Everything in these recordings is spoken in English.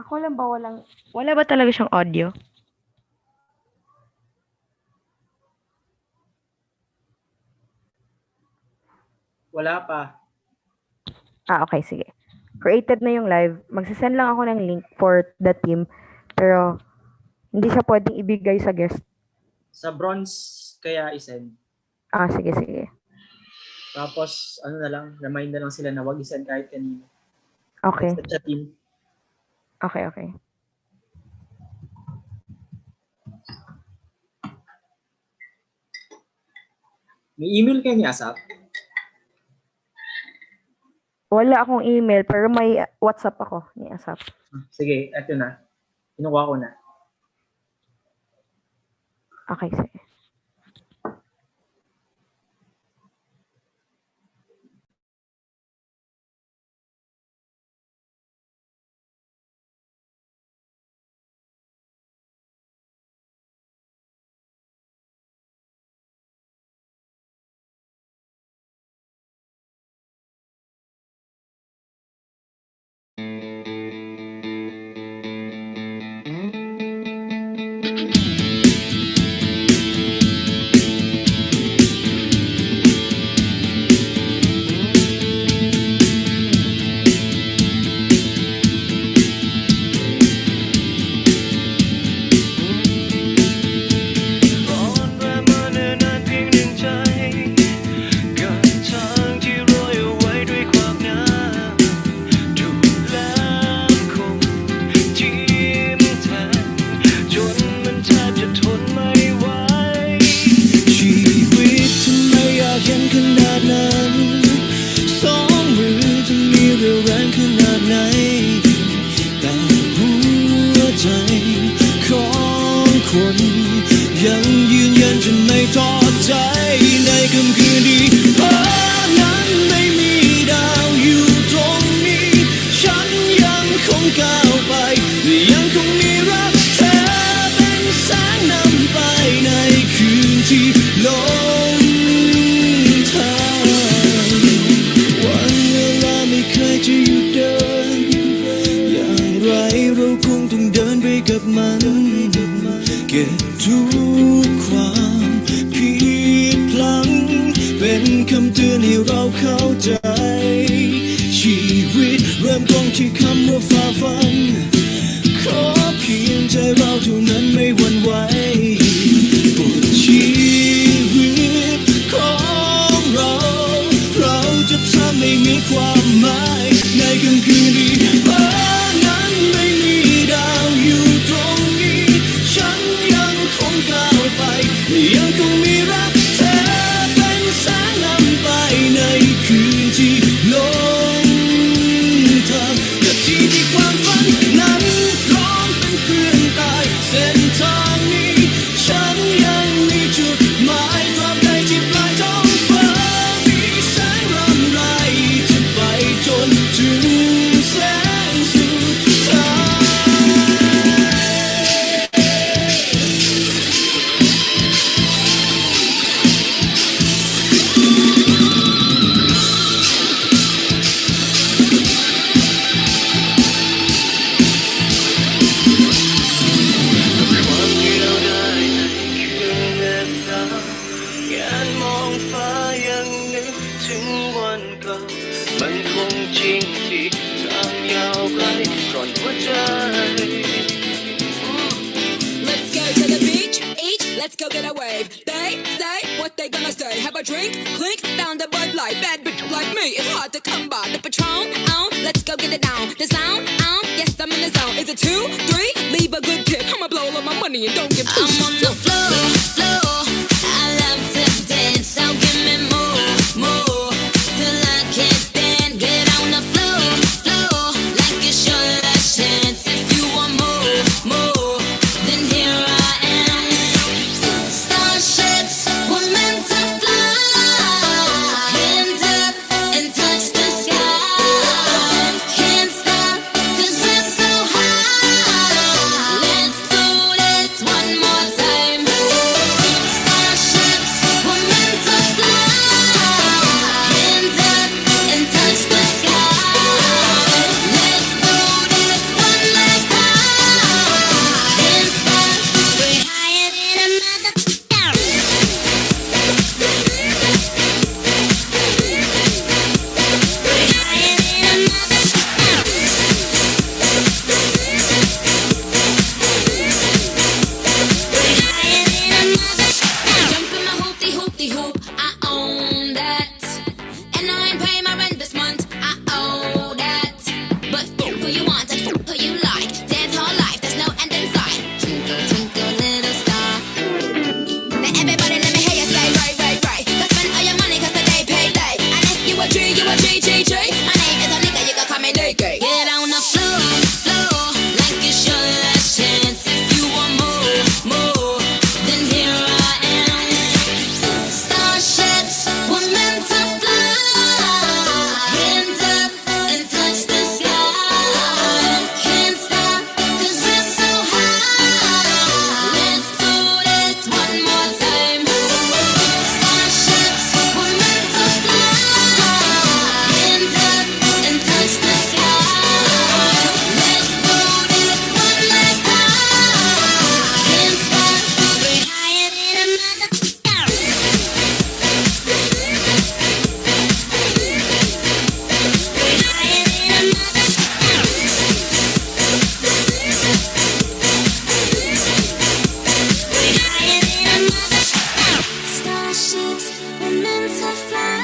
Ako lang ba wala ba talaga siyang audio? Wala pa. Okay, sige. Created na yung live. Magsasend lang ako ng link for the team. Pero, hindi siya pwedeng ibigay sa guest. Sa bronze kaya isend. Sige, sige. Tapos, ano na lang, remind na lang sila na wag isend kahit kanino. Okay. Sa team. Okay, okay. May email kayo ni Asap? Wala akong email, pero may WhatsApp ako ni Asap. Sige, eto na. Kinukuha ko na. Okay, sige.ยังยืนยันจะไม่ท้อใจในค่ำคืนที่ฟ้านั้นไม่มีดาวอยู่ตรงนี้ฉันยังคงก้าวไปยังคงมีรักเธอเป็นแสงนำไปในคืนที่ลงทางวันเวลาไม่เคยจะหยุดเดินอย่างไรเราคงต้องเดินไปกับมันเก็บทุกความผิดพลั้งเป็นคำเตือนให้เราเข้าใจชีวิตเริ่มต้นที่คำว่าฝ่าฟันขอเพียงใจเราเท่านั้นไม่หวั่นไหวบทชีวิตของเราจะทำให้มีความหมายในค่ำคืนนี้ฟ้านั้นไม่มีดาวอยู่ตรงนี้ฉันยังคงก้าวไปยังคงมีรักเธอเป็นแสงนำไปในคืนที่ลงทางนาทีที่ความฝันนั้นพร้อมเป็นเพื่อนตายเส้นทางนี้ฉันยังมีจุดหมายตราบใดที่ปลายท้องฟ้ามีแสงรำไรจะไปจนถึงแสงสุดท้ายความที่เราได้ในคืนเดินทางการมองฟ้ายังนึกถึงวันเก่ามันคงจริงที่ทางยาวไกลก่อนหัวใจ Let's go to the beach, eat, let's go get a wave. They say what they gonna say. Have a drink, clink, found a Bud Light. Bad bitch like me, it's hard to come by. The Patron, let's go get it down. The sound, yes I'm in the zone. Is it 2, 3? Leave a good tip. I'ma blow all of my money and don't give 2 I'm on the floor. I love to dance, so give me more, till I can't stand. Get on the floor, like it's your last chance. If you want more, then here I am. Starships were meant to fly. Hands up and touch the sky. Can't stop 'cause we're so high. Let's do this one more time. own that. And I ain't paying my rent this month, I owe that. But fuck who you want and fuck who you like. Dance all life, there's no end in sight. Twinkle, twinkle, little star. Now everybody let me hear you say right, right, right. Go spend all your money cause the day paid late. And if you a G, you a G, G, G. My name is a nigga, you can call me Nicky. Get on the floor, floor, like it's your last chance. If you want more, more, then here I am. Starships were meant to fly. Hands up and touch the sky. Can't stop 'cause we're so high. Let's do this one more time. Starships were meant to fly. Hands up and touch the sky. Let's do this one last time. Can't stop, we're higher than a mother. Starships were meant to fly.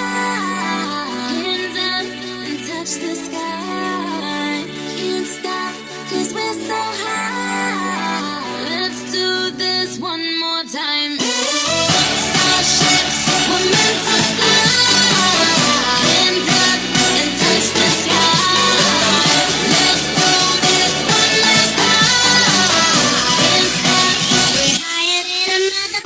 Hands up and touch the sky. Can't stop 'cause we're so high. Let's do this one more time. Starships were meant to fly. Hands up and touch the sky. Let's do this one last time. Can't stop, we're higher than a mother.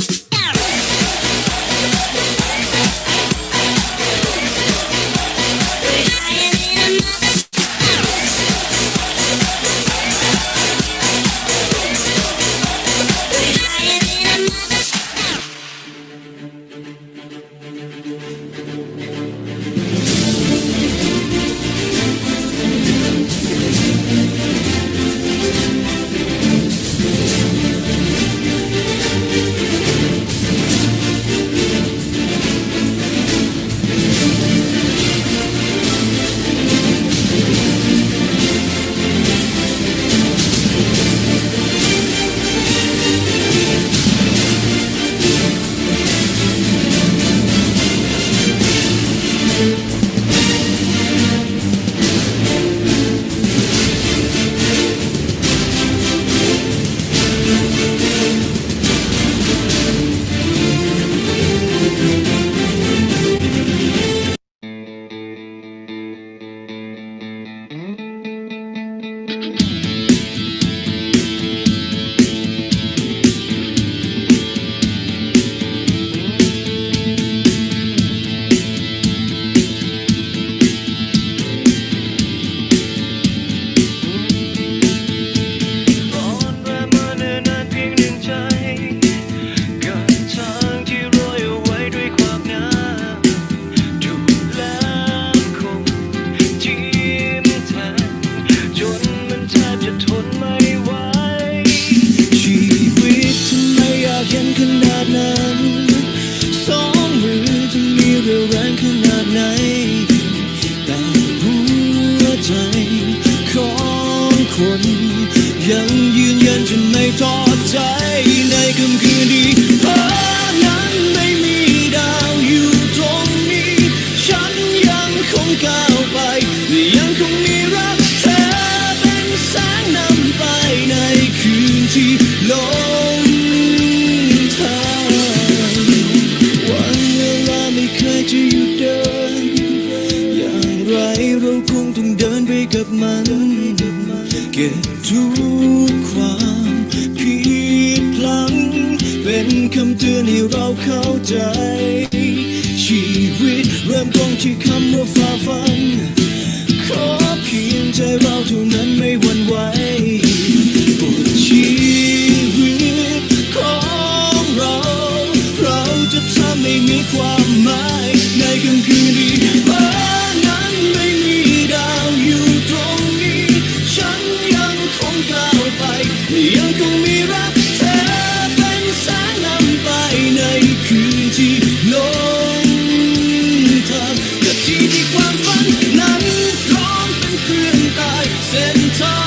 Time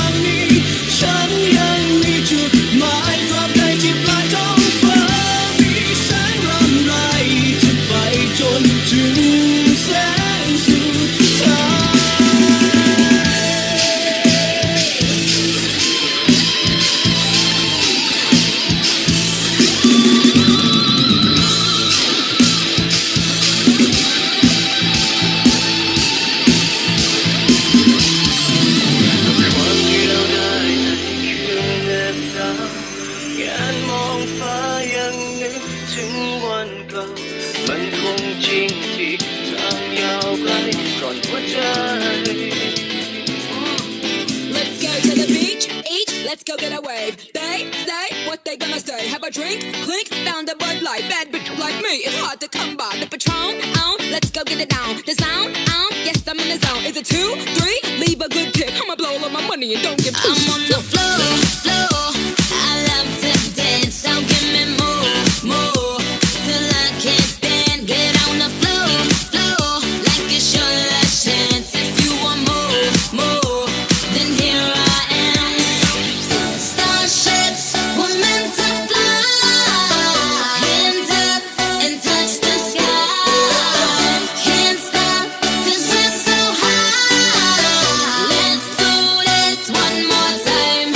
จริงที่ทางยาวไกลก่อนหัวใจ Let's go to the beach, each, let's go get a wave. They say what they gonna say. Have a drink, clink, found a Bud Light. Bad bitch like me, it's hard to come by. The Patron, let's go get it down. The sound, yes, I'm in the zone. Is it 2, 3? Leave a good tip. I'ma blow all of my money and don't give two I'm on the floor, floor. I love to dance, so give me more, more. Till I can't stand, get on the floor, floor. Like it's your last chance. If you want more, more, then here I am. Starships were meant to fly. Hands up and touch the sky. Can't stop 'cause we're so high. Let's do this one more time.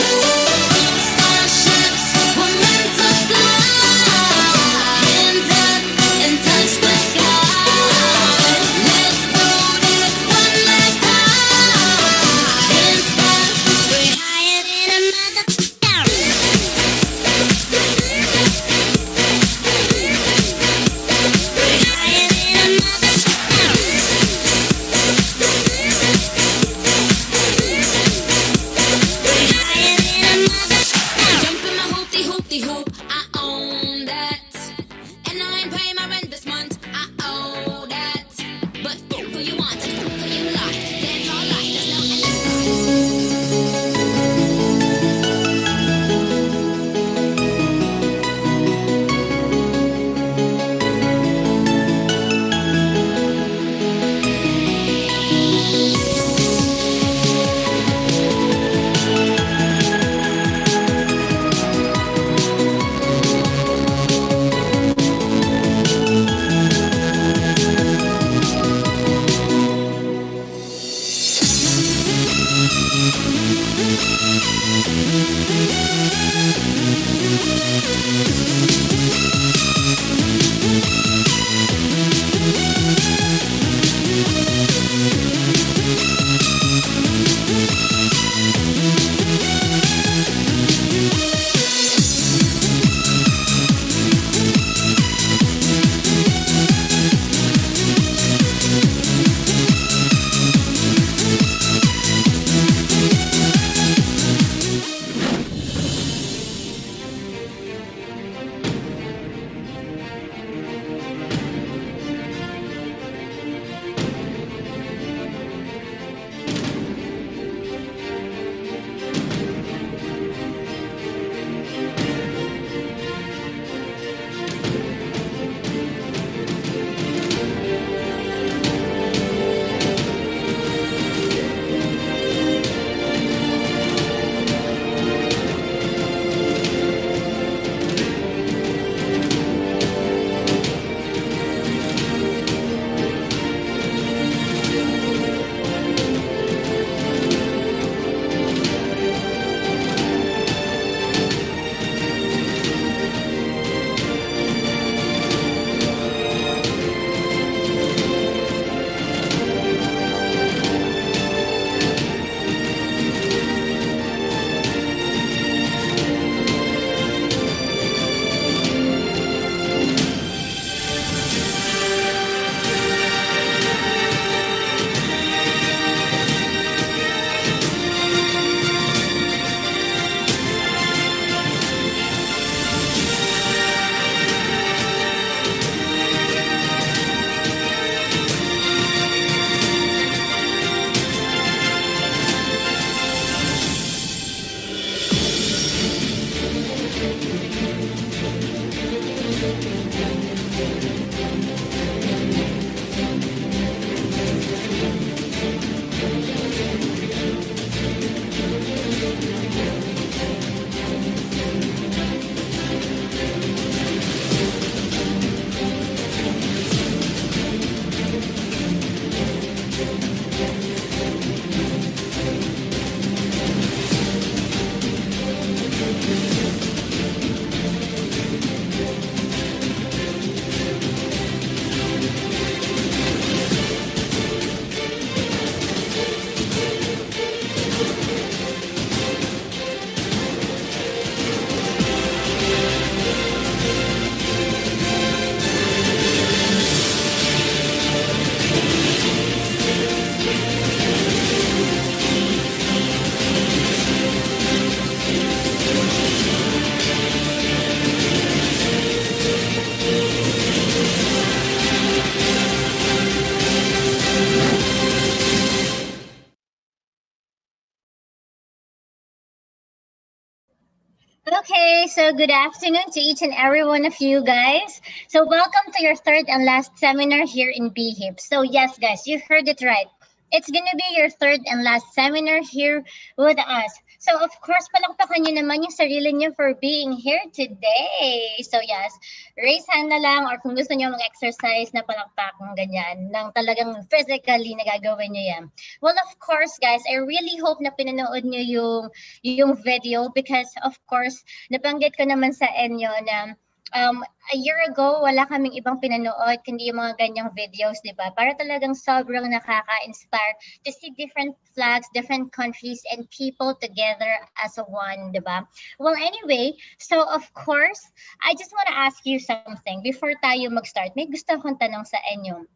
Okay, so good afternoon to each and every one of you guys. So welcome to your third and last seminar here in BHIP. So yes, guys, you heard it right. It's gonna be your third and last seminar here with us. So of course, palakpakan nyo naman yung sarili nyo for being here today. So yes, raise hand na lang or kung gusto nyo mag-exercise na palakpakan ganyan, nang talagang physically na gagawin nyo yan. Well, of course, guys, I really hope na pinanood nyo yung video because of course nabanggit ko naman sa inyo na a year ago, wala kaming ibang pinanood kundi yung mga ganyang videos, di ba? Para talagang sobrang nakaka-inspire to see different flags, different countries, and people together as a one, di ba? Well, anyway, so of course, I just want to ask you something before tayo mag-start. May gusto akong tanong sa inyo.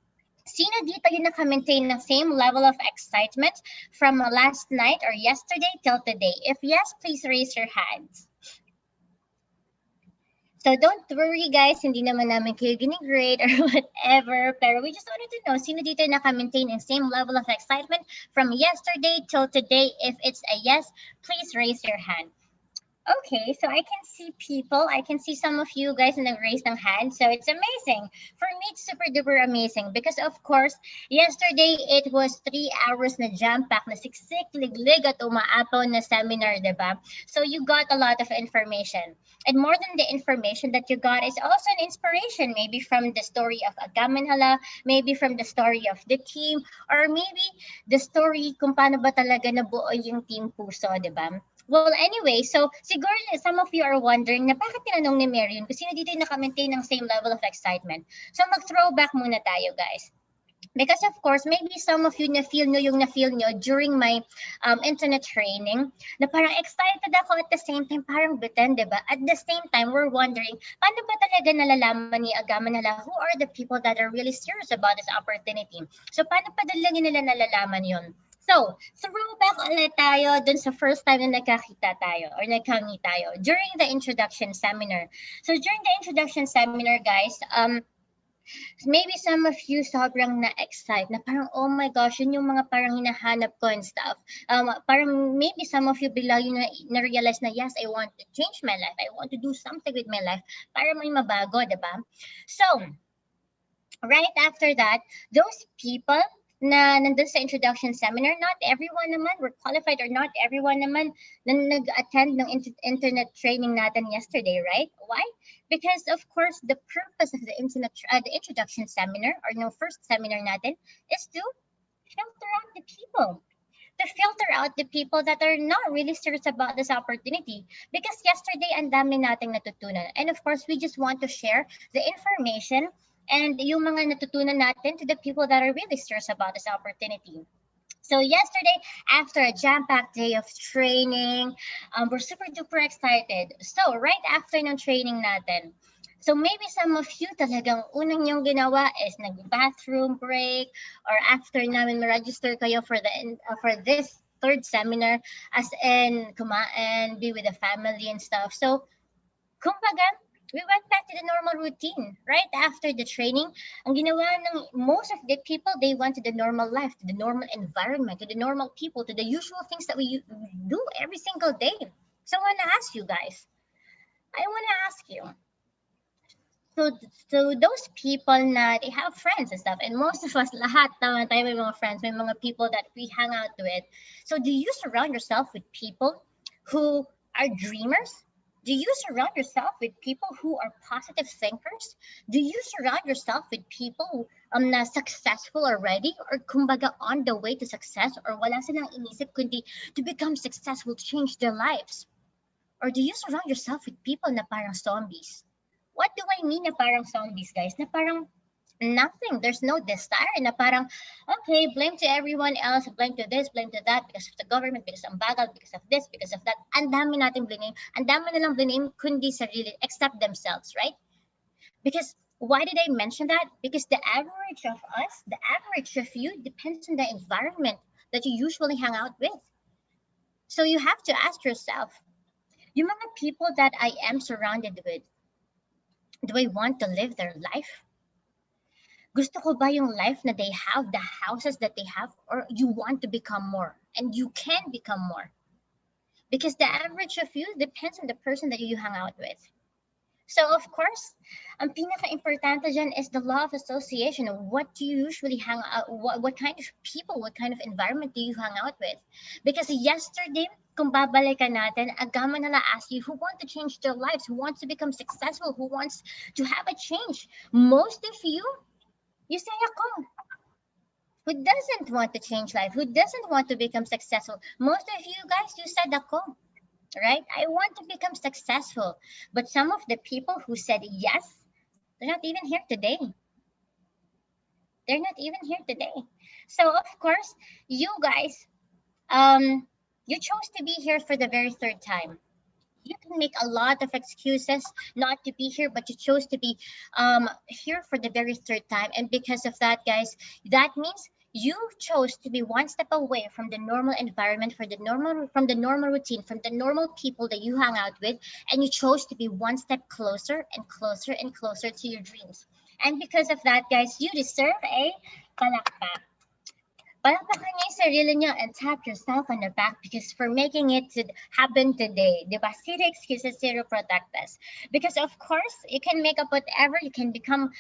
Sino dito yung naka-maintain ng same level of excitement from last night or yesterday till today? If yes, please raise your hands. So don't worry guys, hindi naman namin kayo ginigrade or whatever. Pero we just wanted to know, sino dito naka-maintain ang same level of excitement from yesterday till today? If it's a yes, please raise your hand. Okay, so I can see people. I can see some of you guys in the raised ng hand. So it's amazing. For me, it's super duper amazing because of course, yesterday it was 3 hours na jam-pack na siksik, liglig at umaapaw na seminar, diba? So you got a lot of information. And more than the information that you got is also an inspiration, maybe from the story of Agamanhala, maybe from the story of the team, or maybe the story kung paano ba talaga nabuo yung Team Puso, diba? Well, anyway, so siguro some of you are wondering na bakit tinanong ni Marion kung sino dito yung naka-maintain ng same level of excitement. So mag-throwback muna tayo, guys. Because of course, maybe some of you na-feel nyo during my internet training na parang excited ako at the same time parang bitin, di ba? At the same time, we're wondering, paano ba talaga nalalaman ni Agama nila who are the people that are really serious about this opportunity? So paano pa nila nalalaman yun? So, throwback ulit tayo dun sa first time na nagkakita tayo or nagkangi tayo during the introduction seminar. So, during the introduction seminar, guys, maybe some of you sobrang na-excite na parang, oh my gosh, yun yung mga parang hinahanap ko and stuff. Parang maybe some of you bigla yung na-realize na, yes, I want to change my life. I want to do something with my life para may mabago, diba? So, right after that, those people na nandun sa introduction seminar, not everyone naman were qualified or not everyone naman na nag-attend ng internet training natin yesterday, right? Why? Because of course, the purpose of the introduction seminar or no first seminar natin is to filter out the people. To filter out the people that are not really serious about this opportunity. Because yesterday, ang dami nating natutunan. And of course, we just want to share the information and yung mga natutunan natin to the people that are really serious about this opportunity. So yesterday, after a jam-packed day of training, we're super duper excited. So right after ng training natin, so maybe some of you talagang unang yung ginawa is nag-bathroom break or after namin ma-register kayo for this third seminar as in kumain, be with the family and stuff. So kumbaga, we went back to the normal routine right after the training. Ang ginawa ng most of the people, they went to the normal life, to the normal environment, to the normal people, to the usual things that we do every single day. So I want to ask you guys, so those people na they have friends and stuff, and most of us, lahat naman tayo may mga friends, may mga people that we hang out with. So do you surround yourself with people who are dreamers? Do you surround yourself with people who are positive thinkers? Do you surround yourself with people na successful already or kumbaga on the way to success or wala silang inisip kundi to become successful, to change their lives? Or do you surround yourself with people na parang zombies? What do I mean na parang zombies, guys? Na parang nothing. There's no desire na parang, okay, blame to everyone else, blame to this, blame to that, because of the government, because of bagal, because of this, because of that. Ang dami natin blame. Ang dami nilang blame kundi sarili, except themselves, right? Because why did I mention that? Because the average of us, the average of you depends on the environment that you usually hang out with. So you have to ask yourself, yung mga people that I am surrounded with, do I want to live their life? Gusto ko ba yung life na they have, the houses that they have, or you want to become more and you can become more? because the average of you depends on the person that you hang out with. So of course, ang pinaka-importante dyan is the law of association. What do you usually hang out, what kind of people, what kind of environment do you hang out with? Because yesterday, kung babalikan natin, agama nila ask you who want to change their lives, who wants to become successful, who wants to have a change. Most of you say ako. Who doesn't want to change life? Who doesn't want to become successful? Most of you guys, you said ako. Right? I want to become successful. But some of the people who said yes, they're not even here today. They're not even here today. So of course, you guys, you chose to be here for the very third time. You can make a lot of excuses not to be here, but you chose to be here for the very third time. And because of that, guys, that means you chose to be one step away from the normal environment, from the normal routine, from the normal people that you hang out with, and you chose to be one step closer and closer and closer to your dreams. And because of that, guys, you deserve a palakpak. Palakpakan niyo yung sarili niyo and tap yourself on the back because for making it to happen today. Diba? Zero excuses, zero protectas. Because of course, you can make up whatever, you can be, parang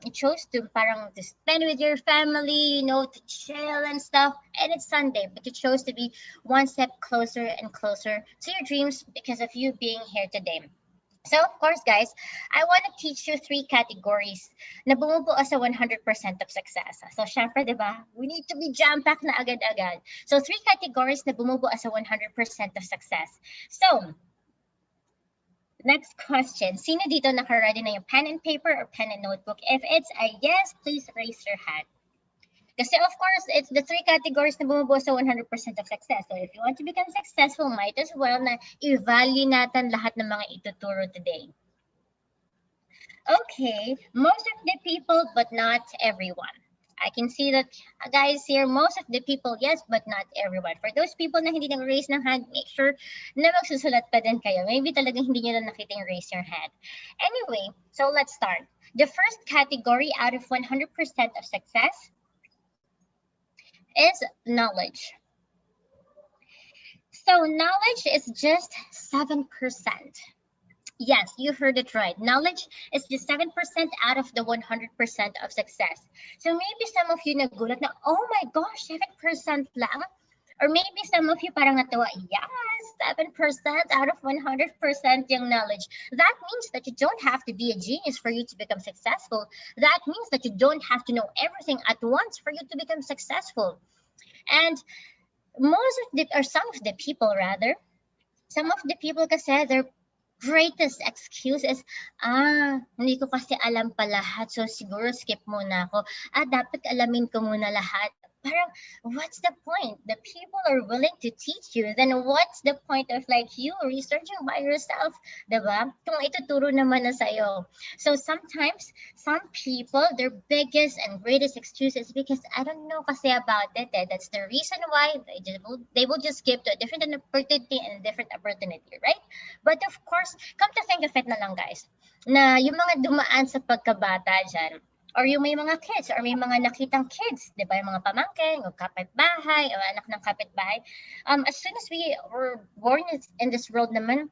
you chose to parang to spend with your family, to chill and stuff. And it's Sunday, but you chose to be one step closer and closer to your dreams because of you being here today. So, of course, guys, I want to teach you 3 categories na bumubuo sa 100% of success. So, syempre, di ba? We need to be jam-packed na agad-agad. So, 3 categories na bumubuo sa 100% of success. So, next question. Sino dito naka-ready na yung pen and paper or pen and notebook? If it's a yes, please raise your hand. Kasi of course, it's the 3 categories na bumubuo sa 100% of success. So if you want to become successful, might as well na i-value natin lahat ng mga ituturo today. Okay, most of the people, but not everyone. I can see that, guys, here, most of the people, yes, but not everyone. For those people na hindi nag-raise ng hand, make sure na magsusulat pa din kayo. Maybe talagang hindi nyo na nakita yung raise your hand. Anyway, so let's start. The first category out of 100% of success is knowledge. So knowledge is just 7%. Yes, you heard it right. Knowledge is just 7% out of the 100% of success. So maybe some of you nagulat na, oh my gosh, 7% lang? Or maybe some of you parang natawa, yes, 7% out of 100% yung knowledge. That means that you don't have to be a genius for you to become successful. That means that you don't have to know everything at once for you to become successful. And some of the people kasi their greatest excuse is, hindi ko kasi alam pa lahat, so siguro skip muna ako. Dapat alamin ko muna lahat. Parang, what's the point? The people are willing to teach you. Then what's the point of you researching by yourself? Diba? Kung ituturo naman na sa'yo. So sometimes, some people, their biggest and greatest excuse is because I don't know kasi about it. That's the reason why they will just skip to a different opportunity and a different opportunity, right? But of course, come to think of it na lang, guys, na yung mga dumaan sa pagkabata dyan, or yung may mga kids, or may mga nakitang kids, di ba? Yung mga pamangkin, o kapitbahay, o anak ng kapitbahay. As soon as we were born in this world naman,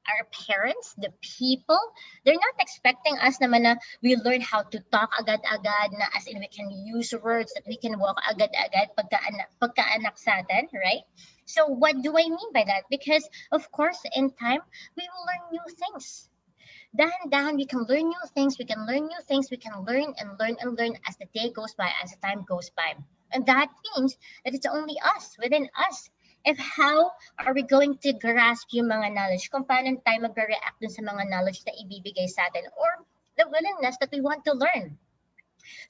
our parents, the people, they're not expecting us naman na we learn how to talk agad-agad, na as in we can use words, that we can walk agad-agad pagkaanak sa atin, right? So what do I mean by that? Because, of course, in time, we will learn new things. Dahan-dahan, we can learn new things, we can learn and learn as the day goes by, as the time goes by. And that means that it's only us, within us, if how are we going to grasp yung mga knowledge, kung paano tayo mag-react dun sa mga knowledge na ibibigay sa atin, or the willingness that we want to learn.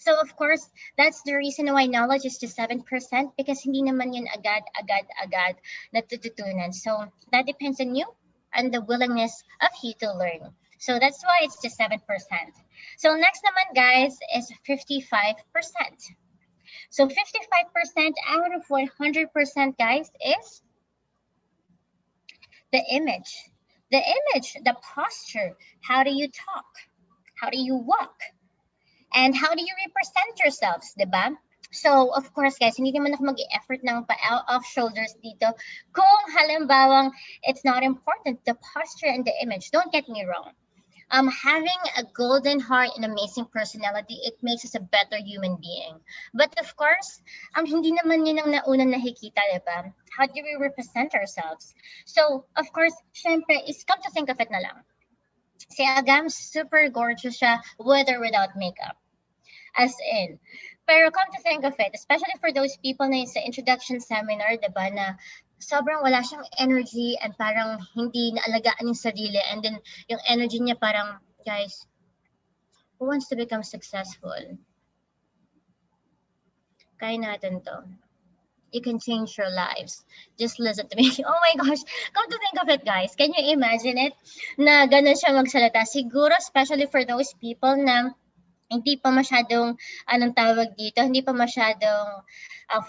So of course, that's the reason why knowledge is just 7%, because hindi naman yun agad natututunan. So that depends on you and the willingness of you to learn. So that's why it's just 7%. So next naman, guys, is 55%. So 55% out of 100%, guys, is the image. The image, the posture. How do you talk? How do you walk? And how do you represent yourselves, diba? So, of course, guys, hindi naman ako mag-effort ng off shoulders dito. Kung halimbawang it's not important, the posture and the image. Don't get me wrong. Having a golden heart and amazing personality, it makes us a better human being. But of course, hindi naman yun ang naunang nakikita, diba? How do we represent ourselves? So, of course, syempre, is come to think of it na lang. Si Agam, super gorgeous siya, with or without makeup. As in. Pero come to think of it, especially for those people na sa introduction seminar, diba, na sobrang wala siyang energy and parang hindi naalagaan yung sarili, and then yung energy niya parang, guys, who wants to become successful? Kaya natin to. You can change your lives. Just listen to me. Oh my gosh, come to think of it, guys. Can you imagine it? Na ganun siya magsalita. Siguro, especially for those people na hindi pa masyadong, anong tawag dito, hindi pa masyadong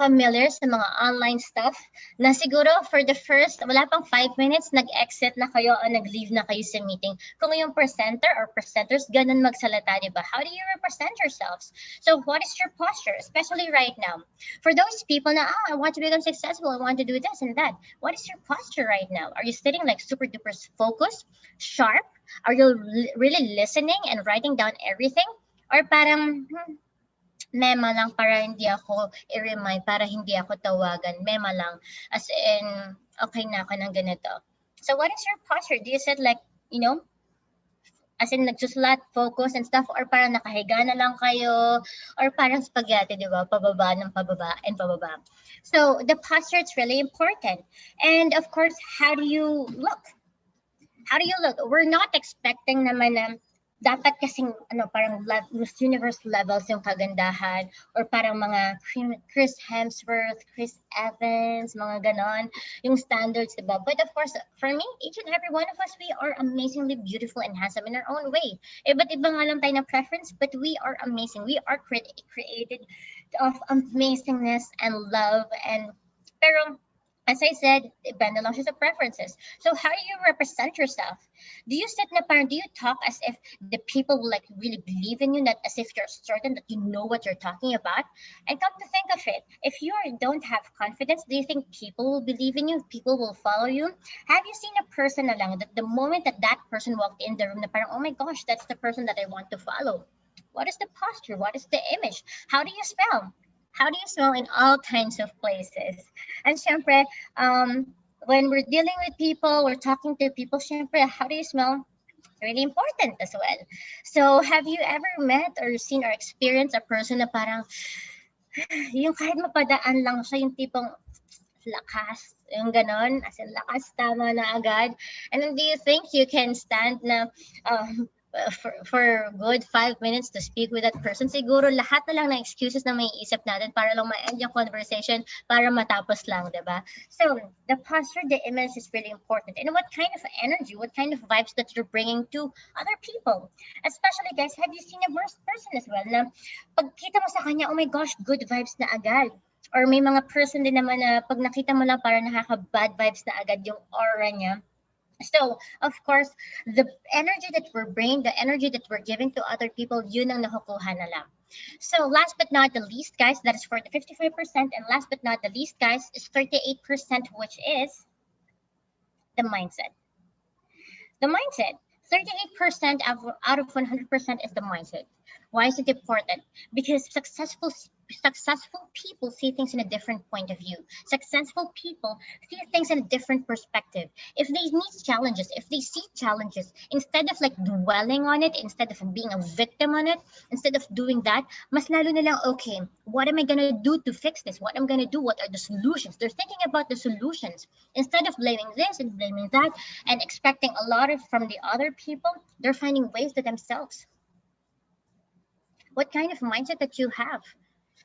familiar sa mga online stuff, na siguro for the first, wala pang 5 minutes, nag-exit na kayo o nag-leave na kayo sa meeting. Kung yung presenter or presenters, ganun magsalita, di ba? How do you represent yourselves? So what is your posture, especially right now? For those people na, I want to become successful, I want to do this and that. What is your posture right now? Are you sitting like super duper focused, sharp? Are you really listening and writing down everything? Or parang, mema lang para hindi ako i-remind, para hindi ako tawagan. Mema lang. As in, okay na ako ng ganito. So what is your posture? Do you sit like, as in nagsusulat, focus and stuff, or parang nakahiga na lang kayo, or parang spaghetti, di ba? Pababa ng pababa and pababa. So the posture is really important. And of course, how do you look? How do you look? We're not expecting naman na dapat kasing parang Miss Universe levels yung kagandahan, or parang mga Chris Hemsworth, Chris Evans, mga ganon, yung standards, diba? But of course, for me, each and every one of us, we are amazingly beautiful and handsome in our own way. Iba't iba nga lang tayo na preference, but we are amazing. We are created of amazingness and love, and pero as I said, depende lang siya sa preferences. So how do you represent yourself? Do you sit na parang, do you talk as if the people will like really believe in you, not as if you're certain that you know what you're talking about? And come to think of it, if you don't have confidence, do you think people will believe in you? People will follow you? Have you seen a person na lang that the moment that that person walked in the room, na parang, oh my gosh, that's the person that I want to follow? What is the posture? What is the image? How do you spell? How do you smell in all kinds of places? And syempre, when we're dealing with people, we're talking to people, syempre, how do you smell? It's really important as well. So have you ever met or seen or experienced a person na parang, yung kahit mapadaan lang siya, yung tipong lakas, yung ganon, as in lakas, tama na agad. And then do you think you can stand na for good 5 minutes to speak with that person? Siguro lahat na lang ng excuses na may isip natin para lang ma-end yung conversation, para matapos lang, diba? So the posture, the image is really important. And what kind of energy, what kind of vibes that you're bringing to other people? Especially, guys, have you seen a worst person as well na pagkita mo sa kanya, oh my gosh, good vibes na agad? Or may mga person din naman na pag nakita mo lang parang nakaka-bad vibes na agad yung aura niya. So, of course, the energy that we're bringing, the energy that we're giving to other people, yun ang nakukuha na lang. So, last but not the least, guys, that is for the 55%. And last but not the least, guys, is 38%, which is the mindset. The mindset. 38% out of 100% is the mindset. Why is it important? Because successful people see things in a different point of view. Successful people see things in a different perspective. If they meet challenges, if they see challenges, instead of like dwelling on it, instead of being a victim on it, instead of doing that, mas lalo na lang, okay, what am I gonna do to fix this? What am I gonna do? What are the solutions? They're thinking about the solutions instead of blaming this and blaming that and expecting a lot from the other people. They're finding ways to themselves. What kind of mindset that you have?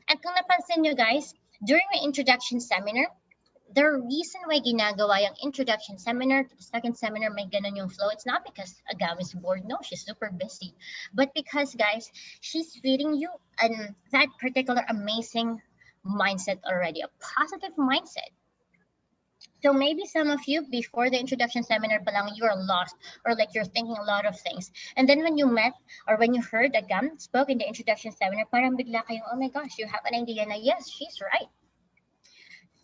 And kung napansin nyo, guys, during my introduction seminar, the reason why ginagawa yung introduction seminar to the second seminar may ganun yung flow, it's not because Agam is bored. No, she's super busy. But because, guys, she's feeding you that particular amazing mindset already, a positive mindset. So maybe some of you before the introduction seminar pa lang, you're lost or like you're thinking a lot of things. And then when you met or when you heard Agam spoke in the introduction seminar, parang bigla kayong, oh my gosh, you have an idea na yes, she's right.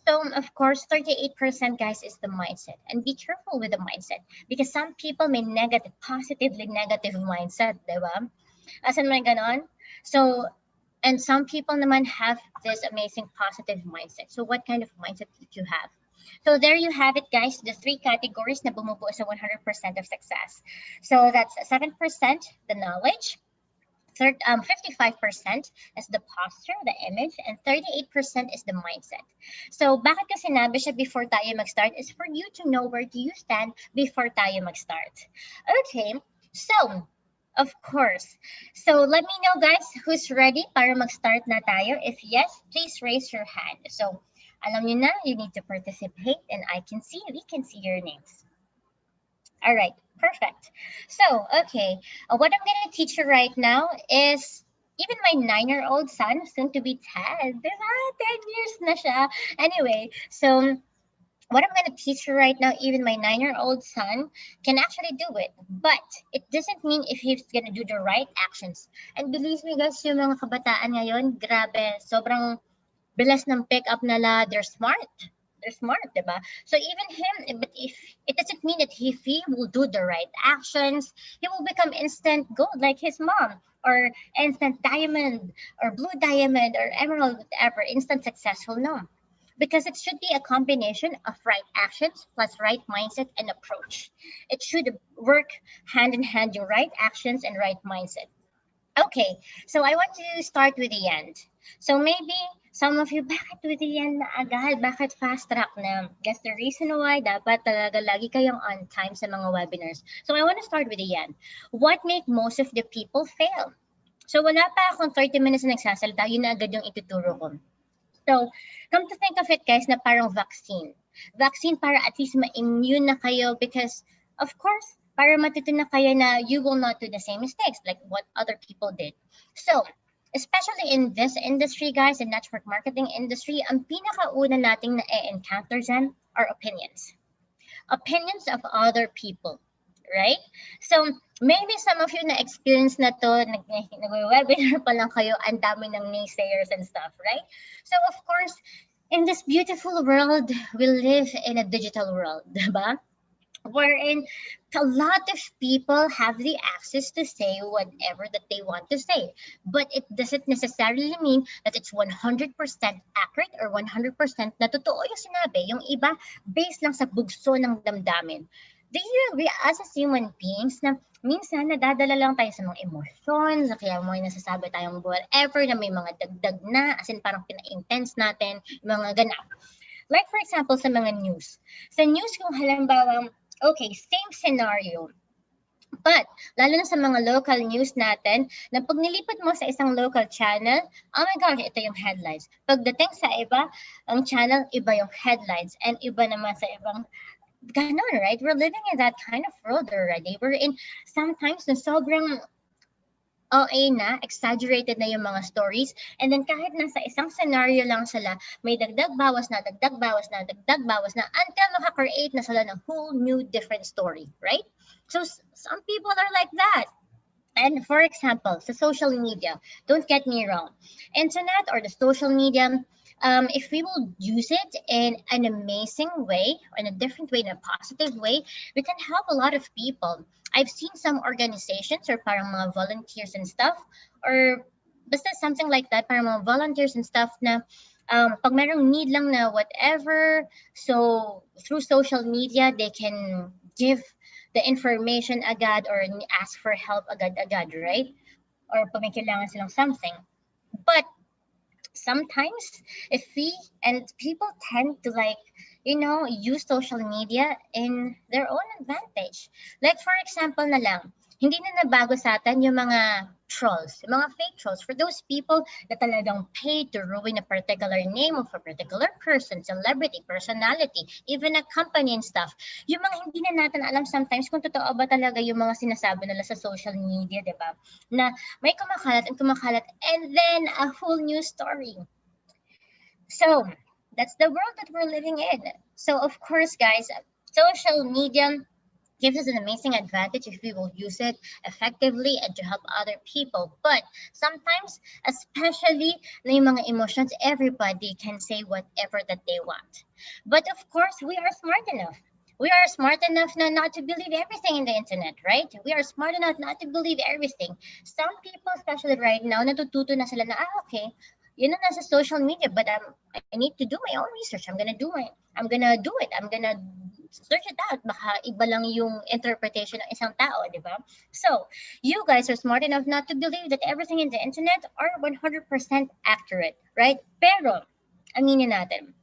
So of course, 38% guys is the mindset. And be careful with the mindset because some people may positively negative mindset, di ba? As in may ganon. So, and some people naman have this amazing positive mindset. So what kind of mindset did you have? So there you have it, guys, the three categories na bumubuo sa 100% of success. So that's 7% the knowledge, 55% is the posture, the image, and 38% is the mindset. So bakit ko sinabi siya before tayo mag-start is for you to know where do you stand before tayo mag-start. Okay, so of course. So let me know, guys, who's ready para mag-start na tayo. If yes, please raise your hand. So alam niyo na, you need to participate and we can see your names. All right, perfect. So, okay, what I'm going to teach you right now is even my 9-year-old son, soon to be 10, diba? 10 years na siya. Anyway, so what I'm going to teach you right now, even my 9-year-old son can actually do it. But it doesn't mean if he's going to do the right actions. And believe me guys, yung mga kabataan ngayon, grabe, sobrang bilas ng pick up nila, they're smart. They're smart, diba? So even him, but if it doesn't mean that if he will do the right actions, he will become instant gold like his mom, or instant diamond, or blue diamond, or emerald, whatever, instant successful. No, because it should be a combination of right actions plus right mindset and approach. It should work hand in hand, your right actions and right mindset. Okay, so I want to start with the end. So maybe some of you, bakit with the end na agad? Bakit fast track na? Guess the reason why dapat talaga lagi kayong on time sa mga webinars. So I want to start with the end. What make most of the people fail? So wala pa akong 30 minutes na nagsasalita, yun na agad yung ituturo ko. So come to think of it guys na parang vaccine. Vaccine para at least ma-immune na kayo because of course, para matuto na kayo na you will not do the same mistakes like what other people did. So, especially in this industry, guys, in network marketing industry, ang pinakauna nating na-encounter dyan are opinions. Opinions of other people, right? So, maybe some of you na-experience na to, nag-webinar pa lang kayo, ang dami ng naysayers and stuff, right? So, of course, in this beautiful world, we live in a digital world, diba? Wherein a lot of people have the access to say whatever that they want to say. But it doesn't necessarily mean that it's 100% accurate or 100% na totoo yung sinabi. Yung iba, based lang sa bugso ng damdamin. Do you agree as a human beings na minsan nadadala lang tayo sa mga emotions, kaya may nasasabi tayong whatever na may mga dagdag na, as in parang pina-intense natin, mga ganap. Like for example, sa mga news. Sa news kung halimbawa, okay, same scenario. But, lalo na sa mga local news natin, na pag nilipat mo sa isang local channel, oh my gosh, ito yung headlines. Pagdating sa iba, ang channel, iba yung headlines. And iba naman sa ibang, ganon, right? We're living in that kind of world already. We're in, sometimes, na sobrang OA na, exaggerated na yung mga stories. And then kahit nasa isang scenario lang sila, may dagdag bawas na, dagdag bawas na, dagdag bawas na, until maka-create na sila ng whole new different story, right? So some people are like that. And for example, sa social media, don't get me wrong, internet or the social media, if we will use it in an amazing way, in a different way, in a positive way, we can help a lot of people. I've seen some organizations or parang mga volunteers and stuff, or basta something like that, parang mga volunteers and stuff na pag merong need lang na whatever, so through social media, they can give the information agad or ask for help agad-agad, right? Or pag may kailangan silang something. But sometimes if people tend to use social media in their own advantage. Like for example na lang, hindi na nabago sa atin yung mga trolls, yung mga fake trolls. For those people that talagang paid to ruin a particular name of a particular person, celebrity, personality, even a company and stuff. Yung mga hindi na natin alam sometimes kung totoo ba talaga yung mga sinasabi nila sa social media, di ba? Na may kumakalat and then a whole new story. So, That's the world that we're living in. So of course, guys, social media gives us an amazing advantage if we will use it effectively and to help other people. But sometimes, especially na yung mga emotions, everybody can say whatever that they want. But of course, we are smart enough. We are smart enough na not to believe everything in the internet, right? We are smart enough not to believe everything. Some people, especially right now, natututo na sila na, okay, yun na nasa social media, but I need to do my own research. I'm gonna do it. I'm gonna search it out. Baka iba lang yung interpretation ng isang tao, di ba? So, you guys are smart enough not to believe that everything in the internet are 100% accurate, right? Pero, aminin natin,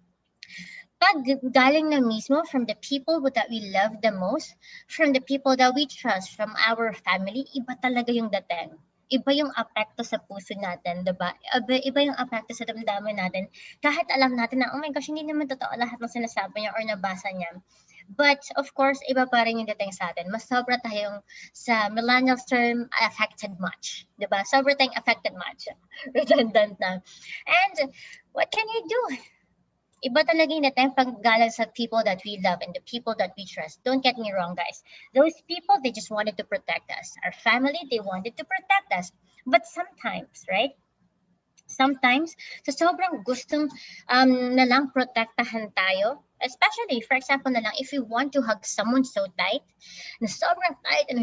pag galing na mismo from the people that we love the most, from the people that we trust, from our family, iba talaga yung dating. Iba yung apekto sa puso natin, diba? Iba yung apekto sa damdamin natin. Kahit alam natin na, oh my gosh, hindi naman totoo lahat ng sinasabi niya or nabasa niya. But of course, iba pa rin yung dating sa atin. Mas sobra tayong sa millennials term, affected much. Diba? Sobra tayong affected much. Redundant na. And what can you do? Iba talaga yung dating pag galing sa people that we love and the people that we trust. Don't get me wrong, guys. Those people, they just wanted to protect us. Our family, they wanted to protect us. But sometimes, right? Sometimes, sa sobrang gustong na lang protektahan tayo, especially, for example na lang, if we want to hug someone so tight, na sobrang tight, and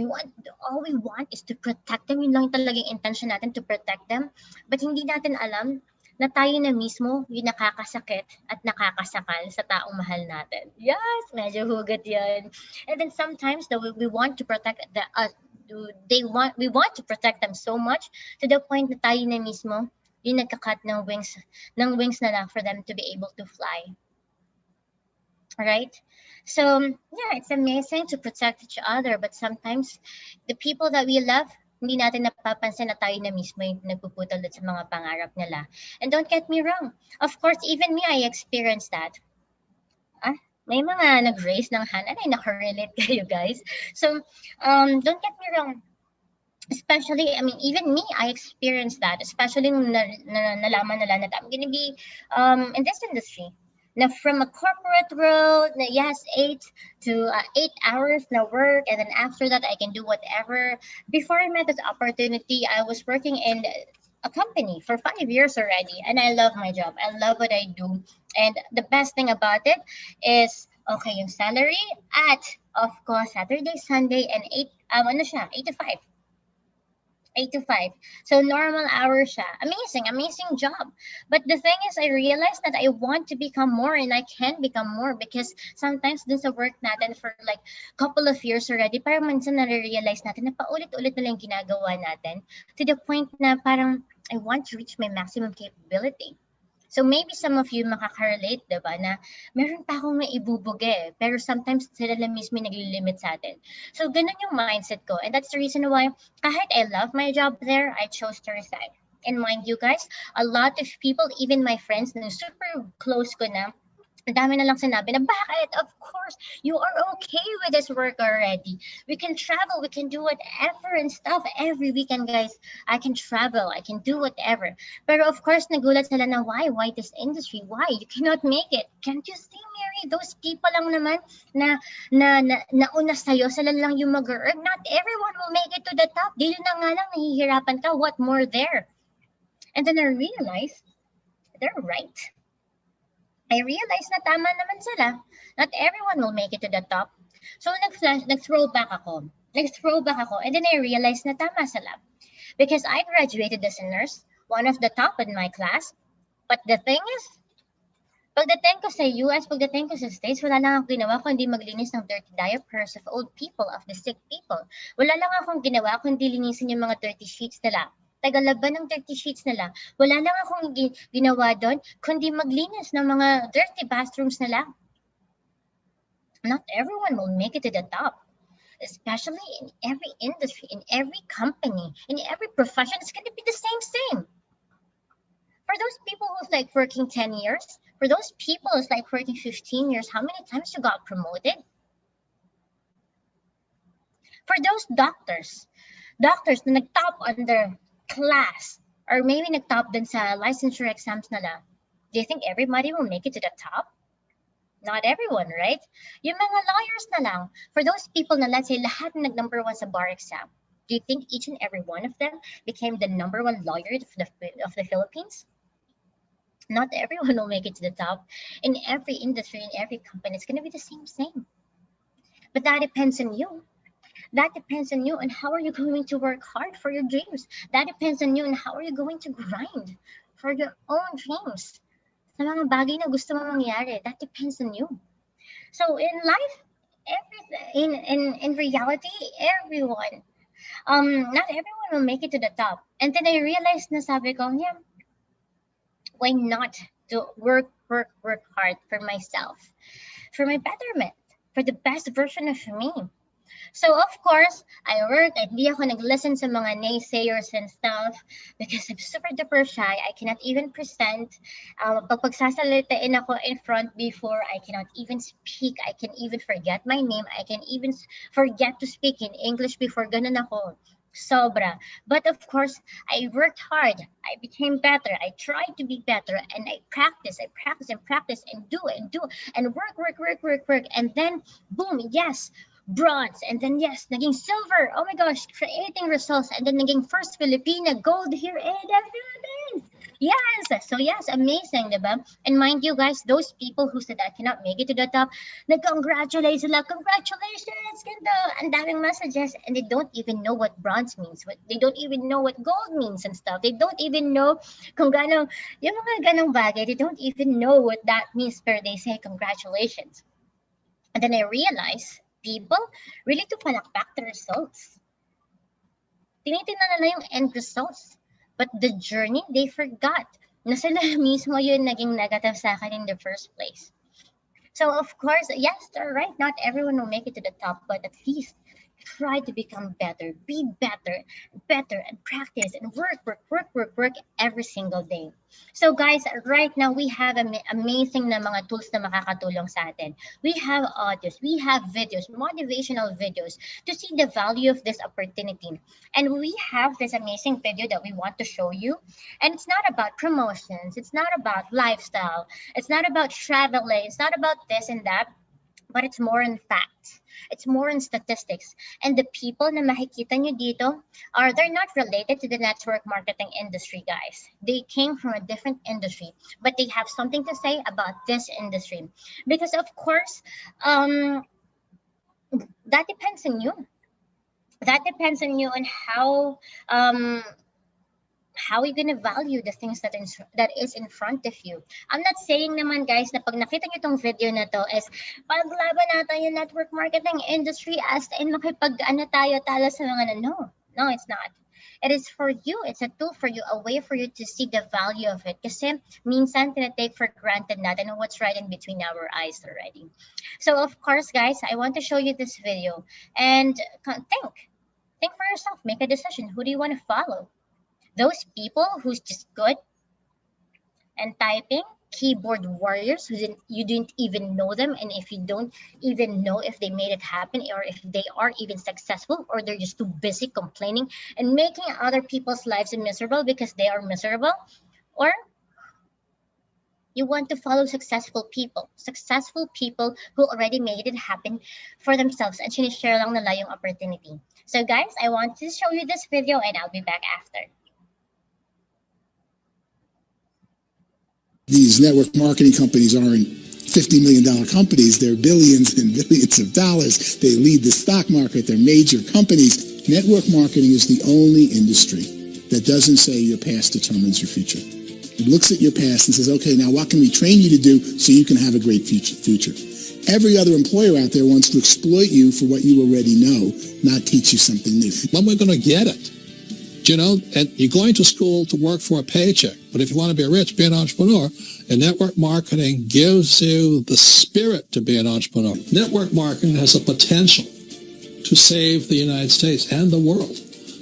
all we want is to protect them, yun lang talagang intention natin, to protect them, but hindi natin alam na tayo na mismo yung nakakasakit at nakakasakal sa taong mahal natin. Yes, medyo hugot yan. And then sometimes, we want to protect we want to protect them so much to the point na tayo na mismo yung nagka-cut ng wings na lang for them to be able to fly. Right? So, yeah, it's amazing to protect each other, but sometimes the people that we love, hindi natin napapansin na tayo na mismo yung nagpuputol sa mga pangarap nila. And don't get me wrong, of course, even me, I experienced that. May mga nag-raise ng hand, ay nakarelate kayo, guys. So, don't get me wrong, especially, I mean, even me, I experienced that, especially nung nalaman nila na I'm gonna be in this industry. Now, from a corporate world, yes, 8 hours na work, and then after that, I can do whatever. Before I met this opportunity, I was working in a company for 5 years already, and I love my job. I love what I do. And the best thing about it is, okay, yung salary at, of course, Saturday, Sunday, and 8 to 5. 8 to 5. So normal hours siya. Amazing job. But the thing is, I realized that I want to become more and I can become more because sometimes dun sa work natin for like couple of years already, parang minsan na-realize natin na paulit-ulit na lang ginagawa natin to the point na parang I want to reach my maximum capability. So maybe some of you makaka-relate, diba, na meron pa akong maibubuge, pero sometimes sila lang mismo naglilimit sa atin. So ganun yung mindset ko. And that's the reason why, kahit I love my job there, I chose to resign. And mind you guys, a lot of people, even my friends na super close ko na, ang dami na lang sinabi na, bakit? Of course, you are okay with this work already. We can travel, we can do whatever and stuff every weekend, guys. I can travel, I can do whatever. Pero of course, nagulat sila na, why? Why this industry? Why? You cannot make it. Can't you see, Mary? Those people lang naman na nauna sa'yo, sila lang yung mag-earn. Not everyone will make it to the top. Dito na nga lang, nahihirapan ka. What more there? And then I realized, they're right. I realized na tama naman sila. Not everyone will make it to the top. So, nag-throwback ako. And then I realized na tama sila. Because I graduated as a nurse, one of the top in my class. But the thing is, pagdating ko sa US, pagdating ko sa States, wala lang akong ginawa kundi maglinis ng dirty diapers of old people, of the sick people. Wala lang akong ginawa kundi linisin yung mga dirty sheets nila. Tagalaban ng dirty sheets nila. Wala lang akong ginawa doon, kundi maglinis ng mga dirty bathrooms nila. Not everyone will make it to the top. Especially in every industry, in every company, in every profession, it's going to be the same. For those people who's like working 10 years, for those people who's like working 15 years, how many times you got promoted? For those doctors na nag-top on their class, or maybe nag-top dun sa licensure exams nila, Do you think everybody will make it to the top? Not everyone, right? Yung mga lawyers na lang, for those people na let's say lahat na nag-number 1 sa bar exam, do you think each and every one of them became the number 1 lawyer of the Philippines? Not everyone will make it to the top. In every industry, in every company, it's going to be the same. But that depends on you. That depends on you and how are you going to work hard for your dreams. That depends on you and how are you going to grind for your own dreams. Sa mga bagay na gusto mo mangyari, that depends on you. So in life, in reality, everyone, not everyone will make it to the top. And then I realized na sabi ko, yeah, why not to work hard for myself, for my betterment, for the best version of me. So of course, I work, hindi ako nag-listen sa mga naysayers and stuff because I'm super duper shy. I cannot even present. Pag pagsasalitain ako in front before, I cannot even speak. I can even forget my name. I can even forget to speak in English before. Ganun ako. Sobra. But of course, I worked hard. I became better. I tried to be better and I practice and do and work. And then, boom, yes, bronze. And then, yes, naging silver. Oh my gosh, creating results. And then naging first Filipina gold here in the Philippines. Yes. So yes, amazing, diba? And mind you guys, those people who said I cannot make it to the top, nag-congratulate sila. Congratulations, ganda. Ang daming messages. And they don't even know what bronze means. They don't even know what gold means and stuff. They don't even know kung gano'ng, yung mga ganong bagay, they don't even know what that means, pero they say congratulations. And then I realized, people really to palakpak the results. Tinitingnan nila yung end results. But the journey, they forgot na sila mismo yun naging negative sa akin in the first place. So of course, yes, they're right. Not everyone will make it to the top, but at least try to become better, be better, and practice and work every single day. So guys, right now we have amazing na mga tools na makakatulong sa atin. We have audios, we have videos, motivational videos to see the value of this opportunity. And we have this amazing video that we want to show you. And it's not about promotions, it's not about lifestyle, it's not about traveling, it's not about this and that, but it's more in facts. It's more in statistics. And the people na makikita nyo dito they're not related to the network marketing industry, guys. They came from a different industry, but they have something to say about this industry. Because of course, that depends on you. That depends on you and how you're gonna value the things that is in front of you. I'm not saying naman, guys, na pag nakita nyo itong video na to is paglaban natin yung network marketing industry as in makipag-ano tayo talo sa mga no, it's not. It is for you. It's a tool for you, a way for you to see the value of it. Kasi minsan tinatake for granted natin what's right in between our eyes already. So of course, guys, I want to show you this video and think for yourself, make a decision. Who do you want to follow? Those people who's just good and typing, keyboard warriors you didn't even know them, and if you don't even know if they made it happen or if they are even successful, or they're just too busy complaining and making other people's lives miserable because they are miserable, or you want to follow successful people who already made it happen for themselves and sinishare lang nila yung opportunity. So guys, I want to show you this video and I'll be back after. These network marketing companies aren't $50 million companies. They're billions and billions of dollars. They lead the stock market. They're major companies. Network marketing is the only industry that doesn't say your past determines your future. It looks at your past and says, okay, now what can we train you to do so you can have a great future? Every other employer out there wants to exploit you for what you already know, not teach you something new. When we're going to get it? You know, and you're going to school to work for a paycheck. But if you want to be rich, be an entrepreneur. And network marketing gives you the spirit to be an entrepreneur. Network marketing has the potential to save the United States and the world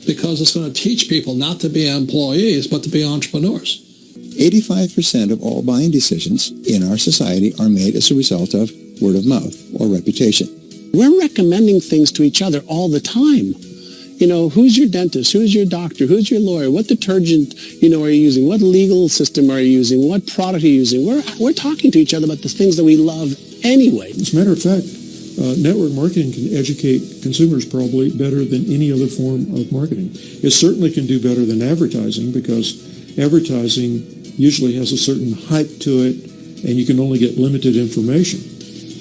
because it's going to teach people not to be employees, but to be entrepreneurs. 85% of all buying decisions in our society are made as a result of word of mouth or reputation. We're recommending things to each other all the time. You know, who's your dentist? Who's your doctor? Who's your lawyer? What detergent, are you using? What legal system are you using? What product are you using? We're talking to each other about the things that we love anyway. As a matter of fact, network marketing can educate consumers probably better than any other form of marketing. It certainly can do better than advertising, because advertising usually has a certain hype to it, and you can only get limited information.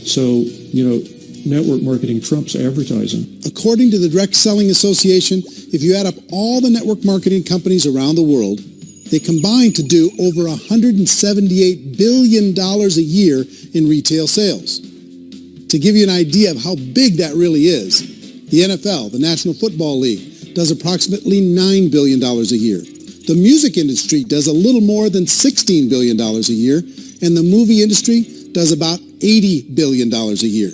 So, network marketing trumps advertising. According to the Direct Selling Association, if you add up all the network marketing companies around the world, they combine to do over $178 billion a year in retail sales. To give you an idea of how big that really is, the NFL, the National Football League, does approximately $9 billion a year. The music industry does a little more than $16 billion a year, and the movie industry does about $80 billion a year.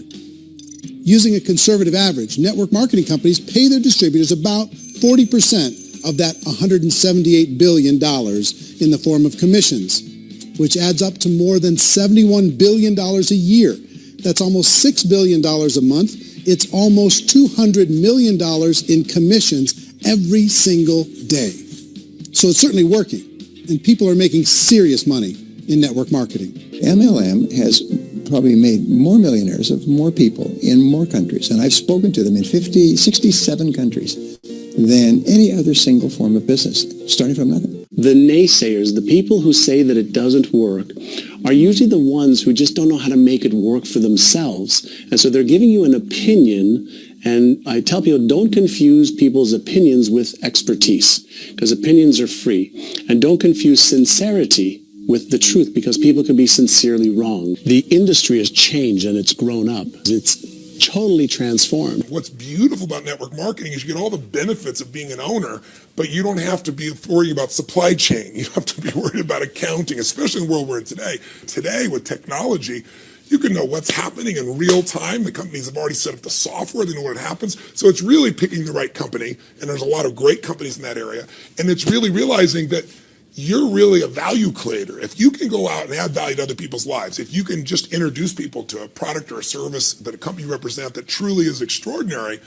Using a conservative average, network marketing companies pay their distributors about 40% of that $178 billion in the form of commissions, which adds up to more than $71 billion a year. That's almost $6 billion a month. It's almost $200 million in commissions every single day. So it's certainly working, and people are making serious money in network marketing. MLM has probably made more millionaires of more people in more countries, and I've spoken to them in 67 countries, than any other single form of business, starting from nothing. The naysayers, the people who say that it doesn't work, are usually the ones who just don't know how to make it work for themselves. And so they're giving you an opinion, and I tell people, don't confuse people's opinions with expertise, because opinions are free. And don't confuse sincerity with the truth, because people can be sincerely wrong. The industry has changed and it's grown up. It's totally transformed. What's beautiful about network marketing is you get all the benefits of being an owner, but you don't have to be worried about supply chain. You don't have to be worried about accounting, especially in the world we're in today. Today, with technology, you can know what's happening in real time. The companies have already set up the software. They know what happens. So it's really picking the right company, and there's a lot of great companies in that area. And it's really realizing that you're really a value creator. If you can go out and add value to other people's lives, if you can just introduce people to a product or a service that a company you represent that truly is extraordinary,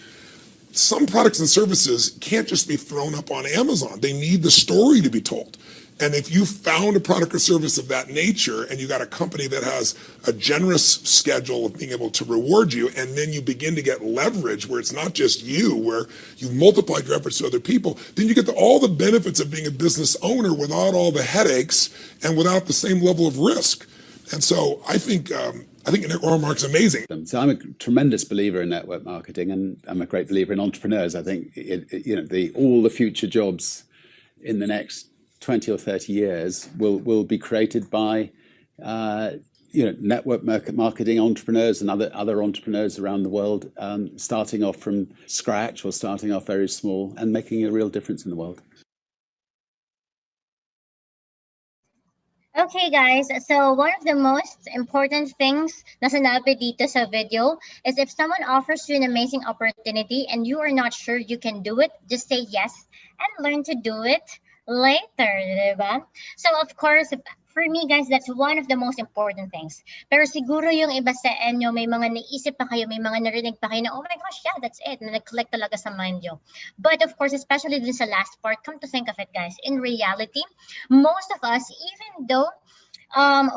some products and services can't just be thrown up on Amazon. They need the story to be told. And if you found a product or service of that nature, and you got a company that has a generous schedule of being able to reward you, and then you begin to get leverage where it's not just you, where you've multiplied your efforts to other people, then you get all the benefits of being a business owner without all the headaches and without the same level of risk. And so I think network marketing is amazing. So I'm a tremendous believer in network marketing, and I'm a great believer in entrepreneurs. I think all the future jobs in the next 20 or 30 years will be created by network marketing entrepreneurs and other entrepreneurs around the world, starting off from scratch or starting off very small and making a real difference in the world. Okay guys, so one of the most important things na sinabi dito sa video is if someone offers you an amazing opportunity and you are not sure you can do it, just say yes and learn to do it later, diba? So of course, for me guys, that's one of the most important things. Pero siguro yung iba sa inyo, may mga naisip pa kayo, may mga narinig pa kayo na, oh my gosh, yeah, that's it, na nag-click talaga sa mind nyo. But of course, especially dun sa last part, come to think of it guys, in reality, most of us, even though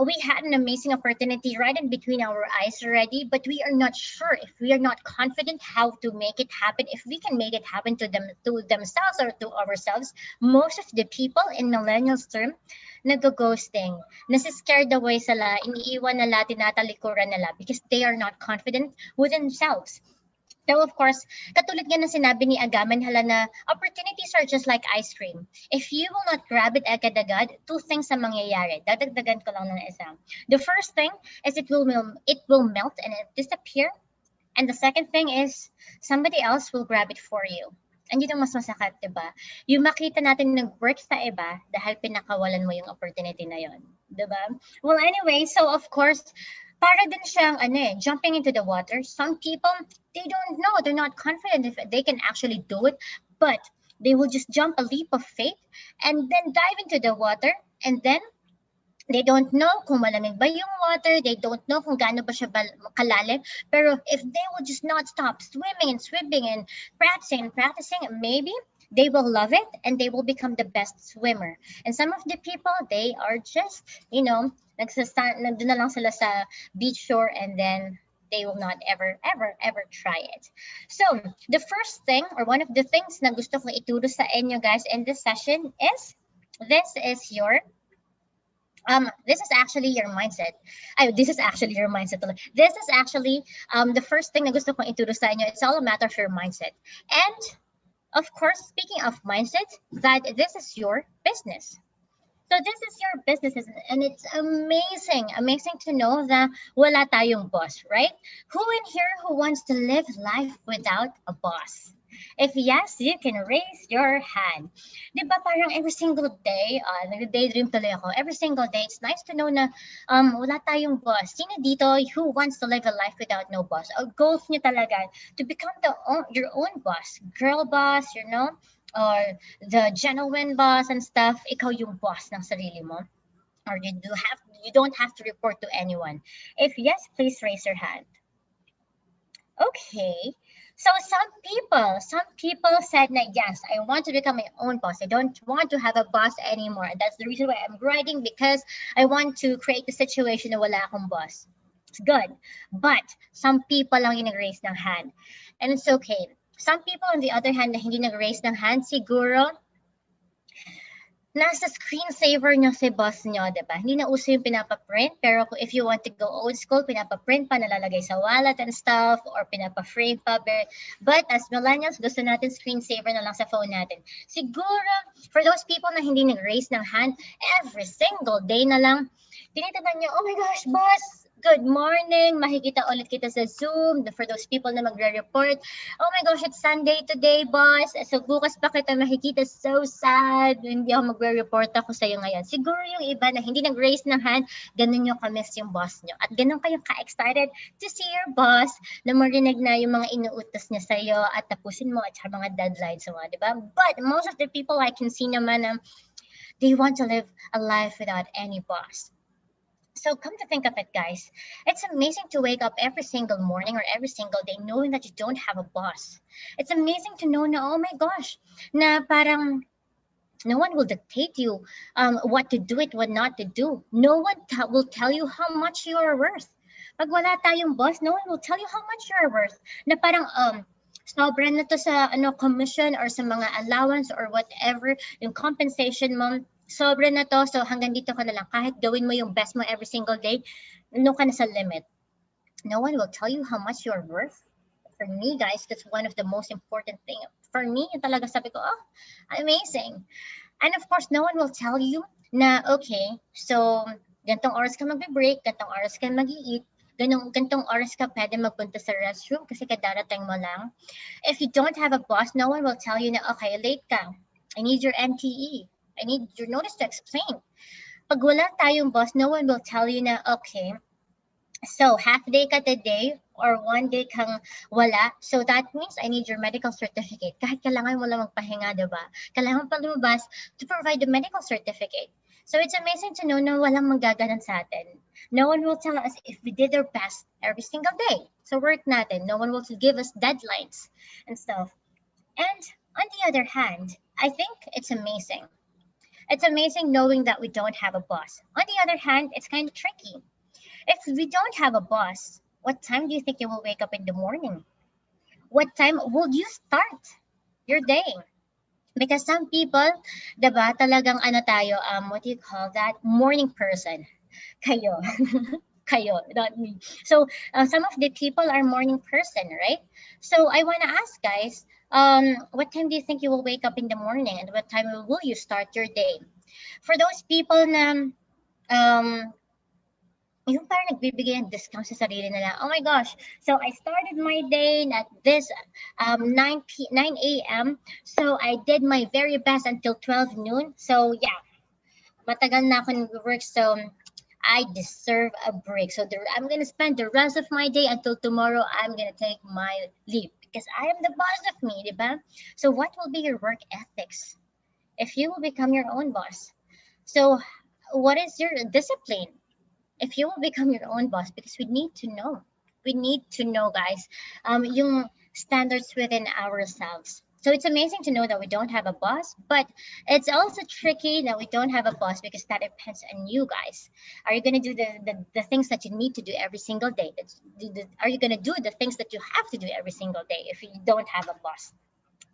we had an amazing opportunity right in between our eyes already, but we are not sure, if we are not confident how to make it happen, if we can make it happen to themselves or to ourselves. Most of the people in millennials term, nag-ghosting, nasi-scared away sila, iniiwan nila, tinatalikuran nila because they are not confident with themselves. So of course, katulad nga na sinabi ni Agamen hala na opportunities are just like ice cream. If you will not grab it agad-agad, two things ang mangyayari. Dadagdagan ko lang ng isa. The first thing is it will melt and it disappear. And the second thing is somebody else will grab it for you. And yun ang mas masakit, diba? Yung makita natin nag-work sa iba dahil pinakawalan mo yung opportunity na yun. Diba? Well, anyway, so of course, para din siyang jumping into the water. Some people, they don't know, they're not confident if they can actually do it, but they will just jump a leap of faith and then dive into the water, and then They don't know kung malamig ba yung water, they don't know kung gaano ba siya kalalim, pero if they will just not stop swimming and swimming and practicing, maybe they will love it and they will become the best swimmer. And some of the people, they are just, nandun na lang sila sa beach shore and then they will not ever try it. So, the first thing or one of the things na gusto kong ituro sa inyo guys in this session is this is actually your mindset. This is actually your mindset. This is actually the first thing na gusto kong ituro sa inyo. It's all a matter of your mindset. And of course, speaking of mindset, that this is your business. So this is your business, and it's amazing to know that wala tayong boss, right? Who in here who wants to live life without a boss? If yes, you can raise your hand. Di ba parang every single day, nag-daydream tuloy ako. Every single day, it's nice to know na wala tayong boss. Sino dito who wants to live a life without no boss? O goals niyo talaga to become your own boss, girl boss, or the genuine boss and stuff, ikaw yung boss ng sarili mo. Or you don't have to report to anyone. If yes, please raise your hand. Okay. So some people said that yes, I want to become my own boss. I don't want to have a boss anymore. That's the reason why I'm writing, because I want to create a situation na wala akong boss. It's good. But some people lang yung nag-raise ng hand. And it's okay. Some people on the other hand na hindi nag-raise ng hand, siguro nasa screensaver nyo si boss nyo, diba? Hindi na uso yung pinapaprint, pero if you want to go old school, pinapaprint pa, nalalagay sa wallet and stuff, or pinapaframe pa. But as millennials, gusto natin screensaver na lang sa phone natin. Siguro, for those people na hindi nag-raise ng hand, every single day na lang, tinitignan nyo, oh my gosh, boss, good morning, makikita ulit kita sa Zoom. For those people na magre-report, oh my gosh, it's Sunday today, boss. So bukas pa kita makikita, so sad. Hindi ako magre-report ako sa'yo ngayon. Siguro yung iba na hindi nag-raise ng hand, ganun yung kamiss yung boss nyo. At ganun kayo ka-excited to see your boss na marinig na yung mga inuutos niya sa'yo at tapusin mo at saka mga deadlines mo, di ba? But most of the people I can see naman they want to live a life without any boss. So come to think of it, guys, it's amazing to wake up every single morning or every single day knowing that you don't have a boss. It's amazing to know na, oh my gosh, na parang no one will dictate you what to do it, what not to do. No one will tell you how much you are worth. Pag wala tayong boss, no one will tell you how much you are worth. Na parang sobra na to sa commission or sa mga allowance or whatever, yung compensation mo, sobra na to, so hanggang dito ka na lang. Kahit gawin mo yung best mo every single day, no ka na sa limit. No one will tell you how much you're worth. For me, guys, that's one of the most important thing. For me, talaga sabi ko, oh, amazing. And of course, no one will tell you na, okay, so gantong oras ka magbe-break, gantong oras ka mag-i-eat, gantong oras ka pwede magpunta sa restroom kasi kadarating mo lang. If you don't have a boss, no one will tell you na, okay, late ka. I need your NTE. I need your notice to explain. Pag wala tayong boss, no one will tell you na, okay, so half day ka today or 1 day kang wala. So that means I need your medical certificate. Kahit kailangan mo lang magpahinga, diba? Kailangan pa lumabas to provide the medical certificate. So it's amazing to know na walang manggaganan sa atin. No one will tell us if we did our best every single day. So work natin. No one will give us deadlines and stuff. And on the other hand, I think it's amazing. It's amazing knowing that we don't have a boss. On the other hand, it's kind of tricky. If we don't have a boss, what time do you think you will wake up in the morning? What time will you start your day? Because some people, diba, talagang tayo, what do you call that? Morning person. Kayo. Kayo, not me. So some of the people are morning person, right? So I want to ask guys, what time do you think you will wake up in the morning and what time will you start your day? For those people na yung parang nagbibigay ng discount sa sarili nila. Oh my gosh. So I started my day at this 9 a.m. So I did my very best until 12 noon. So yeah, matagal na ako nag-work. So I deserve a break. So I'm going to spend the rest of my day until tomorrow. I'm going to take my leave because I am the boss of me, diba? So what will be your work ethics if you will become your own boss? So what is your discipline if you will become your own boss? Because we need to know. We need to know, guys, yung standards within ourselves. So it's amazing to know that we don't have a boss, but it's also tricky that we don't have a boss because that depends on you guys. Are you going to do the things that you need to do every single day? Are you going to do the things that you have to do every single day if you don't have a boss?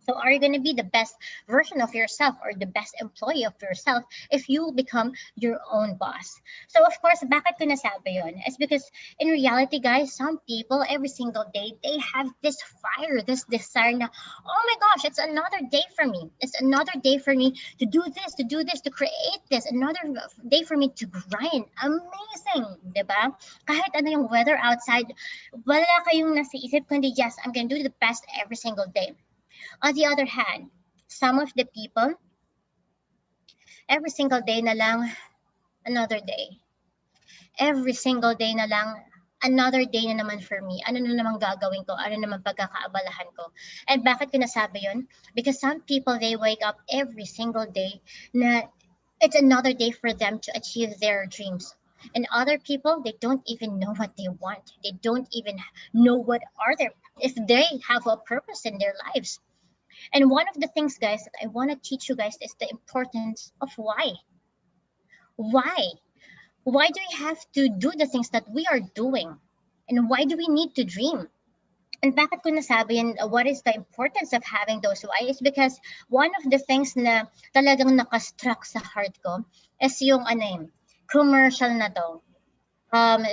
So are you going to be the best version of yourself or the best employee of yourself if you become your own boss? So of course, bakit ko nasabi yun? It's because in reality, guys, some people every single day, they have this fire, this desire na, oh my gosh, it's another day for me. It's another day for me to do this, to create this. Another day for me to grind. Amazing, di ba? Kahit ano yung weather outside, wala kayong nasa isip kundi, yes, I'm going to do the best every single day. On the other hand, some of the people, every single day na lang, another day. Every single day na lang, another day na naman for me. Ano na naman gagawin ko? Ano naman pagkakaabalahan ko? And bakit ko nasabi yun? Because some people, they wake up every single day na it's another day for them to achieve their dreams. And other people, they don't even know what they want. They don't even know what are their, if they have a purpose in their lives. And one of the things, guys, that I want to teach you guys is the importance of why. Why? Why do we have to do the things that we are doing? And why do we need to dream? And bakit ko nasabi yan, what is the importance of having those why is because one of the things na talagang nakastruck sa heart ko is yung commercial na to.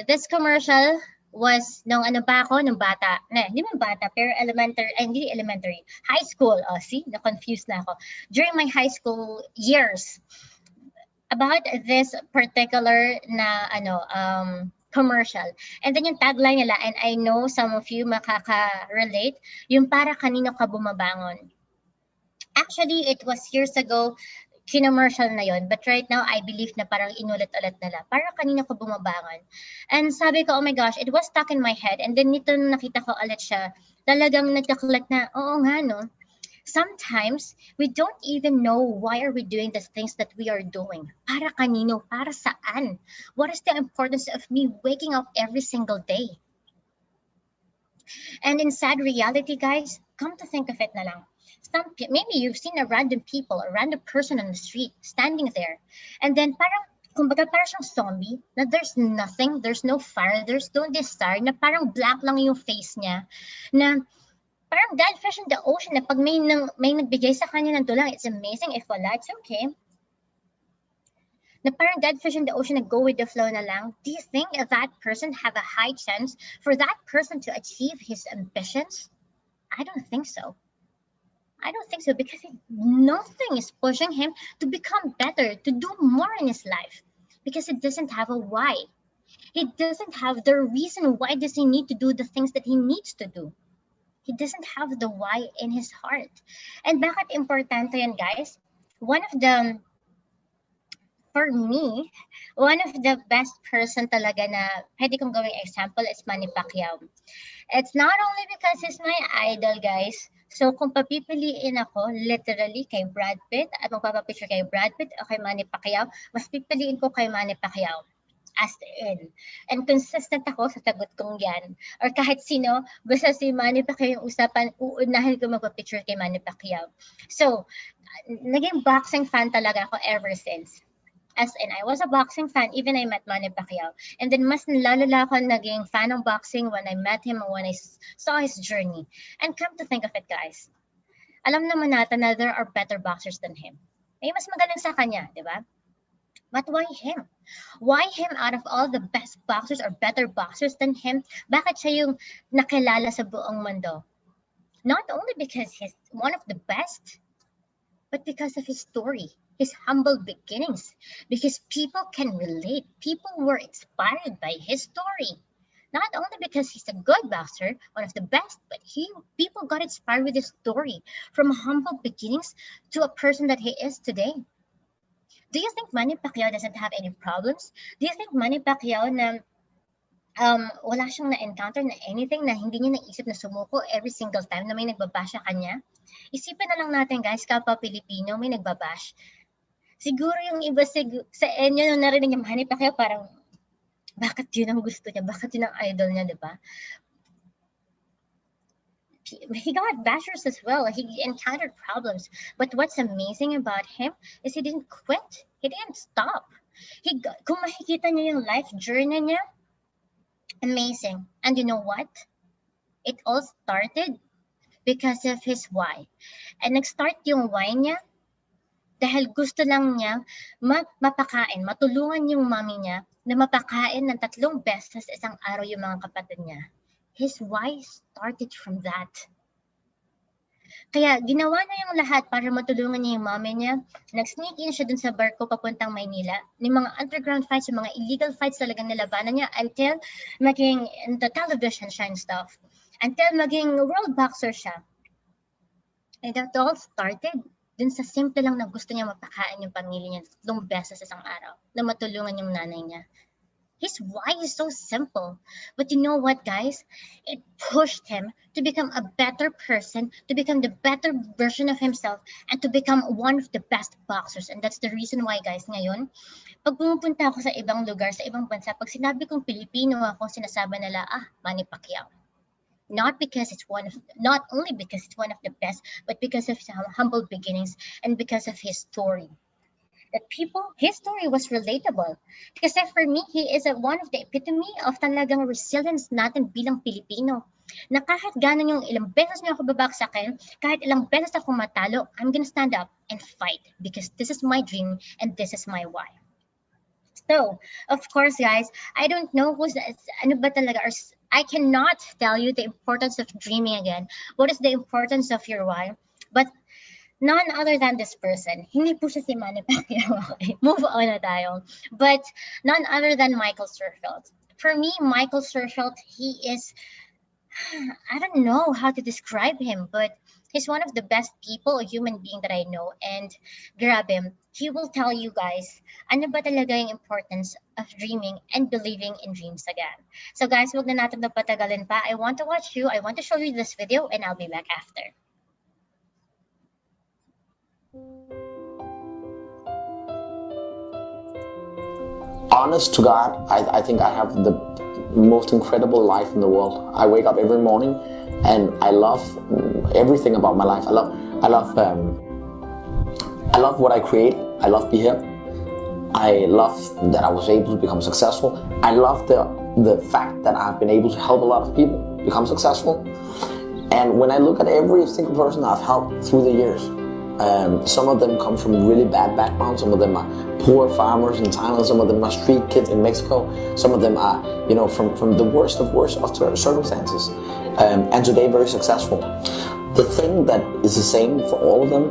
This commercial was nung ano pa ako, nung bata. Hindi mo bata, pero hindi elementary. High school. Oh, see, na-confused na ako. During my high school years, about this particular na commercial. And then yung tagline nila, and I know some of you makaka-relate, yung para kanino ka bumabangon. Actually, it was years ago, kinommercial na yon. But right now, I believe na parang inulit-ulit nila. Para kanina ko bumabangon. And sabi ko, oh my gosh, it was stuck in my head. And then nito nakita ko ulit siya, talagang nagka-click na, oo nga no. Sometimes, we don't even know why are we doing the things that we are doing. Para kanino? Para saan? What is the importance of me waking up every single day? And in sad reality, guys, come to think of it na lang. Maybe you've seen a random person on the street standing there. And then kumbaga parang siyang zombie, na there's nothing, there's no fire, there's no desire, na parang black lang yung face niya, na parang dead fish in the ocean, na pag may nagbigay sa kanya ng tulang, it's amazing. If wala, it's okay. Na parang dead fish in the ocean, na go with the flow na lang. Do you think that person have a high chance for that person to achieve his ambitions? I don't think so. I don't think so, because nothing is pushing him to become better, to do more in his life, because he doesn't have a why. He doesn't have the reason why does he need to do the things that he needs to do. He doesn't have the why in his heart. And bakit importante yan, guys? For me, one of the best person talaga na pwede kong gawing example is Manny Pacquiao. It's not only because he's my idol, guys. So kung papipiliin ako literally kay Brad Pitt at magpapapicture kay Brad Pitt o kay Manny Pacquiao, mas pipiliin ko kay Manny Pacquiao. As in. And consistent ako sa sagot kong yan. Or kahit sino, basta si Manny Pacquiao yung usapan, uunahin ko magpapicture kay Manny Pacquiao. So, naging boxing fan talaga ako ever since. As in, I was a boxing fan even I met Manny Pacquiao. And then mas nalalala ako naging fan ng boxing when I met him and when I saw his journey. And come to think of it, guys, alam naman natin na there are better boxers than him. May mas magaling sa kanya, di ba? But why him? Why him out of all the best boxers or better boxers than him? Bakit siya yung nakilala sa buong mundo? Not only because he's one of the best, but because of his story. His humble beginnings, because people can relate. People were inspired by his story. Not only because he's a good boxer, one of the best, but people got inspired with his story from humble beginnings to a person that he is today. Do you think Manny Pacquiao doesn't have any problems? Do you think Manny Pacquiao na wala siyang na-encounter na anything na hindi niya naisip na sumuko every single time na may nagbabash sa kanya? Isipin na lang natin, guys, kapwa Pilipino may nagbabash. Siguro yung iba sa inyo nung narinig niya Manny Pacquiao, parang bakit yun ang gusto niya? Bakit yun ang idol niya, di ba? He got bashers as well. He encountered problems. But what's amazing about him is he didn't quit. He didn't stop. Kung makikita niyo yung life journey niya, amazing. And you know what? It all started because of his why. And nag-start yung why niya dahil gusto lang niya mapakain, matulungan yung mommy niya na mapakain ng 3 beses isang araw yung mga kapatid niya. His why started from that. Kaya ginawa na yung lahat para matulungan niya yung mommy niya. Nag-sneak in siya dun sa barko papuntang Maynila. Yung mga underground fights, yung mga illegal fights talagang nilabanan niya until maging the television siya and stuff. Until maging world boxer siya. And that all started dun sa simple lang na gusto niya mapakain yung pamilya niya 3 beses isang araw na matulungan yung nanay niya. His why is so simple. But you know what, guys? It pushed him to become a better person, to become the better version of himself, and to become one of the best boxers. And that's the reason why, guys, ngayon, pag pumupunta ako sa ibang lugar, sa ibang bansa, pag sinabi kong Pilipino ako, sinasabi nila, Manny Pacquiao. Not only because it's one of the best, but because of his humble beginnings and because of his story. His story was relatable. Kasi for me, he is one of the epitome of talagang resilience natin bilang Pilipino. Na kahit ganon yung ilang beses niya ako babaksakin, kahit ilang beses ako matalo, I'm gonna stand up and fight because this is my dream and this is my why. So, of course, guys, I don't know I cannot tell you the importance of dreaming again. What is the importance of your why? But none other than this person. Hindi po siya si Manny Pacquiao. Okay, move on na tayo. But none other than Michael Sturfield. For me, Michael Sturfield, he is, I don't know how to describe him, but he's one of the best people, a human being that I know. And grab him. He will tell you guys, ano ba talaga yung importance of dreaming and believing in dreams again. So guys, wag na natin na patagalin pa. I want to watch you. I want to show you this video and I'll be back after. Honest to God, I think I have the most incredible life in the world. I wake up every morning and I love everything about my life. I love what I create. I love BHIP. I love that I was able to become successful. I love the fact that I've been able to help a lot of people become successful. And when I look at every single person I've helped through the years, some of them come from really bad backgrounds. Some of them are poor farmers in Thailand. Some of them are street kids in Mexico. Some of them are, from the worst of circumstances. And today very successful. The thing that is the same for all of them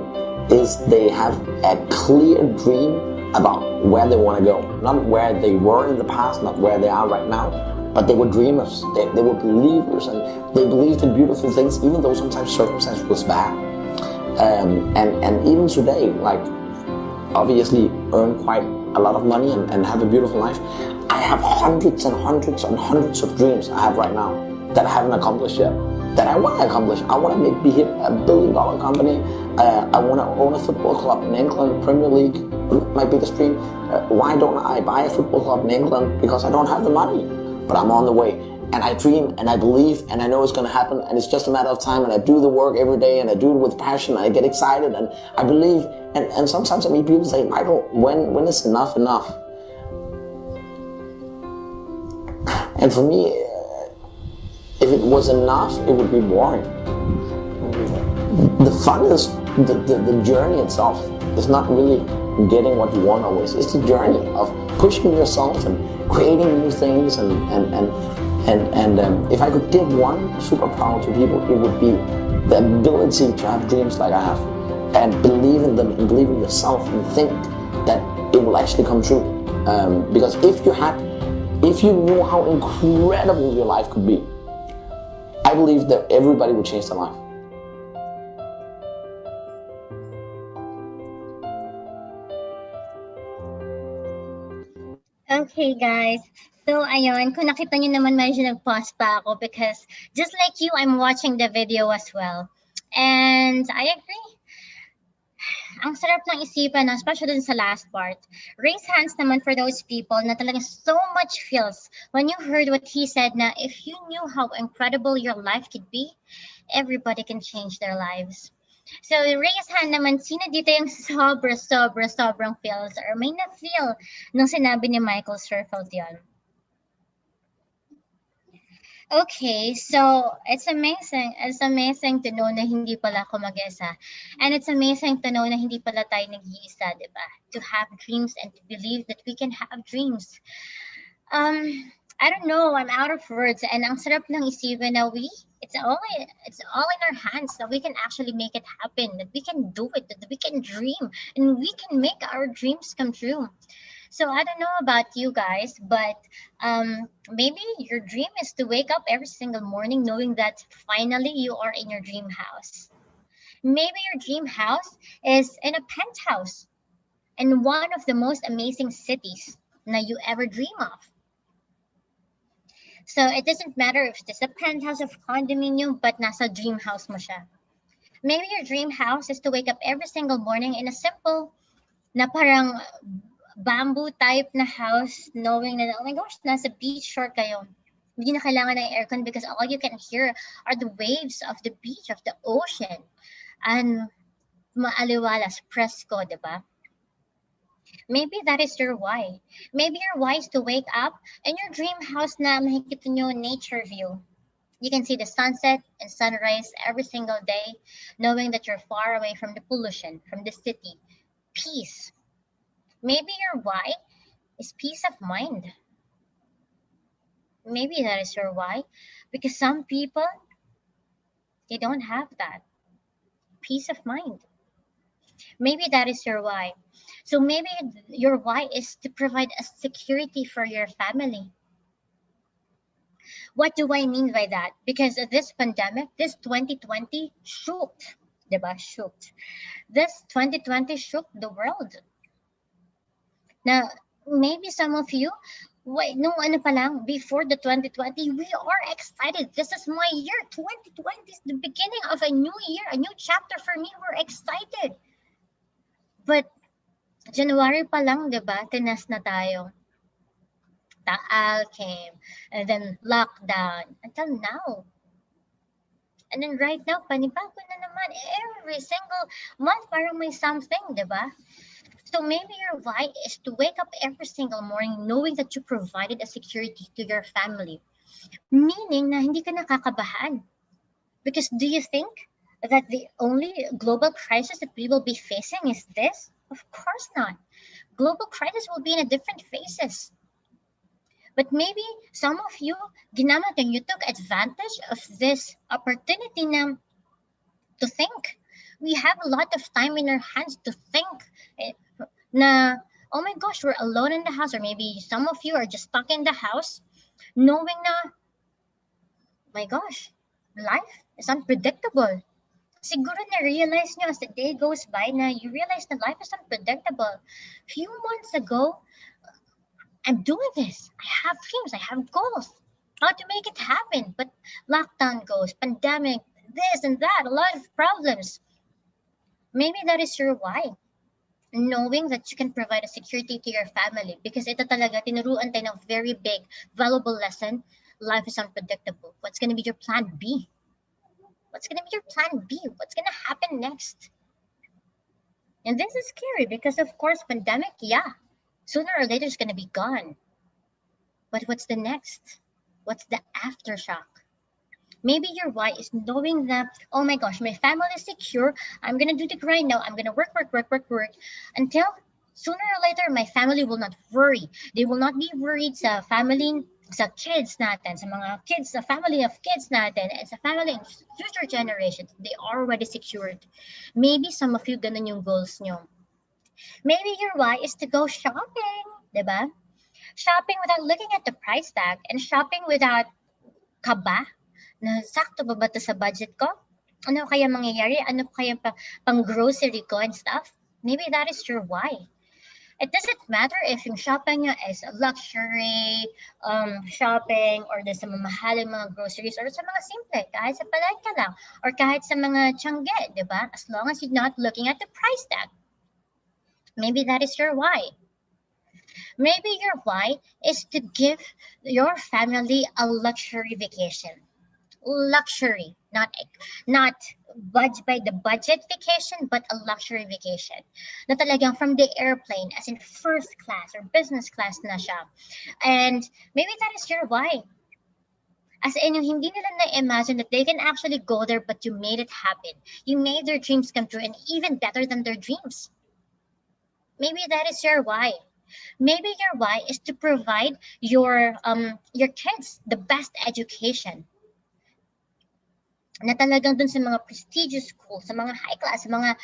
is they have a clear dream about where they want to go. Not where they were in the past, not where they are right now, but they were dreamers. They were believers, and they believed in beautiful things, even though sometimes circumstance was bad. And even today, like, obviously earn quite a lot of money and have a beautiful life. I have hundreds and hundreds and hundreds of dreams I have right now that I haven't accomplished yet, that I want to accomplish. I want to make BHIP a $1 billion company. I want to own a football club in England, Premier League, my biggest dream. Why don't I buy a football club in England? Because I don't have the money, but I'm on the way. And I dream and I believe and I know it's going to happen, and it's just a matter of time, and I do the work every day and I do it with passion and I get excited and I believe, and sometimes I meet people say, Michael, when is enough enough? And for me, if it was enough, it would be boring. The fun is the journey itself. It's not really getting what you want always. It's the journey of pushing yourself and creating new things and if I could give one superpower to people, it would be the ability to have dreams like I have and believe in them and believe in yourself and think that it will actually come true. Because if you knew how incredible your life could be, I believe that everybody would change their life. Okay, guys. So, ayun, kung nakita nyo naman, medyo nag-pause pa ako because just like you, I'm watching the video as well. And I agree. ang sarap ng isipan, especially dun sa last part. Raise hands naman for those people na talagang so much feels when you heard what he said na if you knew how incredible your life could be, everybody can change their lives. So, raise hand naman, sino dito yung sobrang feels or may na-feel nung sinabi ni Michael Sherfield yun? Okay, so it's amazing. It's amazing to know na hindi pala ako mag-isa. And it's amazing to know na hindi pala tayo nag-iisa, di ba? To have dreams and to believe that we can have dreams. I don't know, I'm out of words. And ang sarap ng isipin na it's all in our hands that we can actually make it happen, that we can do it, that we can dream, and we can make our dreams come true. So I don't know about you guys, but maybe your dream is to wake up every single morning knowing that finally you are in your dream house. Maybe your dream house is in a penthouse in one of the most amazing cities that you ever dream of. So it doesn't matter if it's a penthouse of condominium, but nasa dream house mo siya. Maybe your dream house is to wake up every single morning in a simple na parang bamboo type na house, knowing that, oh my gosh, nasa beach shore kayo. Hindi na kailangan ng aircon because all you can hear are the waves of the beach, of the ocean. And maaliwalas, presko, di ba? Maybe that is your why. Maybe your why is to wake up in your dream house na makikita nyo nature view. You can see the sunset and sunrise every single day, knowing that you're far away from the pollution, from the city. Peace. Maybe your why is peace of mind. Maybe that is your why, because some people, they don't have that peace of mind. Maybe that is your why. So maybe your why is to provide a security for your family. What do I mean by that? Because this pandemic, this 2020 shook, diba? Shook. This 2020 shook the world. Now, maybe some of you, wait, no, ano pa lang, before the 2020, we are excited. This is my year. 2020 is the beginning of a new year, a new chapter for me. We're excited. But January pa lang, di ba, tinas na tayo. Taal came, and then lockdown, until now. And then right now, panibago na naman. Every single month, parang may something, di ba? So maybe your why is to wake up every single morning knowing that you provided a security to your family. Meaning na hindi ka nakakabahan. Because do you think that the only global crisis that we will be facing is this? Of course not. Global crisis will be in a different phases. But maybe some of you, ginamit and you took advantage of this opportunity na to think. We have a lot of time in our hands to think. Na, oh my gosh, we're alone in the house, or maybe some of you are just stuck in the house, knowing na, my gosh, life is unpredictable. Siguro na-realize nyo as the day goes by na you realize that life is unpredictable. Few months ago, I'm doing this. I have dreams, I have goals. How to make it happen? But lockdown goes, pandemic, this and that, a lot of problems. Maybe that is your why. Knowing that you can provide a security to your family, because ito talaga, tinuruan tayo ng very big, valuable lesson. Life is unpredictable. What's going to be your plan B? What's going to be your plan B? What's going to happen next? And this is scary because, of course, pandemic, yeah, sooner or later it's going to be gone. But what's the next? What's the aftershock? Maybe your why is knowing that, oh my gosh, my family is secure. I'm going to do the grind now. I'm going to work until sooner or later, my family will not worry. They will not be worried sa family, sa kids natin, sa mga kids, sa family of kids natin, and sa family in future generations. They are already secured. Maybe some of you, ganun yung goals nyo. Maybe your why is to go shopping, diba? Shopping without looking at the price tag, and shopping without kaba. Na sakto ba to sa budget ko? Ano kaya mangyayari? Ano kaya pang grocery ko and stuff? Maybe that is your why. It doesn't matter if yung shopping nyo is luxury shopping, or sa mamahaling mga groceries, or sa mga simple, kahit sa palengke lang, or kahit sa mga tiyangge, di ba? As long as you're not looking at the price tag. Maybe that is your why. Maybe your why is to give your family a luxury vacation. Luxury, not by the budget vacation, but a luxury vacation. Na talagang from the airplane, as in first class or business class na siya. And maybe that is your why. As in, yung hindi nila na-imagine that they can actually go there, but you made it happen. You made their dreams come true, and even better than their dreams. Maybe that is your why. Maybe your why is to provide your kids the best education. Na talagang dun sa mga prestigious school, sa mga high class, sa mga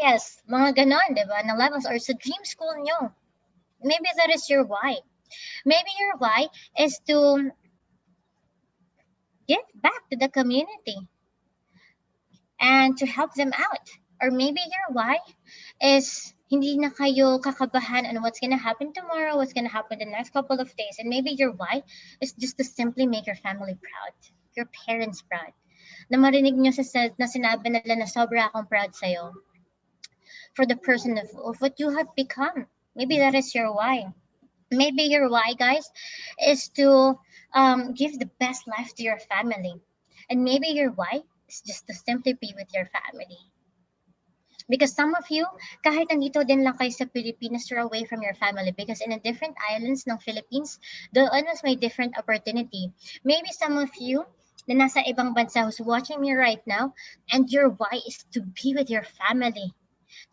IS, mga ganon, di ba, na levels, or sa dream school nyo. Maybe that is your why. Maybe your why is to give back to the community and to help them out. Or maybe your why is hindi na kayo kakabahan on what's gonna happen tomorrow, what's gonna happen the next couple of days. And maybe your why is just to simply make your family proud, your parents proud. Na marinig nyo na sinabi nila na sobra akong proud sa'yo for the person of what you have become. Maybe that is your why. Maybe your why, guys, is to give the best life to your family. And maybe your why is just to simply be with your family. Because some of you, kahit nandito din lang kayo sa Pilipinas, you're away from your family because in a different islands ng Philippines, doon mas may different opportunity. Maybe some of you na nasa ibang bansa who's watching me right now, and your why is to be with your family,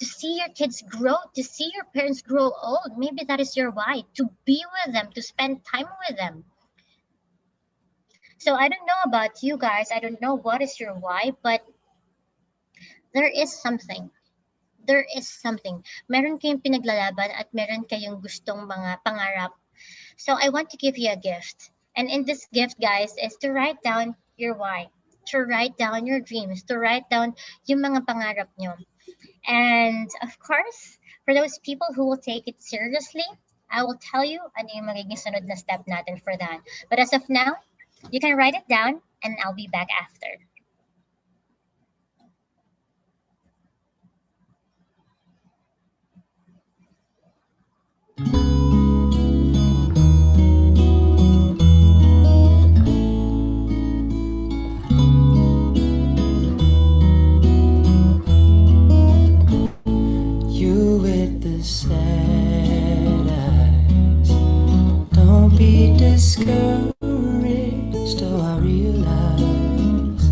to see your kids grow, to see your parents grow old. Maybe that is your why, to be with them, to spend time with them. So I don't know about you guys, I don't know what is your why, but there is something. There is something. Meron kayong pinaglalaban at meron kayong gustong mga pangarap. So I want to give you a gift. And in this gift, guys, is to write down your why, to write down your dreams, to write down yung mga pangarap nyo. And of course, for those people who will take it seriously, I will tell you ano yung magiging sunod na step natin for that. But as of now, you can write it down and I'll be back after. You with the sad eyes, don't be discouraged. Oh, I realize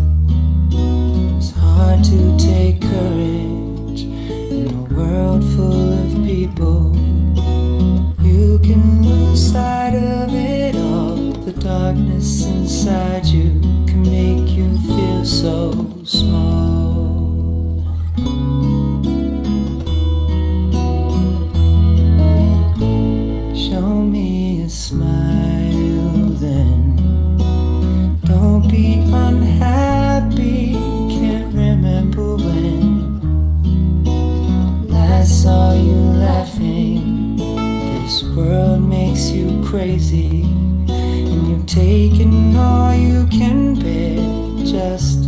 it's hard to take courage in a world full of people. You can lose sight of it all. The darkness inside you can make you feel so small. Show me a smile then. Don't be unhappy. Can't remember when last saw you laughing. This world makes you crazy, and you've taken all you can bear. Just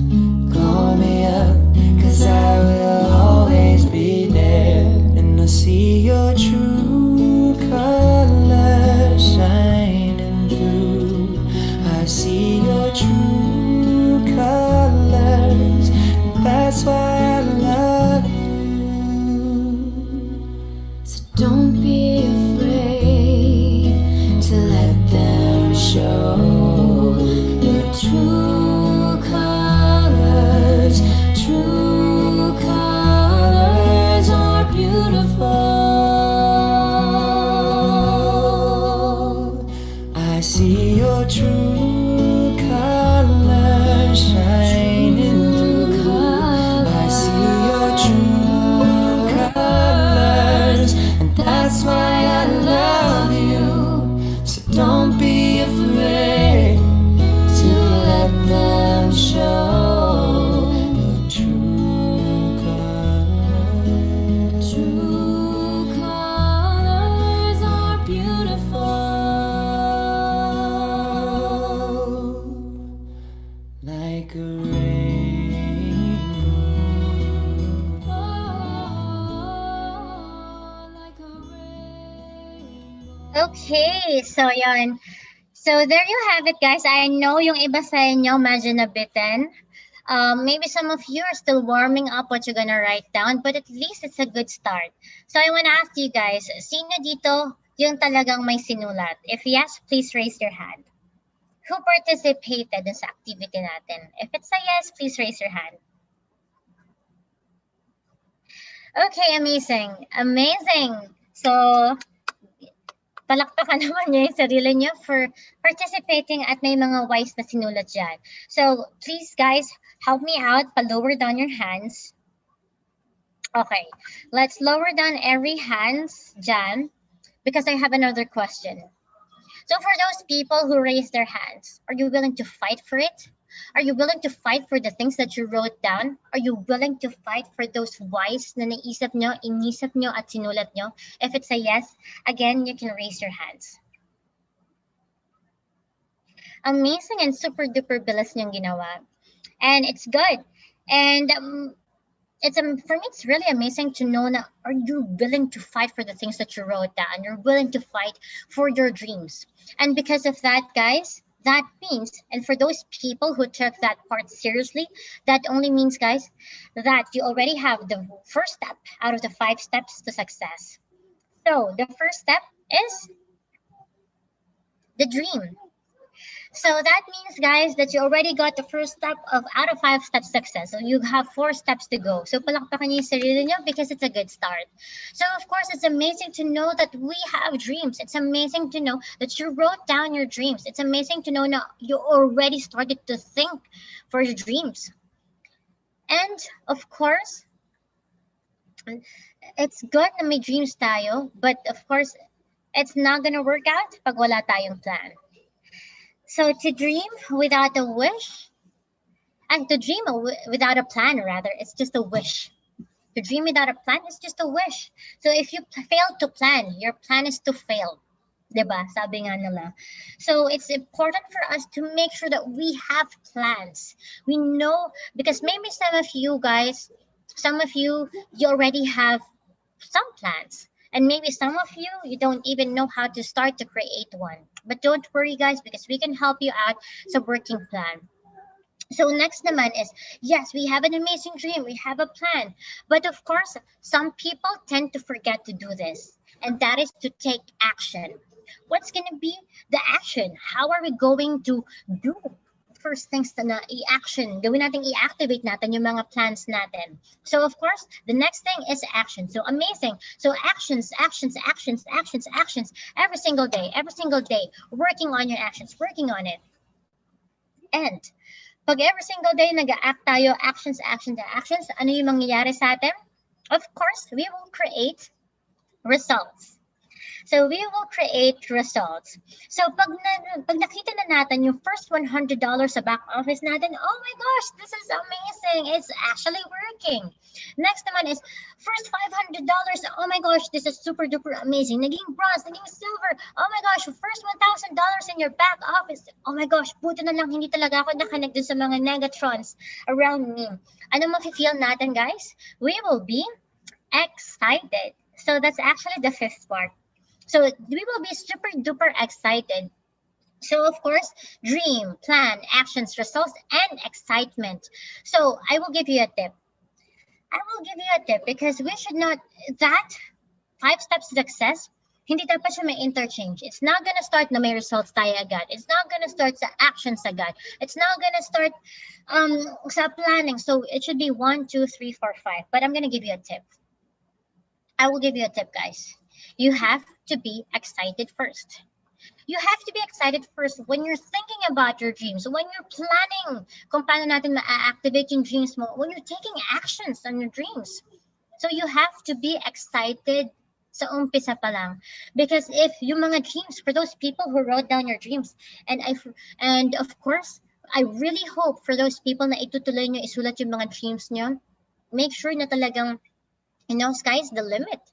call me up, 'cause I will always be there. And I see your true colors shining through. I see your true colors. That's why I love you. So don't be afraid to let them show your true colors. True colors are beautiful. I see your true colors shining through. I see your true colors, and that's why I love you. So don't be afraid to let them show your true colors. True colors are beautiful. Okay, so yon. So there you have it, guys. I know yung iba sa inyo medyo nabitin. Maybe some of you are still warming up what you're gonna write down, but at least it's a good start. So I wanna ask you guys, sino dito yung talagang may sinulat? If yes, please raise your hand. Who participated in sa activity natin? If it's a yes, please raise your hand. Okay, amazing. Amazing. So, palakpakan naman niyo yung sarili niyo for participating at may mga wise na sinulat dyan. So, please guys, help me out. Pa-lower down your hands. Okay, let's lower down every hands dyan because I have another question. So for those people who raise their hands, are you willing to fight for it? Are you willing to fight for the things that you wrote down? Are you willing to fight for those wise na naisip nyo, inisip nyo at sinulat nyo? If it's a yes, again, you can raise your hands. Amazing and super duper bilis niyong ginawa. And it's good. And for me, it's really amazing to know that are you willing to fight for the things that you wrote down? You're willing to fight for your dreams. And because of that, guys, that means, and for those people who took that part seriously, that only means, guys, that you already have the first step out of the 5 steps to success. So the first step is the dream. So that means, guys, that you already got the first step of out of 5 steps success. So you have 4 steps to go. So palakpakan niyo yung sarili niyo because it's a good start. So of course, it's amazing to know that we have dreams. It's amazing to know that you wrote down your dreams. It's amazing to know now you already started to think for your dreams. And of course, it's good na may dreams tayo, but of course, it's not gonna work out pag wala tayong plan. So to dream without a wish, and to dream without a plan, rather, it's just a wish. To dream without a plan is just a wish. So if you fail to plan, your plan is to fail. Diba? Sabi nga nila. So it's important for us to make sure that we have plans. We know, because maybe some of you guys, you already have some plans. And maybe some of you, you don't even know how to start to create one. But don't worry, guys, because we can help you out sa working plan. So next naman is, yes, we have an amazing dream, we have a plan. But of course, some people tend to forget to do this. And that is to take action. What's going to be the action? How are we going to do first things na i-action? Gawin natin i-activate natin yung mga plans natin. So of course, the next thing is action. So amazing. So actions, actions, actions, actions, actions. Every single day, working on your actions, working on it. And pag every single day nag-act tayo, actions, actions, actions, ano yung mangyayari sa atin? Of course, we will create results. So we will create results. So pag nakita na natin yung first $100 sa back office natin, oh my gosh, this is amazing. It's actually working. Next naman is first $500. Oh my gosh, this is super duper amazing. Naging bronze, naging silver. Oh my gosh, first $1,000 in your back office. Oh my gosh, buti na lang hindi talaga ako nakanig dun sa mga negatrons around me. Ano mafe-feel natin, guys? We will be excited. So that's actually the 5th part. So we will be super duper excited. So of course, dream, plan, actions, results, and excitement. So I will give you a tip. Because we should not, that 5 steps to success, hindi dapat siya may interchange. It's not gonna start na may results tayo agad. It's not gonna start sa actions agad. It's not gonna start sa planning. So it should be 1, 2, 3, 4, 5. But I'm gonna give you a tip. I will give you a tip, guys. You have to be excited first. You have to be excited first when you're thinking about your dreams, when you're planning kung paano natin ma-activate yung dreams mo, when you're taking actions on your dreams. So you have to be excited sa umpisa pa lang. Because if yung mga dreams, for those people who wrote down your dreams, and of course, I really hope for those people na itutuloy nyo, isulat yung mga dreams nyo, make sure na talagang, sky's the limit.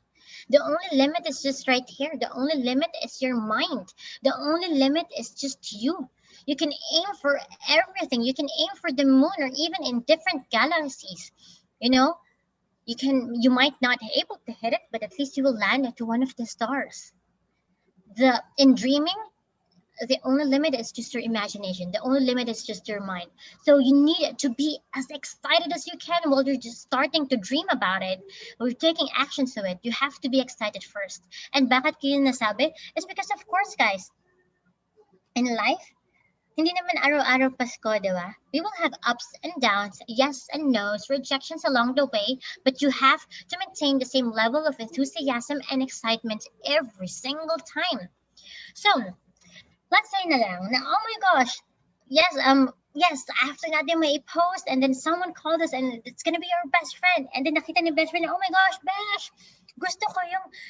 The only limit is just right here. The only limit is your mind. The only limit is just you. You can aim for everything. You can aim for the moon or even in different galaxies. You might not be able to hit it, but at least you will land at one of the stars. in dreaming, the only limit is just your imagination. The only limit is just your mind. So you need to be as excited as you can while you're just starting to dream about it or you're taking actions to it. You have to be excited first. And bakit ko yun nasabi? It's because of course, guys, in life, hindi naman araw-araw Pasko, di ba? We will have ups and downs, yes and no's, rejections along the way, but you have to maintain the same level of enthusiasm and excitement every single time. So, let's say na lang na, oh my gosh, yes, after natin may post and then someone called us and it's gonna be our best friend. And then nakita ni best friend, oh my gosh, Besh, gusto ko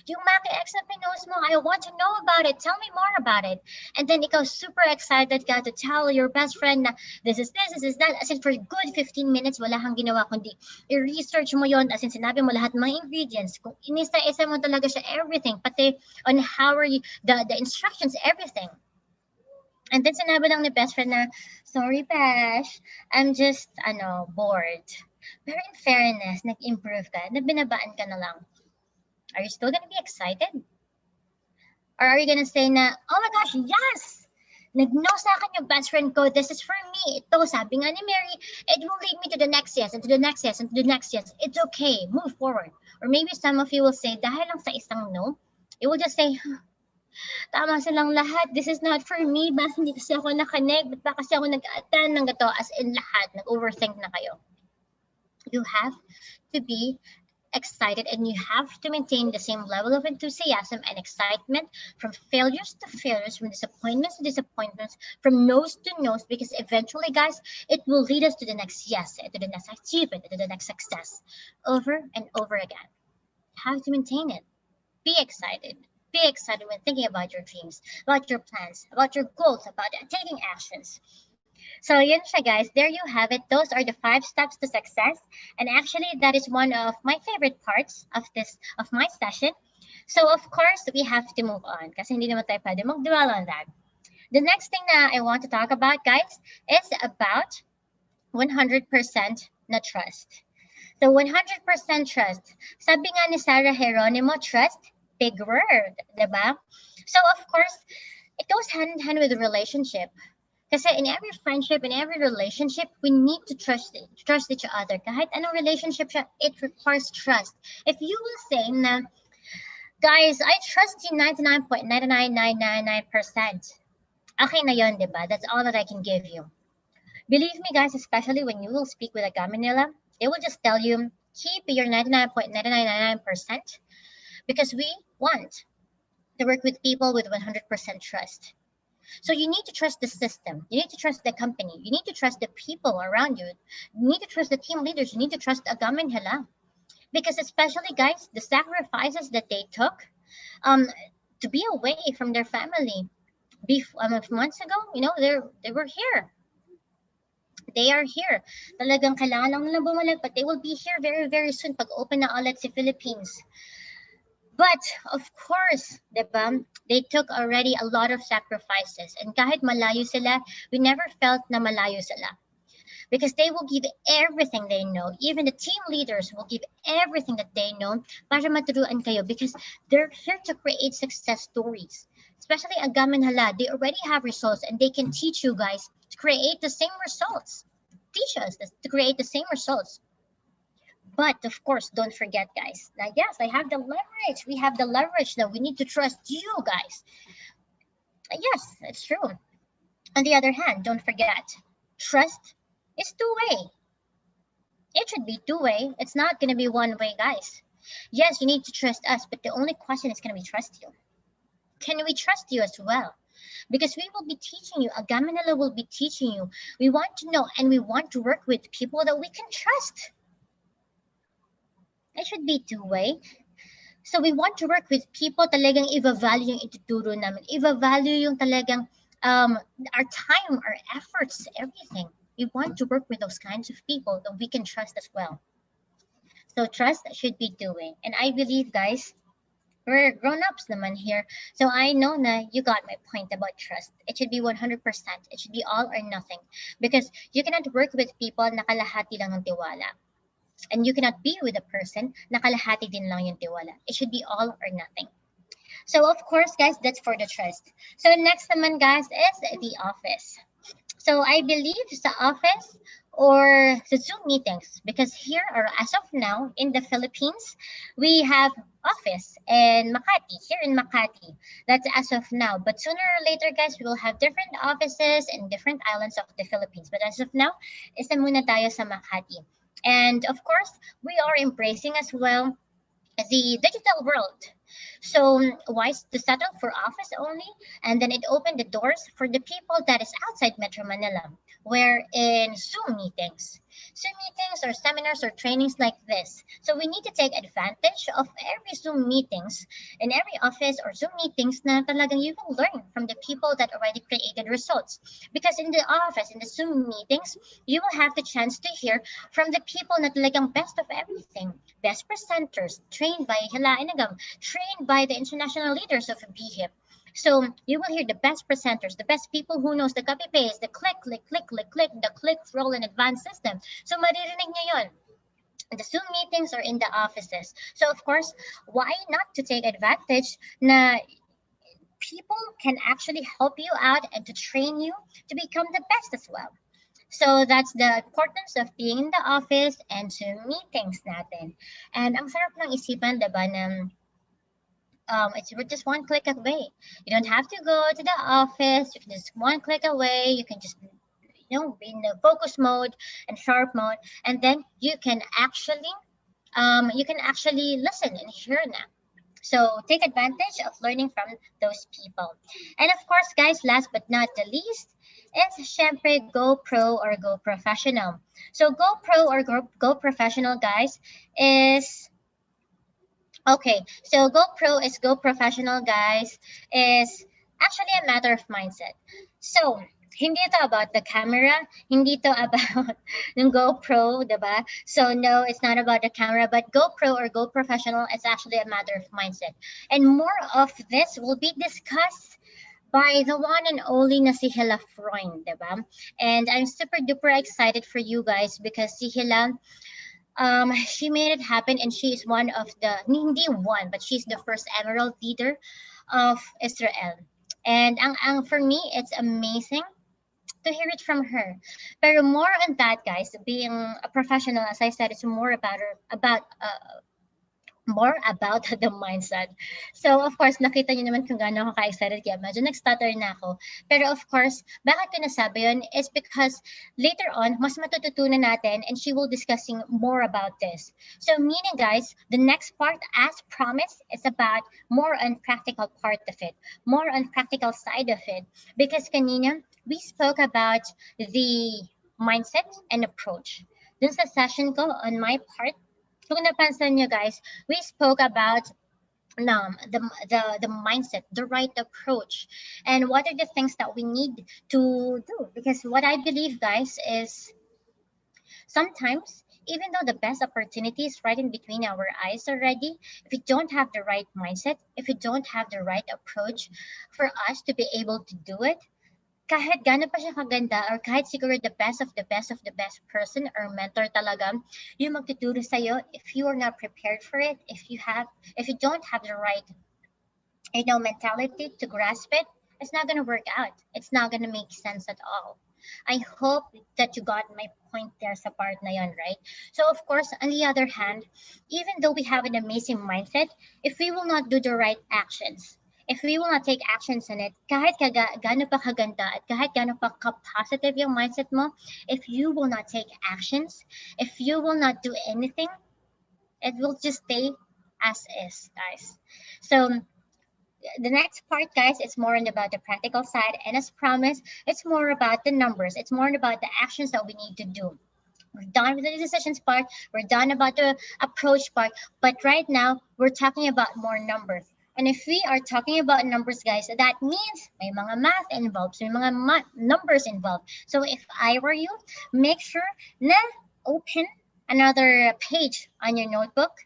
yung Maki X na pinost mo. I want to know about it. Tell me more about it. And then ikaw super excited ka to tell your best friend na this is that. As in for good 15 minutes, wala kang ginawa kundi i-research mo yon. As in sinabi mo lahat ng mga ingredients. Kung inisa-isa mo talaga siya everything. Pati on how are you, the instructions, everything. And then sinabi lang ni best friend na, sorry Besh, I'm just, bored. Pero in fairness, nag-improve ka, na binabaan ka na lang. Are you still gonna be excited? Or are you gonna say na, oh my gosh, yes! Nag-know sa akin yung best friend ko, this is for me. Ito, sabi nga ni Mary, it will lead me to the next yes, and to the next yes, and to the next yes. It's okay, move forward. Or maybe some of you will say, dahil lang sa isang no, you will just say, tama silang lahat. This is not for me. Bakit hindi kasi ako nakanig? Ba't ba kasi ako nag-attend ng gato? As in lahat, nag-overthink na kayo. You have to be excited and you have to maintain the same level of enthusiasm and excitement from failures to failures, from disappointments to disappointments, from no's to no's, because eventually, guys, it will lead us to the next yes, to the next achievement, to the next success, over and over again. You have to maintain it. Be excited. Be excited when thinking about your dreams, about your plans, about your goals, about taking actions. So yun siya guys, there you have it. Those are the 5 steps to success. And actually that is one of my favorite parts of my session. So of course we have to move on kasi hindi naman tayo pwede mag-dwell on that. The next thing that I want to talk about guys is about 100% na trust. So 100% trust. Sabi nga ni Sarah Geronimo, trust, big word, diba? So of course, it goes hand in hand with the relationship. Kasi in every friendship, in every relationship, we need to trust each other. Kahit anong relationship siya, it requires trust. If you will say na, guys, I trust you 99.99999%. Okay na yun, diba? That's all that I can give you. Believe me, guys, especially when you will speak with a gamit nila, they will just tell you, keep your 99.9999% because we want to work with people with 100% trust. So you need to trust the system. You need to trust the company. You need to trust the people around you. You need to trust the team leaders. You need to trust agamin nila. Because especially, guys, the sacrifices that they took to be away from their family months ago, they were here. They are here. Talagang kailangan lang nila bumalik, but they will be here very, very soon pag open na ulit si Philippines. But, of course, diba, they took already a lot of sacrifices. And kahit malayo sila, we never felt na malayo sila. Because they will give everything they know. Even the team leaders will give everything that they know para maturuan kayo because they're here to create success stories. Especially Agamen Hala, they already have results and they can teach you guys to create the same results. Teach us to create the same results. But of course, don't forget, guys. Now, yes, I have the leverage. We have the leverage that we need to trust you guys. Yes, it's true. On the other hand, don't forget, trust is two-way. It should be two-way. It's not going to be one-way, guys. Yes, you need to trust us, but the only question is going to be trust you. Can we trust you as well? Because we will be teaching you, Agamanila will be teaching you. We want to know and we want to work with people that we can trust. It should be two-way. So we want to work with people talagang i-value yung ituturo namin. I-value yung talagang our time, our efforts, everything. We want to work with those kinds of people that we can trust as well. So trust should be two-way. And I believe, guys, we're grown-ups naman here. So I know na you got my point about trust. It should be 100%. It should be all or nothing. Because you cannot work with people na kalahati lang ng tiwala. And you cannot be with a person na kalahati din lang yung tiwala. It should be all or nothing. So of course, guys, that's for the trust. So next naman, guys, is the office. So I believe sa office or sa Zoom meetings, because here or as of now in the Philippines, we have office in Makati, here in Makati. That's as of now. But sooner or later, guys, we will have different offices in different islands of the Philippines. But as of now, isa muna tayo sa Makati. And of course, we are embracing as well the digital world. So why to settle for office only? And then it opened the doors for the people that is outside Metro Manila, where in Zoom meetings or seminars or trainings like this. So we need to take advantage of every Zoom meetings in every office or Zoom meetings na talagang you will learn from the people that already created results. Because in the office, in the Zoom meetings, you will have the chance to hear from the people na talagang best of everything. Best presenters, trained by Hila Inagam, trained by the international leaders of BHIP. So you will hear the best presenters, the best people who knows the copy paste, the click, click, click, click, click, the click, roll, and advanced system. So maririnig nyo yun. The Zoom meetings are in the offices. So of course, why not to take advantage na people can actually help you out and to train you to become the best as well. So that's the importance of being in the office and Zoom meetings natin. And ang sarap ng isipan, diba, na it's just one click away. You don't have to go to the office. You can just one click away. You can just be in the focus mode and sharp mode, and then you can actually listen and hear now. So take advantage of learning from those people. And of course, guys, last but not the least, is syempre Go Pro or Go Professional. So Go Pro or Go Professional, guys, is okay. So Go Pro is Go Professional, guys, is actually a matter of mindset. So hindi ito about the camera, hindi ito about ng GoPro, diba? So no, it's not about the camera, but GoPro or Go Professional is actually a matter of mindset. And more of this will be discussed by the one and only na si Hila Freund, diba? And I'm super duper excited for you guys because si Hila, she made it happen and she is one of the, hindi one, but she's the first emerald leader of Israel. And for me, it's amazing to hear it from her. Pero more on that, guys, being a professional, as I said, it's more about the mindset. So, of course, nakita niyo naman kung gaano ako ka-excited kaya medyo nag-stutter na ako. Pero of course, bakit ko nasabi yun is because later on, mas matututunan natin and she will discussing more about this. So, meaning guys, the next part, as promised, is about more on practical part of it, more on practical side of it. Because kanina, we spoke about the mindset and approach. Dun sa session ko, on my part, kung napansin nyo guys, we spoke about the mindset, the right approach, and what are the things that we need to do. Because what I believe, guys, is sometimes even though the best opportunity is right in between our eyes already, if we don't have the right mindset, if we don't have the right approach for us to be able to do it, kahit gaano pa siya kaganda or kahit siguro the best of the best of the best person or mentor talaga, yung magtuturo sa'yo, if you are not prepared for it, if you don't have the right, mentality to grasp it, it's not gonna work out. It's not gonna make sense at all. I hope that you got my point there sa part na yun, right? So of course, on the other hand, even though we have an amazing mindset, if we will not do the right actions, if we will not take actions on it, kahit gaano pa kaganda at kahit gaano pa ka-positive yung mindset mo, if you will not take actions, if you will not do anything, it will just stay as is, guys. So the next part, guys, it's more about the practical side, and as promised, it's more about the numbers. It's more about the actions that we need to do. We're done with the decisions part. We're done about the approach part. But right now, we're talking about more numbers. And if we are talking about numbers, guys, that means may mga math involved, may mga numbers involved. So if I were you, make sure na open another page on your notebook,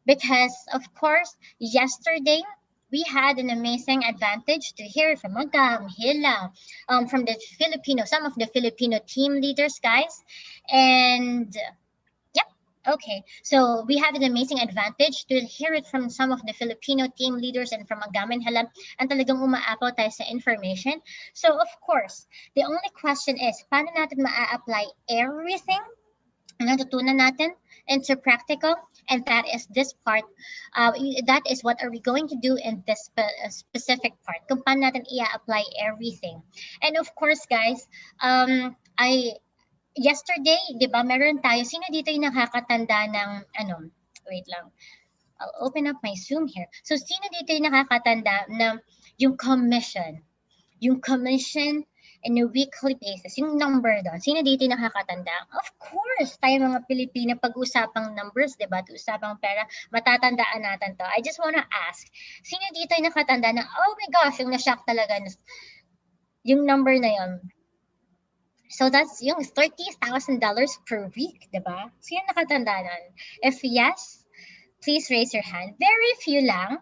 because of course, yesterday we had an amazing advantage to hear from Magam, Hila, from the some of the Filipino team leaders, guys. And Okay, so we have an amazing advantage to hear it from some of the Filipino team leaders and from Agamen Halab and talagang umaapaw tayo sa information. So of course, the only question is, paano natin maa-apply everything natutunan natin into practical? And that is this part. That is what are we going to do in this specific part. Kung paano natin i-apply everything. And of course, guys, yesterday, di ba, meron tayo, sino dito yung nakakatanda ng, wait lang, I'll open up my Zoom here. So, sino dito yung nakakatanda ng yung commission in a weekly basis, yung number doon, sino dito yung nakakatanda? Of course, tayo mga Pilipino, pag-usapang numbers, di ba, usapang pera, matatandaan natin to. I just wanna ask, sino dito yung nakatanda na, oh my gosh, yung na-shock talaga, yung number na yun? So that's yung $30,000 per week, diba? So yun nakatanda nun. If yes, please raise your hand. Very few lang.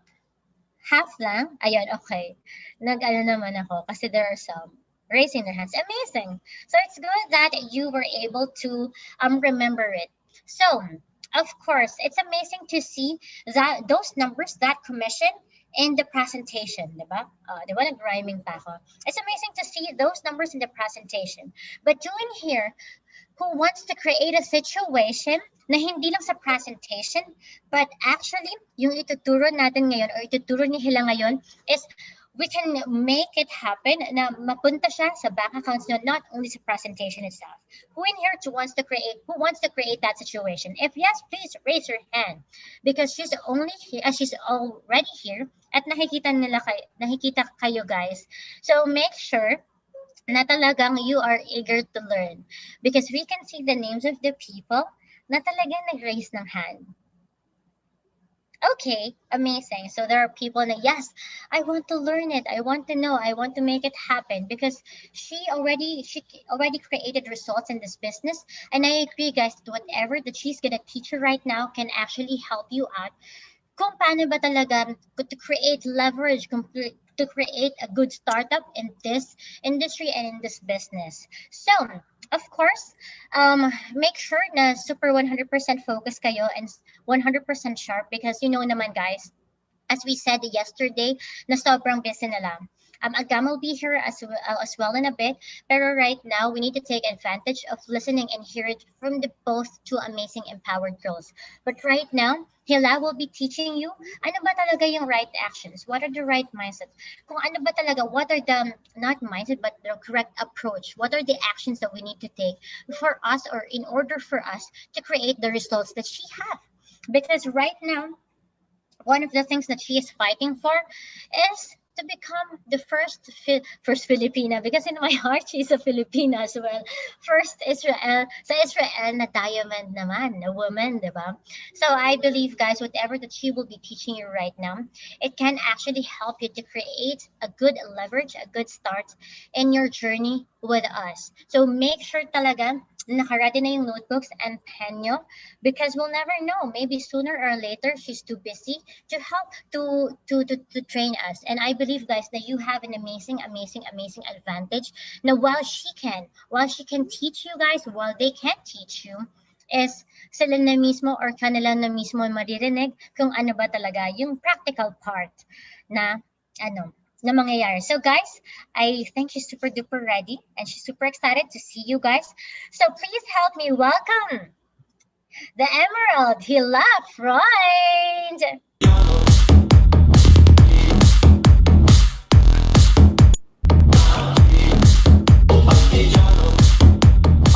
Half lang. Ayun, okay. Nag-ano naman ako kasi there are some raising their hands. Amazing. So it's good that you were able to remember it. So, of course, it's amazing to see that those numbers, that commission, in the presentation, diba? Diba nag-rhyming pa ako? It's amazing to see those numbers in the presentation. But doing here, who wants to create a situation na hindi lang sa presentation, but actually, yung ituturo natin ngayon or ituturo ni Hila ngayon is we can make it happen na mapunta siya sa bank accounts nyo, not only sa presentation itself. Who in here wants to create that situation? If yes, please raise your hand because she's already here at nakikita kayo guys. So make sure na talagang you are eager to learn because we can see the names of the people na talagang nag-raise ng hand. Okay, amazing. So there are people that, yes, I want to learn it. I want to know. I want to make it happen because she already created results in this business. And I agree, guys, that whatever that she's going to teach you right now can actually help you out kung paano ba talaga to create leverage, to create a good startup in this industry and in this business. So, of course, make sure na super 100% focus kayo and 100% sharp because you know naman guys, as we said yesterday, na sobrang busy na lang. Agam will be here as well in a bit, pero right now, we need to take advantage of listening and hear it from the both two amazing empowered girls. But right now, Hila will be teaching you ano ba talaga yung right actions, what are the right mindsets, kung ano ba talaga, what are the, not mindset, but the correct approach, what are the actions that we need to take for us or in order for us to create the results that she has. Because right now, one of the things that she is fighting for is to become the first Filipina, because in my heart she's a Filipina as well. First Israel, sa Israel na diamond naman, a woman, diba? So I believe, guys, whatever that she will be teaching you right now, it can actually help you to create a good leverage, a good start in your journey with us. So make sure talaga nakaready na yung notebooks and pen nyo because we'll never know. Maybe sooner or later, she's too busy to help to train us. And I believe, guys, that you have an amazing advantage. Now, while she can teach you guys, while they can teach you, is sila na mismo or kanila na mismo maririnig kung ano ba talaga yung practical part na na mangyayari. So guys, I think she's super duper ready and she's super excited to see you guys. So please help me welcome the Emerald Hila Freund.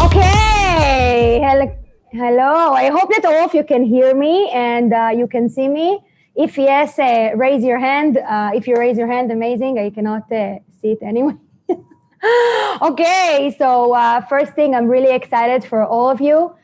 Okay, hello. I hope that all of you can hear me and you can see me. If yes, raise your hand. If you raise your hand, amazing. I cannot see it anyway. Okay, so first thing, I'm really excited for all of you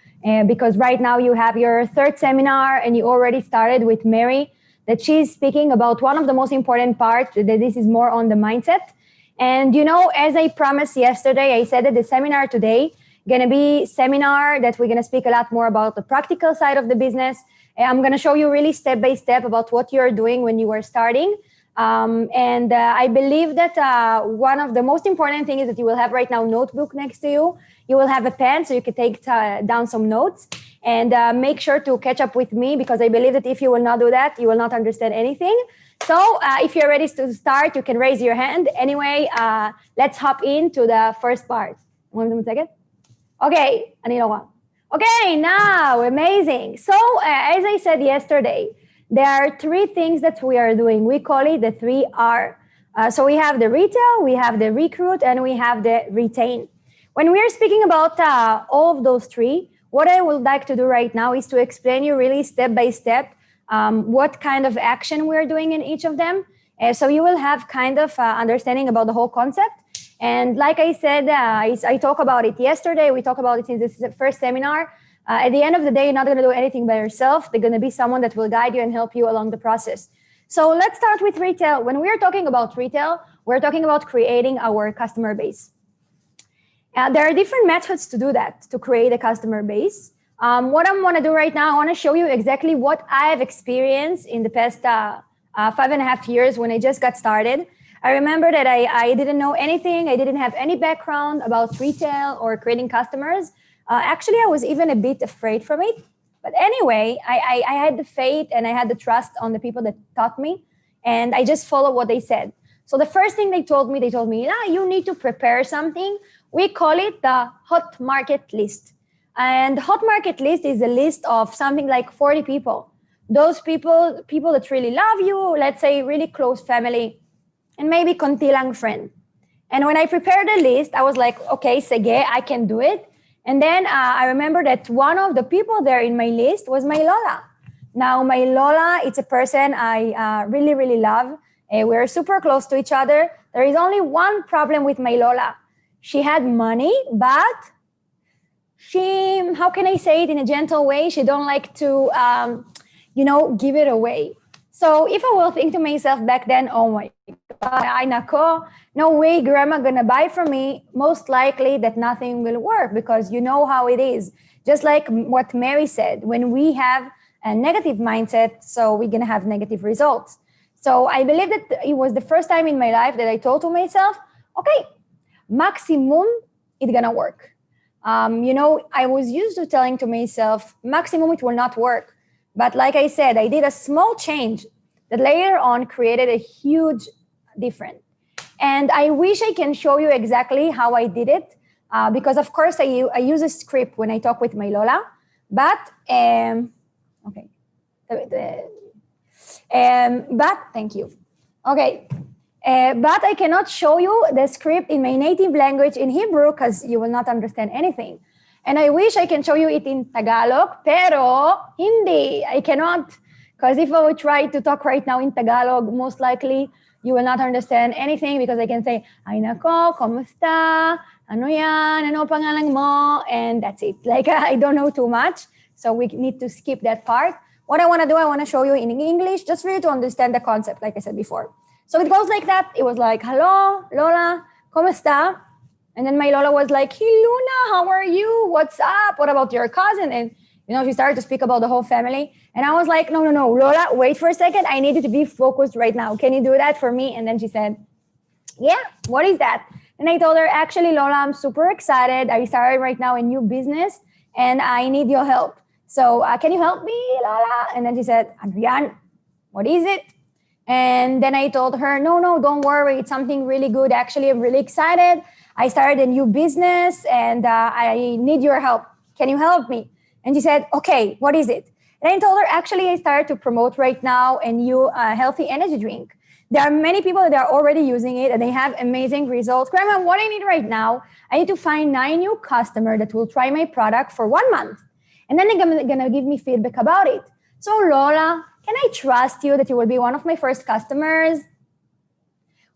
because right now you have your third seminar and you already started with Mary, that she's speaking about one of the most important parts, that this is more on the mindset. And you know, as I promised yesterday, I said that the seminar today gonna be seminar that we're gonna speak a lot more about the practical side of the business. I'm gonna show you really step by step about what you're doing when you are starting. And I believe that one of the most important things is that you will have right now notebook next to you. You will have a pen so you can take down some notes. and make sure to catch up with me, because I believe that if you will not do that, you will not understand anything. So if you're ready to start, you can raise your hand. Anyway, let's hop into the first part. One second. Okay, okay, now, amazing. So as I said yesterday, there are three things that we are doing. We call it the 3R. So we have the retail, we have the recruit, and we have the retain. When we are speaking about all of those three, what I would like to do right now is to explain you really step by step what kind of action we're doing in each of them. So you will have kind of understanding about the whole concept. And like I said, I talked about it yesterday. We talked about it in this first seminar. At the end of the day, you're not going to do anything by yourself. There's going to be someone that will guide you and help you along the process. So let's start with retail. When we are talking about retail, we're talking about creating our customer base. There are different methods to do that, to create a customer base. What I'm going to do right now, I want to show you exactly what I have experienced in the past 5.5 years when I just got started. I remember that I didn't know anything. I didn't have any background about retail or creating customers. Actually, I was even a bit afraid from it. But anyway, I had the faith and I had the trust on the people that taught me. And I just followed what they said. So the first thing they told me, you need to prepare something. We call it the hot market list. And hot market list is a list of something like 40 people. Those people that really love you, let's say really close family, and maybe konti lang friend. And when I prepared the list, I was like, okay, sige, I can do it. And then I remember that one of the people there in my list was my Lola. Now, my Lola, it's a person I really, really love. We're super close to each other. There is only one problem with my Lola. She had money, but she, how can I say it in a gentle way? She don't like to, give it away. So if I will think to myself back then, oh my God, ay nako, no way grandma gonna buy from me, most likely that nothing will work, because you know how it is. Just like what Mary said, when we have a negative mindset, so we're gonna have negative results. So I believe that it was the first time in my life that I told to myself, okay, maximum, it's gonna work. I was used to telling to myself, maximum, it will not work. But like I said, I did a small change that later on created a huge difference. And I wish I can show you exactly how I did it, because of course I use a script when I talk with my Lola. But okay, but thank you. Okay, but I cannot show you the script in my native language in Hebrew because you will not understand anything. And I wish I can show you it in Tagalog, pero hindi, I cannot. Because if I would try to talk right now in Tagalog, most likely you will not understand anything, because I can say, ay nako, kamusta? Ano yan? Ano pangalan mo? And that's it. Like, I don't know too much. So we need to skip that part. What I want to do, I want to show you in English, just for you to understand the concept, like I said before. So it goes like that. It was like, hello, Lola, kamusta? And then my Lola was like, hey, Luna, how are you? What's up? What about your cousin? And, she started to speak about the whole family. And I was like, no, Lola, wait for a second. I need you to be focused right now. Can you do that for me? And then she said, yeah, what is that? And I told her, actually, Lola, I'm super excited. I started right now a new business and I need your help. So can you help me, Lola? And then she said, Adrian, what is it? And then I told her, no, don't worry. It's something really good. Actually, I'm really excited. I started a new business and I need your help. Can you help me? And she said, okay, what is it? And I told her, actually, I started to promote right now a new healthy energy drink. There are many people that are already using it and they have amazing results. Grandma, what I need right now, I need to find 9 new customers that will try my product for 1 month. And then they're going to give me feedback about it. So Lola, can I trust you that you will be one of my first customers?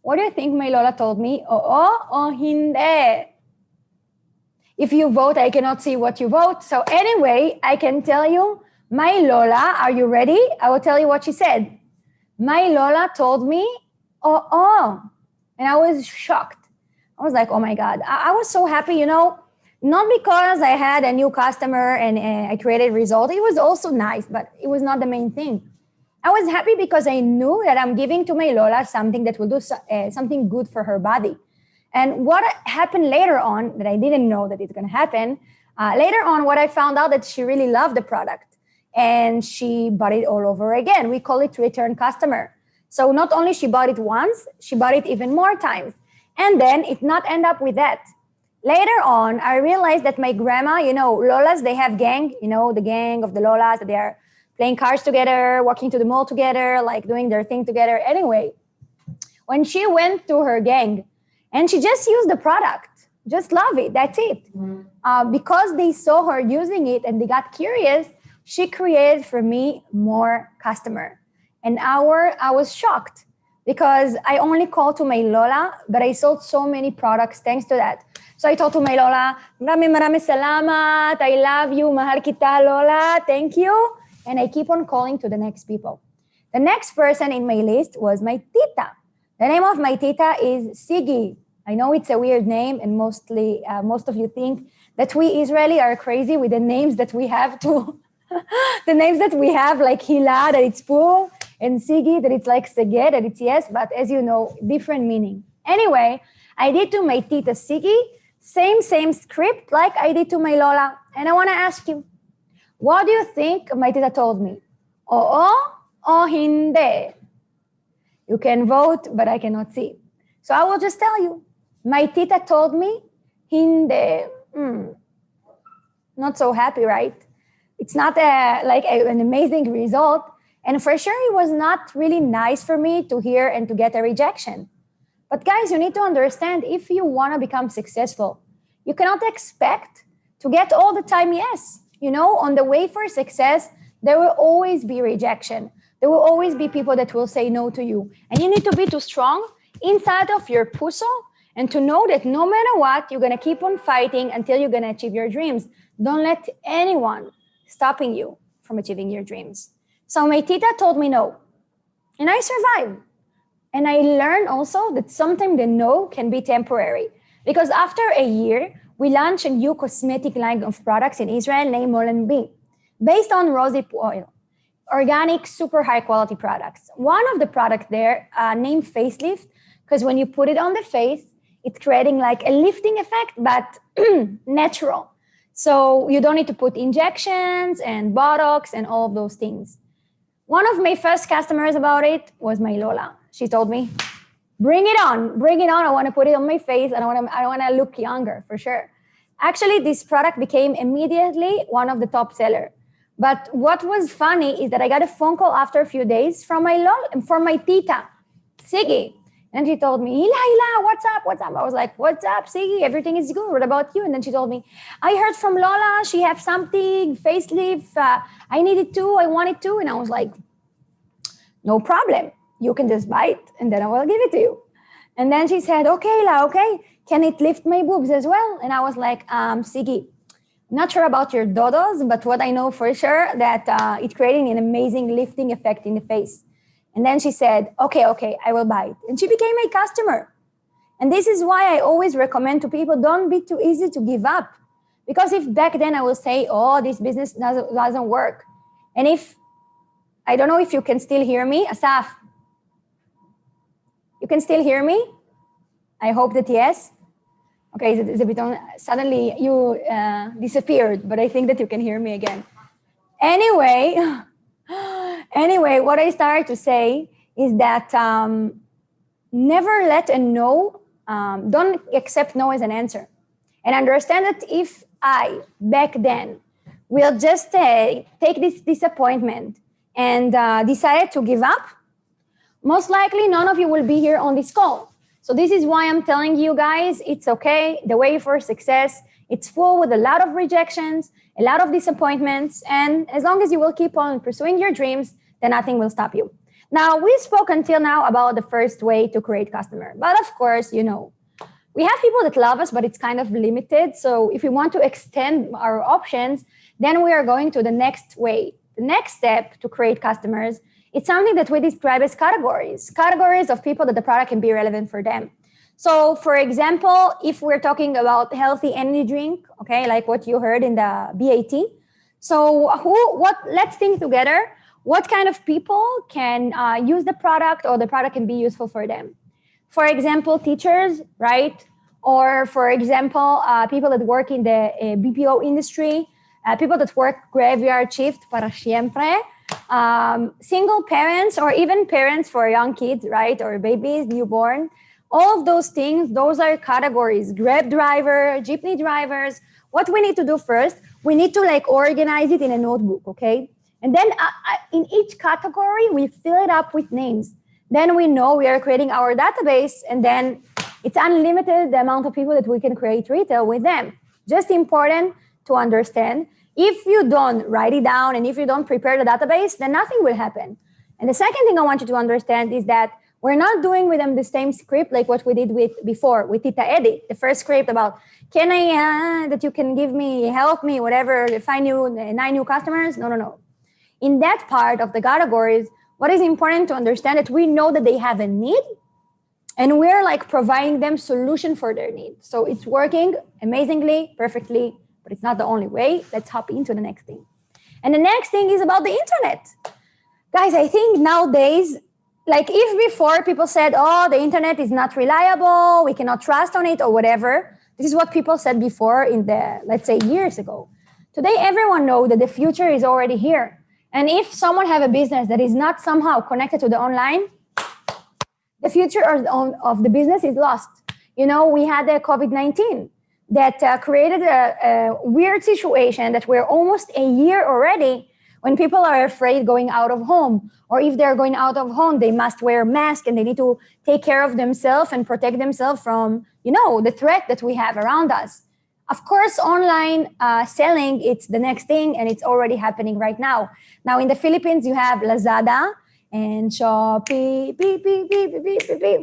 What do you think my Lola told me? Oo, hindi. If you vote, I cannot see what you vote. So anyway, I can tell you, my Lola, are you ready? I will tell you what she said. My Lola told me, oh. And I was shocked. I was like, oh my God. I was so happy, not because I had a new customer and I created a result. It was also nice, but it was not the main thing. I was happy because I knew that I'm giving to my Lola something that will do something good for her body. And what happened later on that I didn't know that it's going to happen, Later on, what I found out that she really loved the product and she bought it all over again. We call it return customer. So not only she bought it once, she bought it even more times. And then it not end up with that. Later on, I realized that my grandma, Lolas, they have gang, the gang of the Lolas, they are playing cards together, walking to the mall together, like doing their thing together. Anyway, when she went to her gang and she just used the product, just love it, that's it. Because they saw her using it and they got curious, she created for me more customer. And I was shocked because I only called to my Lola, but I sold so many products thanks to that. So I told to my Lola, marami salamat, I love you, mahal kita Lola, thank you. And I keep on calling to the next people. The next person in my list was my tita. The name of my tita is Sigi. I know it's a weird name, and most of you think that we Israeli are crazy with the names that we have to, the names that we have, like Hila, that it's Pur, and Sigi, that it's like Sege, that it's yes, but as you know, different meaning. Anyway, I did to my tita Sigi, same script like I did to my Lola. And I want to ask you, what do you think my tita told me? Oo o hindi? You can vote, but I cannot see. So I will just tell you. My tita told me, hindi. Not so happy, right? It's not an amazing result. And for sure, it was not really nice for me to hear and to get a rejection. But guys, you need to understand, if you want to become successful, you cannot expect to get all the time yes. On the way for success, there will always be rejection. There will always be people that will say no to you. And you need to be too strong inside of your puso and to know that no matter what, you're going to keep on fighting until you're going to achieve your dreams. Don't let anyone stopping you from achieving your dreams. So my tita told me no, and I survived. And I learned also that sometimes the no can be temporary, because after a year, we launched a new cosmetic line of products in Israel named Molenbeek, based on rosehip oil, organic, super high quality products. One of the products there named Facelift, because when you put it on the face, it's creating like a lifting effect, but natural. So you don't need to put injections and Botox and all of those things. One of my first customers about it was my Lola. She told me, bring it on. I want to put it on my face and I want to look younger for sure. Actually, this product became immediately one of the top sellers. But what was funny is that I got a phone call after a few days from my tita, Sigi. And she told me, Hila, what's up? I was like, what's up, Sigi? Everything is good. What about you? And then she told me, I heard from Lola, she have something, facelift. I need it too. I want it too. And I was like, no problem. You can just buy it and then I will give it to you. And then she said, okay, La, okay. Can it lift my boobs as well? And I was like, Sigi, not sure about your dodos, but what I know for sure that it's creating an amazing lifting effect in the face. And then she said, okay, I will buy it. And she became a customer. And this is why I always recommend to people, don't be too easy to give up. Because if back then I will say, oh, this business doesn't work. And I don't know if you can still hear me, Asaf. You can still hear me? I hope that yes. Okay, it's a bit on, suddenly you disappeared, but I think that you can hear me again. Anyway, what I started to say is that never let a no, don't accept no as an answer. And understand that if I, back then, will just take this disappointment and decided to give up, most likely none of you will be here on this call. So this is why I'm telling you guys, it's okay. The way for success, it's full with a lot of rejections, a lot of disappointments. And as long as you will keep on pursuing your dreams, then nothing will stop you. Now, we spoke until now about the first way to create customer. But of course, we have people that love us, but it's kind of limited. So if we want to extend our options, then we are going to the next way. The next step to create customers, it's something that we describe as categories of people that the product can be relevant for them. So for example, if we're talking about healthy energy drink, okay, like what you heard in the BAT. So let's think together, what kind of people can use the product or the product can be useful for them? For example, teachers, right? or for example, people that work in the BPO industry, people that work graveyard shift para siempre, single parents, or even parents for young kids, right? Or babies, newborn. All of those things, those are categories. Grab driver, jeepney drivers. What we need to do first, we need to like organize it in a notebook, okay? And then in each category, we fill it up with names. Then we know we are creating our database, and then it's unlimited the amount of people that we can create retail with them. Just important to understand. If you don't write it down and if you don't prepare the database, then nothing will happen. And the second thing I want you to understand is that we're not doing with them the same script like what we did with before with Tita Edit, the first script about, can I, that you can give me, help me, whatever, find you 9 new customers? No. In that part of the categories, what is important to understand that we know that they have a need and we're like providing them solution for their need. So it's working amazingly, perfectly, but it's not the only way. Let's hop into the next thing. And the next thing is about the internet. Guys, I think nowadays, like if before people said, oh, the internet is not reliable, we cannot trust on it or whatever. This is what people said before in the, let's say, years ago. Today, everyone knows that the future is already here. And if someone have a business that is not somehow connected to the online, the future of the business is lost. You know, we had the COVID-19 that created a weird situation that we're almost a year already when people are afraid going out of home, or if they're going out of home, they must wear a mask and they need to take care of themselves and protect themselves from, you know, the threat that we have around us. Of course, online selling, it's the next thing, and it's already happening right now. Now, in the Philippines, you have Lazada and Shopee,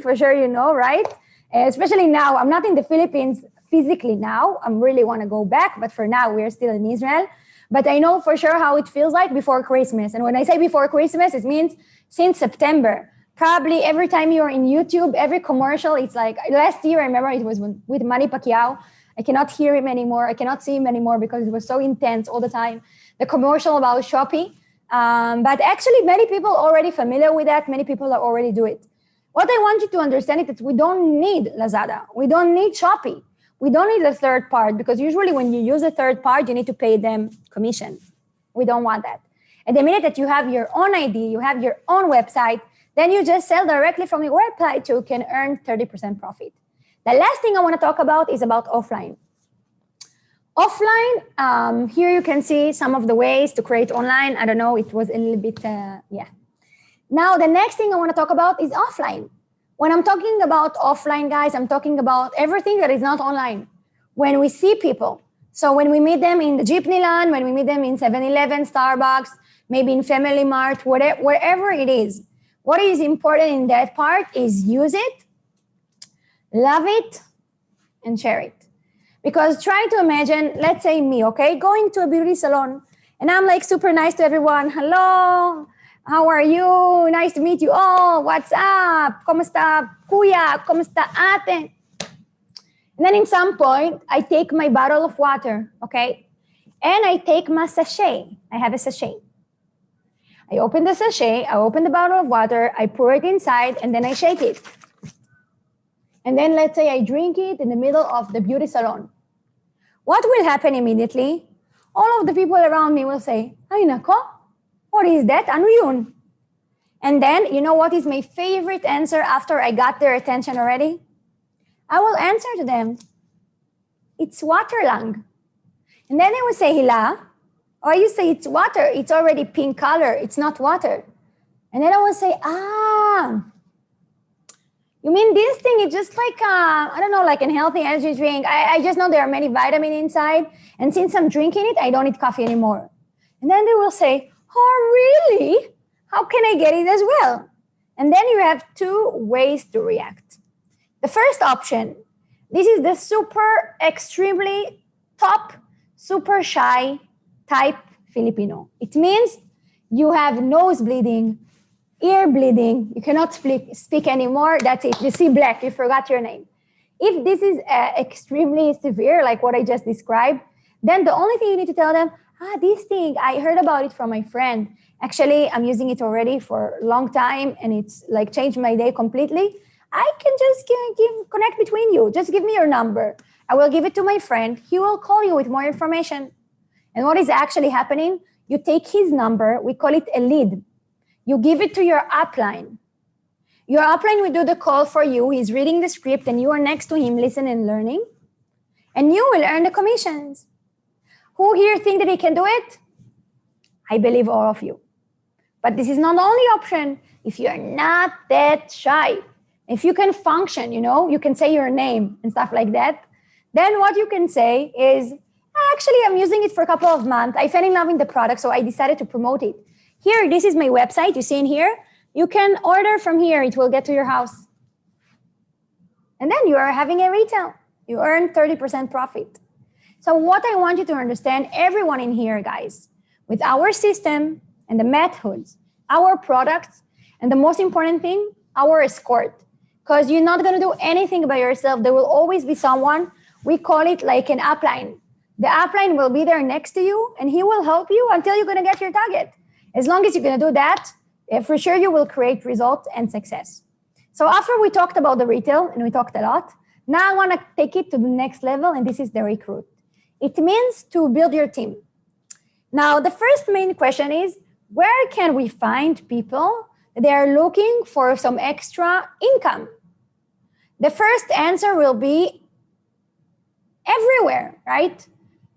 for sure, you know, right? Especially now, I'm not in the Philippines physically now. I really want to go back, but for now, we're still in Israel. But I know for sure how it feels like before Christmas. And when I say before Christmas, it means since September. Probably every time you're in YouTube, every commercial, it's like, last year, I remember it was with Manny Pacquiao. I cannot hear him anymore. I cannot see him anymore because it was so intense all the time. The commercial about Shopee. But actually, many people are already familiar with that. Many people already do it. What I want you to understand is that we don't need Lazada. We don't need Shopee. We don't need a third part, because usually when you use a third part, you need to pay them commission. We don't want that. And the minute that you have your own ID, you have your own website, then you just sell directly from your website, you can earn 30% profit. The last thing I want to talk about is about offline. Offline, here you can see some of the ways to create online. I don't know, it was a little bit, yeah. Now, the next thing I want to talk about is offline. When I'm talking about offline, guys, I'm talking about everything that is not online. When we see people, so when we meet them in the Jeepney Land, when we meet them in 7-Eleven, Starbucks, maybe in Family Mart, wherever it is, what is important in that part is use it, love it, and share it. Because try to imagine, let's say me, okay, going to a beauty salon, and I'm like super nice to everyone. Hello. How are you? Nice to meet you all. What's up? Kumusta kuya? Kumusta ate? And then in some point, I take my bottle of water, okay? And I take my sachet. I have a sachet. I open the sachet, I open the bottle of water, I pour it inside, and then I shake it. And then let's say I drink it in the middle of the beauty salon. What will happen immediately? All of the people around me will say, ay nako, what is that? Ano yun? And then, you know what is my favorite answer after I got their attention already? I will answer to them, it's water lang. And then they will say, hila? Or you say, it's water. It's already pink color. It's not water. And then I will say, you mean this thing is just like, I don't know, like a healthy energy drink. I just know there are many vitamins inside. And since I'm drinking it, I don't need coffee anymore. And then they will say, oh, really? How can I get it as well? And then you have two ways to react. The first option, this is the super extremely top, super shy type Filipino. It means you have nose bleeding, ear bleeding, you cannot speak anymore, that's it. You see black, you forgot your name. If this is extremely severe, like what I just described, then the only thing you need to tell them, this thing, I heard about it from my friend. Actually, I'm using it already for a long time and it's like changed my day completely. I can just connect between you. Just give me your number. I will give it to my friend. He will call you with more information. And what is actually happening? You take his number, we call it a lead. You give it to your upline. Your upline will do the call for you. He's reading the script and you are next to him, listening and learning. And you will earn the commissions. Who here think that he can do it? I believe all of you. But this is not the only option. If you're not that shy, if you can function, you can say your name and stuff like that, then what you can say is, actually, I'm using it for a couple of months. I fell in love with the product, so I decided to promote it. Here, this is my website. You see in here? You can order from here. It will get to your house. And then you are having a retail. You earn 30% profit. So what I want you to understand, everyone in here, guys, with our system and the methods, our products, and the most important thing, our escort. Because you're not going to do anything by yourself. There will always be someone. We call it like an upline. The upline will be there next to you, and he will help you until you're going to get your target. As long as you're going to do that, for sure you will create results and success. So after we talked about the retail, and we talked a lot, now I want to take it to the next level, and this is the recruit. It means to build your team. Now, the first main question is, where can we find people that are looking for some extra income? The first answer will be everywhere, right?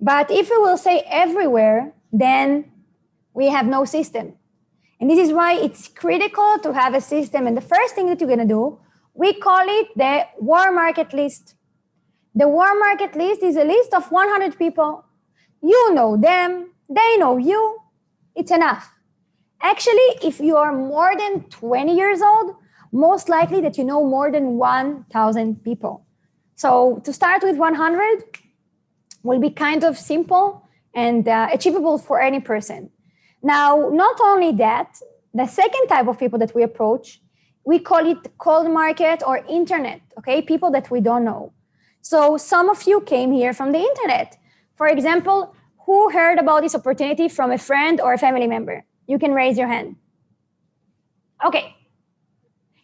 But if we will say everywhere, then we have no system. And this is why it's critical to have a system. And the first thing that you're going to do, we call it the warm market list. The warm market list is a list of 100 people. You know them, they know you. It's enough. Actually, if you are more than 20 years old, most likely that you know more than 1,000 people. So to start with 100 will be kind of simple and achievable for any person. Now, not only that, the second type of people that we approach, we call it cold market or internet, okay? People that we don't know. So some of you came here from the internet. For example, who heard about this opportunity from a friend or a family member? You can raise your hand. Okay.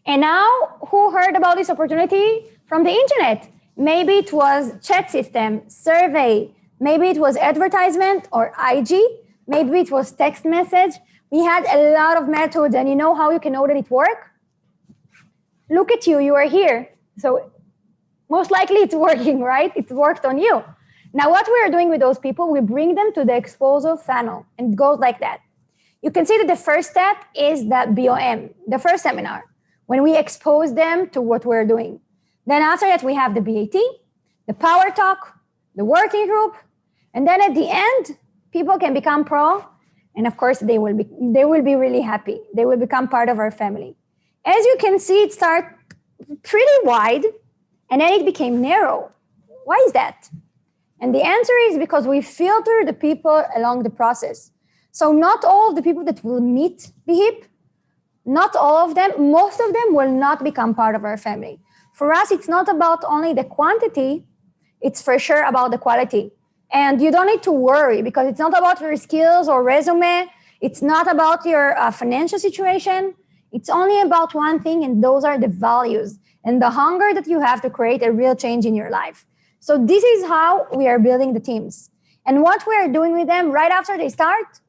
And now, who heard about this opportunity from the internet? Maybe it was chat system, survey, maybe it was advertisement or IG, maybe it was text message. We had a lot of methods, and you know how you can know that it worked? Look at you, you are here. So most likely it's working, right? It worked on you. Now what we are doing with those people, we bring them to the exposure funnel, and it goes like that. You can see that the first step is the BOM, the first seminar, when we expose them to what we're doing. Then after that, we have the BAT, the power talk, the working group, and then at the end, people can become pro, and of course, they will be really happy. They will become part of our family. As you can see, it started pretty wide, and then it became narrow. Why is that? And the answer is because we filter the people along the process. So not all of the people that will meet BHIP, not all of them, most of them will not become part of our family. For us, it's not about only the quantity, it's for sure about the quality. And you don't need to worry because it's not about your skills or resume. It's not about your financial situation. It's only about one thing, and those are the values and the hunger that you have to create a real change in your life. So this is how we are building the teams. And what we are doing with them right after they start,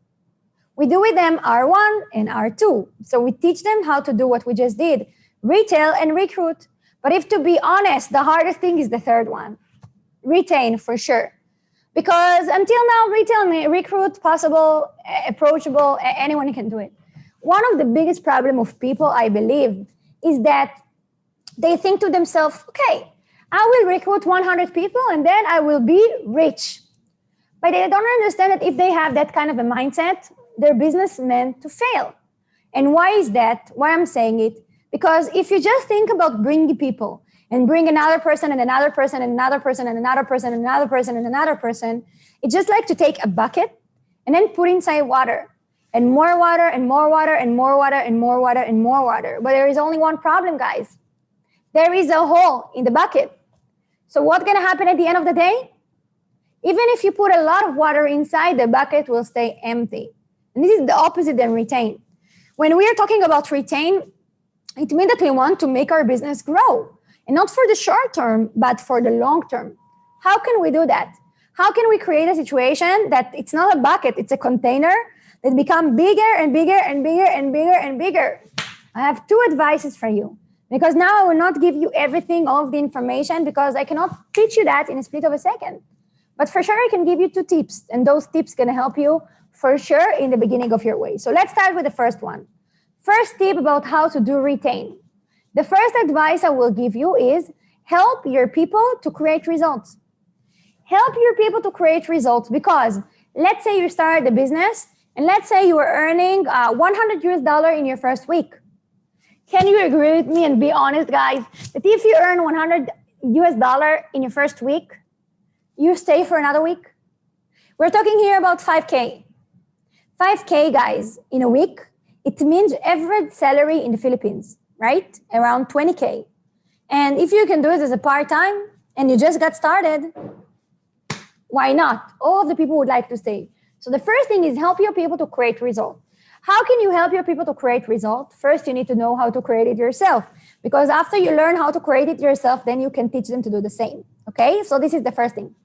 we do with them R1 and R2. So we teach them how to do what we just did, retail and recruit. But if to be honest, the hardest thing is the third one, retain for sure. Because until now, retail and recruit, possible, approachable, anyone can do it. One of the biggest problems of people, I believe, is that they think to themselves, okay, I will recruit 100 people and then I will be rich. But they don't understand that if they have that kind of a mindset, their business is meant to fail. And why is that? Why I'm saying it? Because if you just think about bringing people and bring another person and another person and another person and another person and another person and another person, it's just like to take a bucket and then put inside water and more water and more water and more water and more water and more water. But there is only one problem, guys. There is a hole in the bucket. So what's going to happen at the end of the day? Even if you put a lot of water inside, the bucket will stay empty. And this is the opposite than retain. When we are talking about retain, It means that we want to make our business grow, and not for the short term, but for the long term. How can we do that? How can we create a situation that it's not a bucket, it's a container that become bigger and bigger and bigger and bigger and bigger? I have two advices for you, because now I will not give you everything, all of the information, because I cannot teach you that in a split of a second. But for sure, I can give you two tips, and those tips can help you for sure in the beginning of your way. So let's start with the first one. First tip about how to do retain. The first advice I will give you is help your people to create results. Help your people to create results, because let's say you started a business and let's say you are earning $100 in your first week. Can you agree with me and be honest, guys, that if you earn $100 in your first week, you stay for another week? We're talking here about 5K. 5K, guys, in a week. It means average salary in the Philippines, right? Around 20K. And if you can do it as a part-time and you just got started, why not? All of the people would like to stay. So the first thing is help your people to create results. How can you help your people to create results? First, you need to know how to create it yourself. Because after you learn how to create it yourself, then you can teach them to do the same. Okay? So this is the first thing.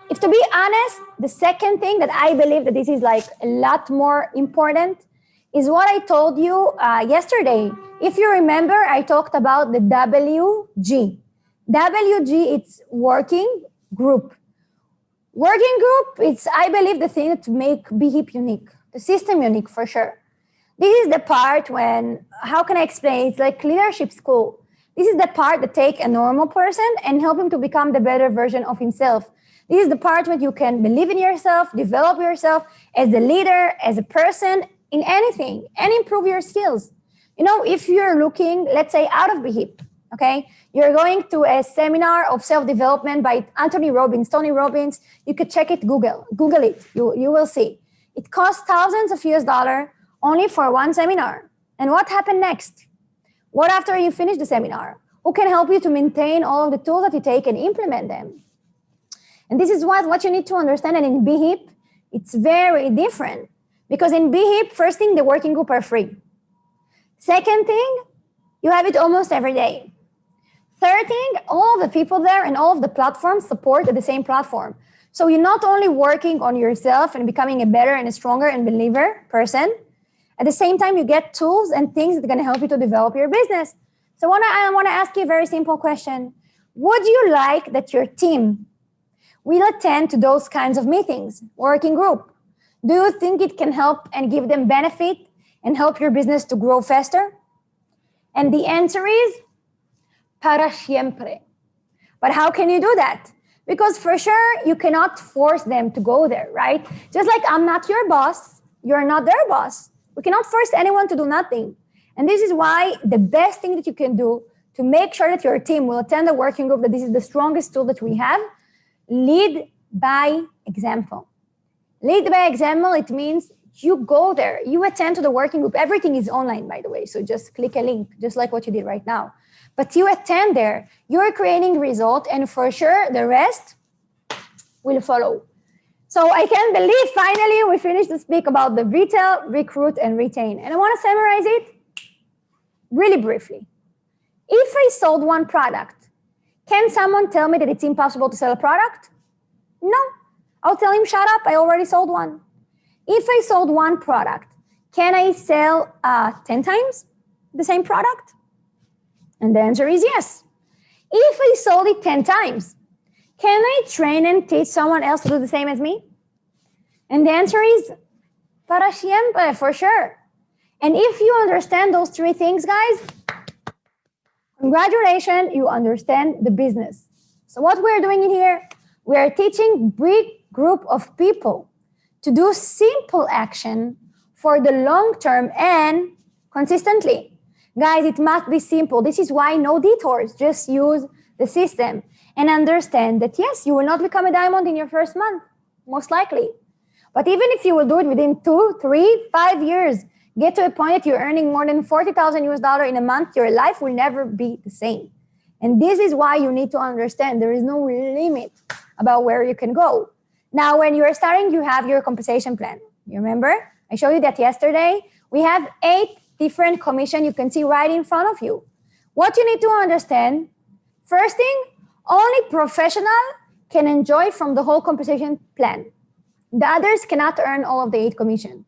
If to be honest, the second thing that I believe that this is like a lot more important is what I told you yesterday. If you remember, I talked about the WG. WG, it's working group. Working group, it's, I believe, the thing that make BHIP unique, the system unique for sure. This is the part when, how can I explain? It's like leadership school. This is the part that take a normal person and help him to become the better version of himself. This is the part where you can believe in yourself, develop yourself as a leader, as a person, in anything, and improve your skills. You know, if you're looking, let's say, out of BHIP, okay, you're going to a seminar of self-development by Tony Robbins, you could check it, Google it, you will see. It costs thousands of US$ only for one seminar. And what happened next? What after you finish the seminar? Who can help you to maintain all of the tools that you take and implement them? And this is what you need to understand. And in BHIP, it's very different. Because in BHIP, first thing, the working group are free. Second thing, you have it almost every day. Third thing, all of the people there and all of the platforms support the same platform. So you're not only working on yourself and becoming a better and a stronger and believer person, at the same time, you get tools and things that are going to help you to develop your business. So I want to ask you a very simple question. Would you like that your team will attend to those kinds of meetings, working group? Do you think it can help and give them benefit and help your business to grow faster? And the answer is, para siempre. But how can you do that? Because for sure, you cannot force them to go there, right? Just like I'm not your boss, you're not their boss. We cannot force anyone to do nothing. And this is why the best thing that you can do to make sure that your team will attend a working group, that this is the strongest tool that we have, lead by example. Lead by example, it means you go there, you attend to the working group. Everything is online, by the way, so just click a link, just like what you did right now. But you attend there, you're creating result, and for sure, the rest will follow. So I can't believe finally we finished to speak about the retail, recruit, and retain. And I want to summarize it really briefly. If I sold one product, can someone tell me that it's impossible to sell a product? No. I'll tell him, shut up, I already sold one. If I sold one product, can I sell 10 times the same product? And the answer is yes. If I sold it 10 times, can I train and teach someone else to do the same as me? And the answer is para siempre, for sure. And if you understand those three things, guys, congratulations, you understand the business. So what we're doing here, we are teaching big group of people to do simple action for the long term and consistently. Guys, it must be simple. This is why no detours, just use the system and understand that yes, you will not become a diamond in your first month, most likely. But even if you will do it within 2, 3, 5 years, get to a point that you're earning more than $40,000 in a month, your life will never be the same. And this is why you need to understand there is no limit about where you can go. Now, when you are starting, you have your compensation plan. You remember? I showed you that yesterday. We have 8 different commission you can see right in front of you. What you need to understand, first thing, only professional can enjoy from the whole compensation plan. The others cannot earn all of the 8 commission.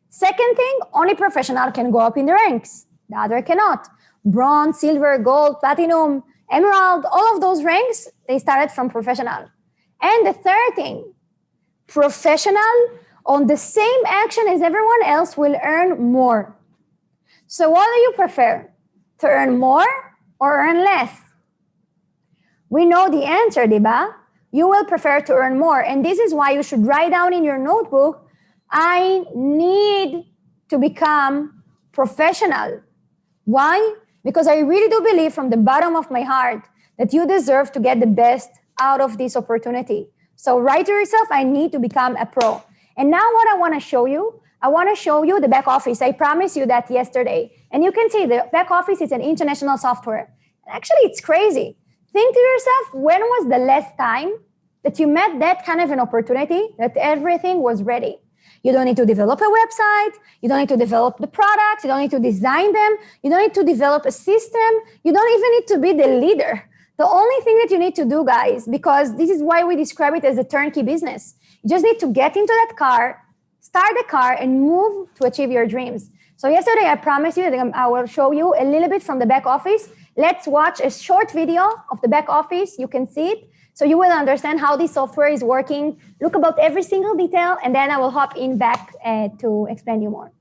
Second thing, only professional can go up in the ranks. The other cannot. Bronze, silver, gold, platinum, emerald, all of those ranks, they started from professional. And the third thing, professional on the same action as everyone else will earn more. So what do you prefer? To earn more or earn less? We know the answer, diba? You will prefer to earn more. And this is why you should write down in your notebook, I need to become professional. Why? Because I really do believe from the bottom of my heart that you deserve to get the best out of this opportunity. So write to yourself, I need to become a pro. And now what I want to show you, I want to show you the back office. I promised you that yesterday. And you can see the back office is an international software. Actually, it's crazy. Think to yourself, when was the last time that you met that kind of an opportunity that everything was ready? You don't need to develop a website. You don't need to develop the products. You don't need to design them. You don't need to develop a system. You don't even need to be the leader. The only thing that you need to do, guys, because this is why we describe it as a turnkey business. You just need to get into that car, start the car, and move to achieve your dreams. So yesterday, I promised you that I will show you a little bit from the back office. Let's watch a short video of the back office. You can see it. So you will understand how this software is working. Look about every single detail, and then I will hop in back to explain you more.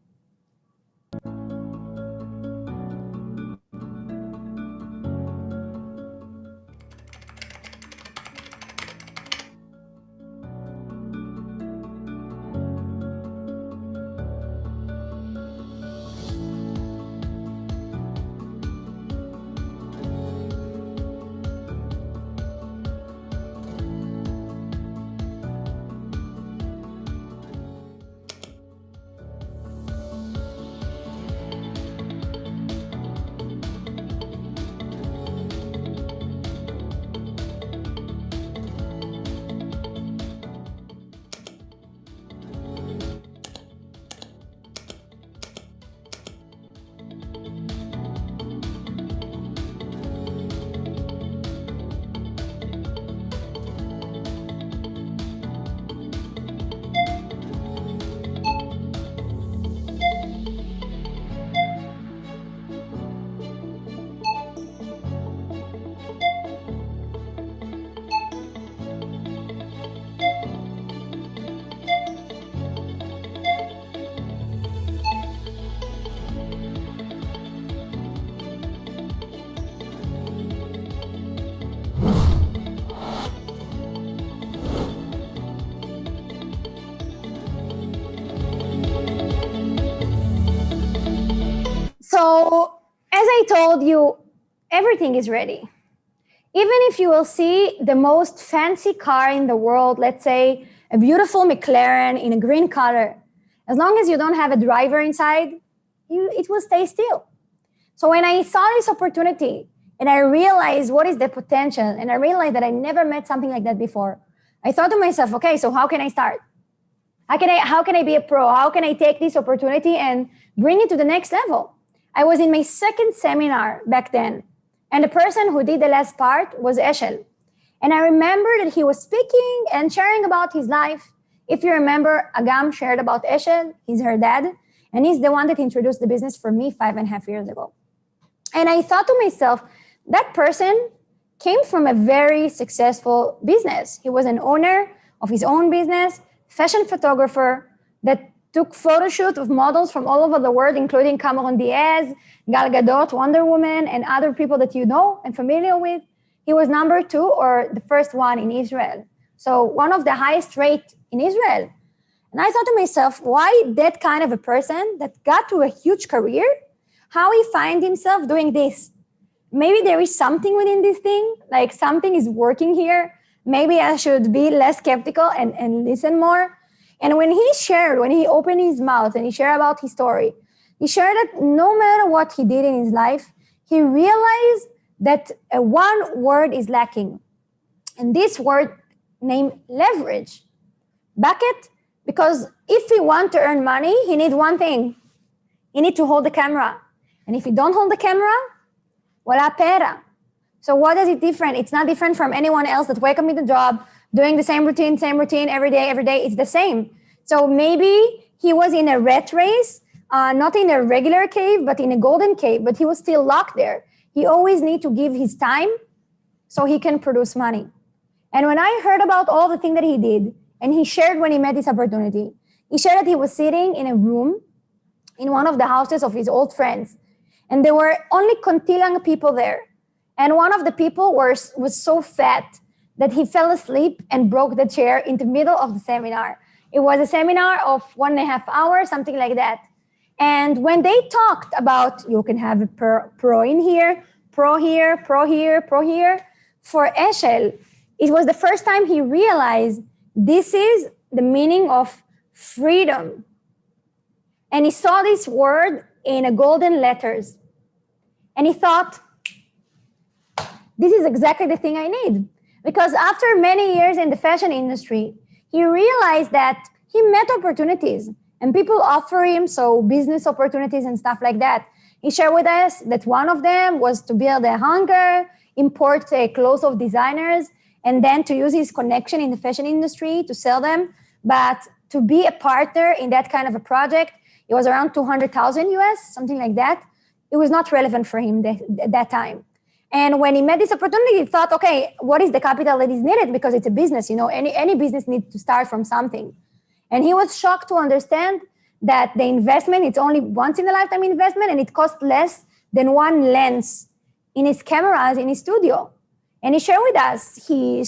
So, as I told you, everything is ready. Even if you will see the most fancy car in the world, let's say a beautiful McLaren in a green color, as long as you don't have a driver inside, it will stay still. So when I saw this opportunity and I realized what is the potential, and I realized that I never met something like that before, I thought to myself, okay, so how can I start? How can I be a pro? How can I take this opportunity and bring it to the next level? I was in my second seminar back then, and the person who did the last part was Eshel. And I remember that he was speaking and sharing about his life. If you remember, Agam shared about Eshel. He's her dad, and he's the one that introduced the business for me 5.5 years ago. And I thought to myself, that person came from a very successful business. He was an owner of his own business, fashion photographer that took photo shoots of models from all over the world, including Cameron Diaz, Gal Gadot, Wonder Woman, and other people that you know and familiar with. He was number 2 or the first one in Israel. So one of the highest rate in Israel. And I thought to myself, why that kind of a person that got to a huge career, how he find himself doing this? Maybe there is something within this thing, like something is working here. Maybe I should be less skeptical and listen more. And when he opened his mouth and he shared about his story, he shared that no matter what he did in his life, he realized that one word is lacking. And this word named leverage. Bucket, because if he wants to earn money, he needs one thing. You need to hold the camera. And if you don't hold the camera, wala pera. So what is it different? It's not different from anyone else that wake up in the job, doing the same routine, every day. It's the same. So maybe he was in a rat race, not in a regular cave, but in a golden cave, but he was still locked there. He always need to give his time so he can produce money. And when I heard about all the things that he did, and he shared when he met this opportunity, he shared that he was sitting in a room in one of the houses of his old friends, and there were only Contilang people there. And one of the people was so fat that he fell asleep and broke the chair in the middle of the seminar. It was a seminar of 1.5 hours, something like that. And when they talked about, you can have a pro in here, pro here, pro here, pro here, for Eshel, it was the first time he realized this is the meaning of freedom. And he saw this word in a golden letters. And he thought, this is exactly the thing I need. Because after many years in the fashion industry, he realized that he met opportunities and people offer him business opportunities and stuff like that. He shared with us that one of them was to build a hangar, import clothes of designers, and then to use his connection in the fashion industry to sell them. But to be a partner in that kind of a project, it was around 200,000 US, something like that. It was not relevant for him at that time. And when he met this opportunity, he thought, okay, what is the capital that is needed? Because it's a business, any business needs to start from something. And he was shocked to understand that the investment, it's only once in a lifetime investment, and it costs less than one lens in his cameras in his studio. And he shared with us, he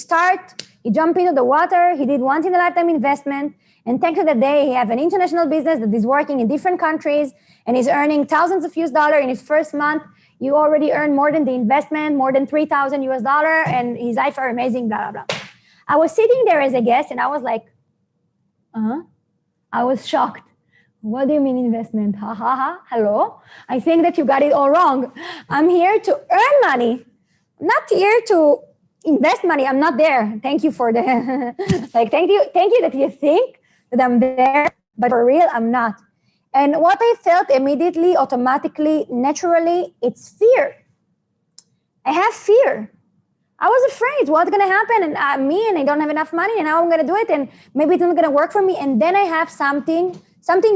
jumped into the water, he did once in a lifetime investment, and thanks to that day, he have an international business that is working in different countries, and he's earning thousands of US dollars in his first month. You already earned more than the investment, more than 3,000 US dollars, and his life are amazing, blah, blah, blah. I was sitting there as a guest, and I was like, I was shocked. What do you mean investment? Ha, ha, ha, hello? I think that you got it all wrong. I'm here to earn money. I'm not here to invest money. I'm not there. Thank you for the, thank you that you think that I'm there, but for real, I'm not. And what I felt immediately, automatically, naturally, it's fear. I have fear. I was afraid what's going to happen, and I don't have enough money, and how I'm going to do it, and maybe it's not going to work for me. And then I have something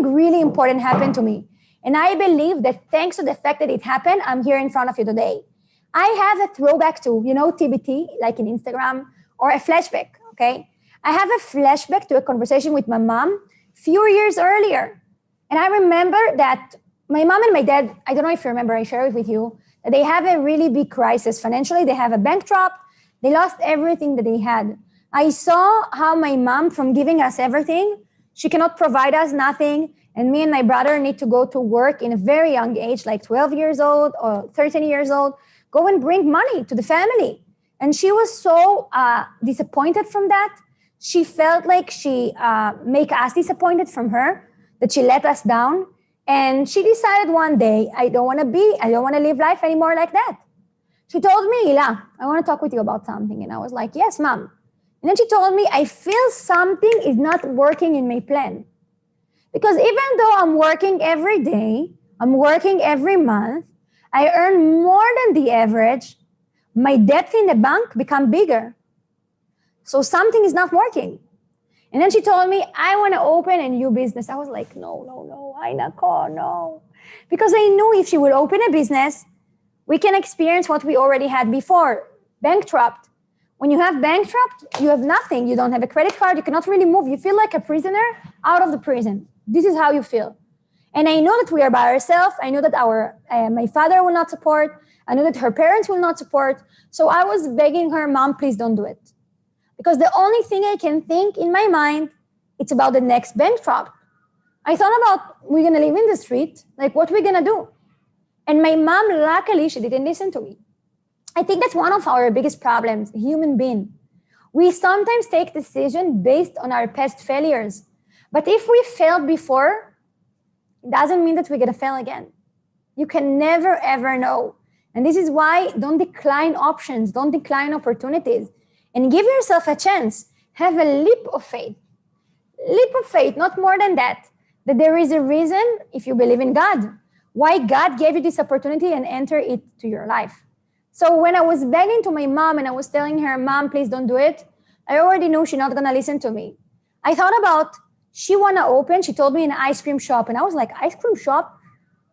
really important happen to me. And I believe that thanks to the fact that it happened, I'm here in front of you today. I have a throwback to, TBT, like in Instagram, or a flashback, okay? I have a flashback to a conversation with my mom few years earlier. And I remember that my mom and my dad, I don't know if you remember, I shared it with you, that they have a really big crisis. Financially, they have a bankrupt. They lost everything that they had. I saw how my mom, from giving us everything, she cannot provide us nothing. And me and my brother need to go to work in a very young age, like 12 years old or 13 years old, go and bring money to the family. And she was so disappointed from that. She felt like she make us disappointed from her, that she let us down. And she decided one day, I don't want to live life anymore like that. She told me, Ila, I want to talk with you about something. And I was like, yes, mom. And then she told me, I feel something is not working in my plan. Because even though I'm working every day, I'm working every month, I earn more than the average, my debt in the bank become bigger. So something is not working. And then she told me, I want to open a new business. I was like, no, no. Because I knew if she would open a business, we can experience what we already had before, bankrupt. When you have bankrupt, you have nothing. You don't have a credit card. You cannot really move. You feel like a prisoner out of the prison. This is how you feel. And I know that we are by ourselves. I know that my father will not support. I know that her parents will not support. So I was begging her, Mom, please don't do it. Because the only thing I can think in my mind, it's about the next bankrupt. I thought about, we're going to live in the street. Like, what are we going to do? And my mom, luckily, she didn't listen to me. I think that's one of our biggest problems, human being. We sometimes take decisions based on our past failures. But if we failed before, it doesn't mean that we're going to fail again. You can never, ever know. And this is why don't decline options, don't decline opportunities, and give yourself a chance. Have a leap of faith. Leap of faith, not more than that. That there is a reason, if you believe in God, why God gave you this opportunity and enter it to your life. So when I was begging to my mom and I was telling her, Mom, please don't do it, I already knew she's not going to listen to me. I thought about, she want to open, she told me, an ice cream shop. And I was like, ice cream shop?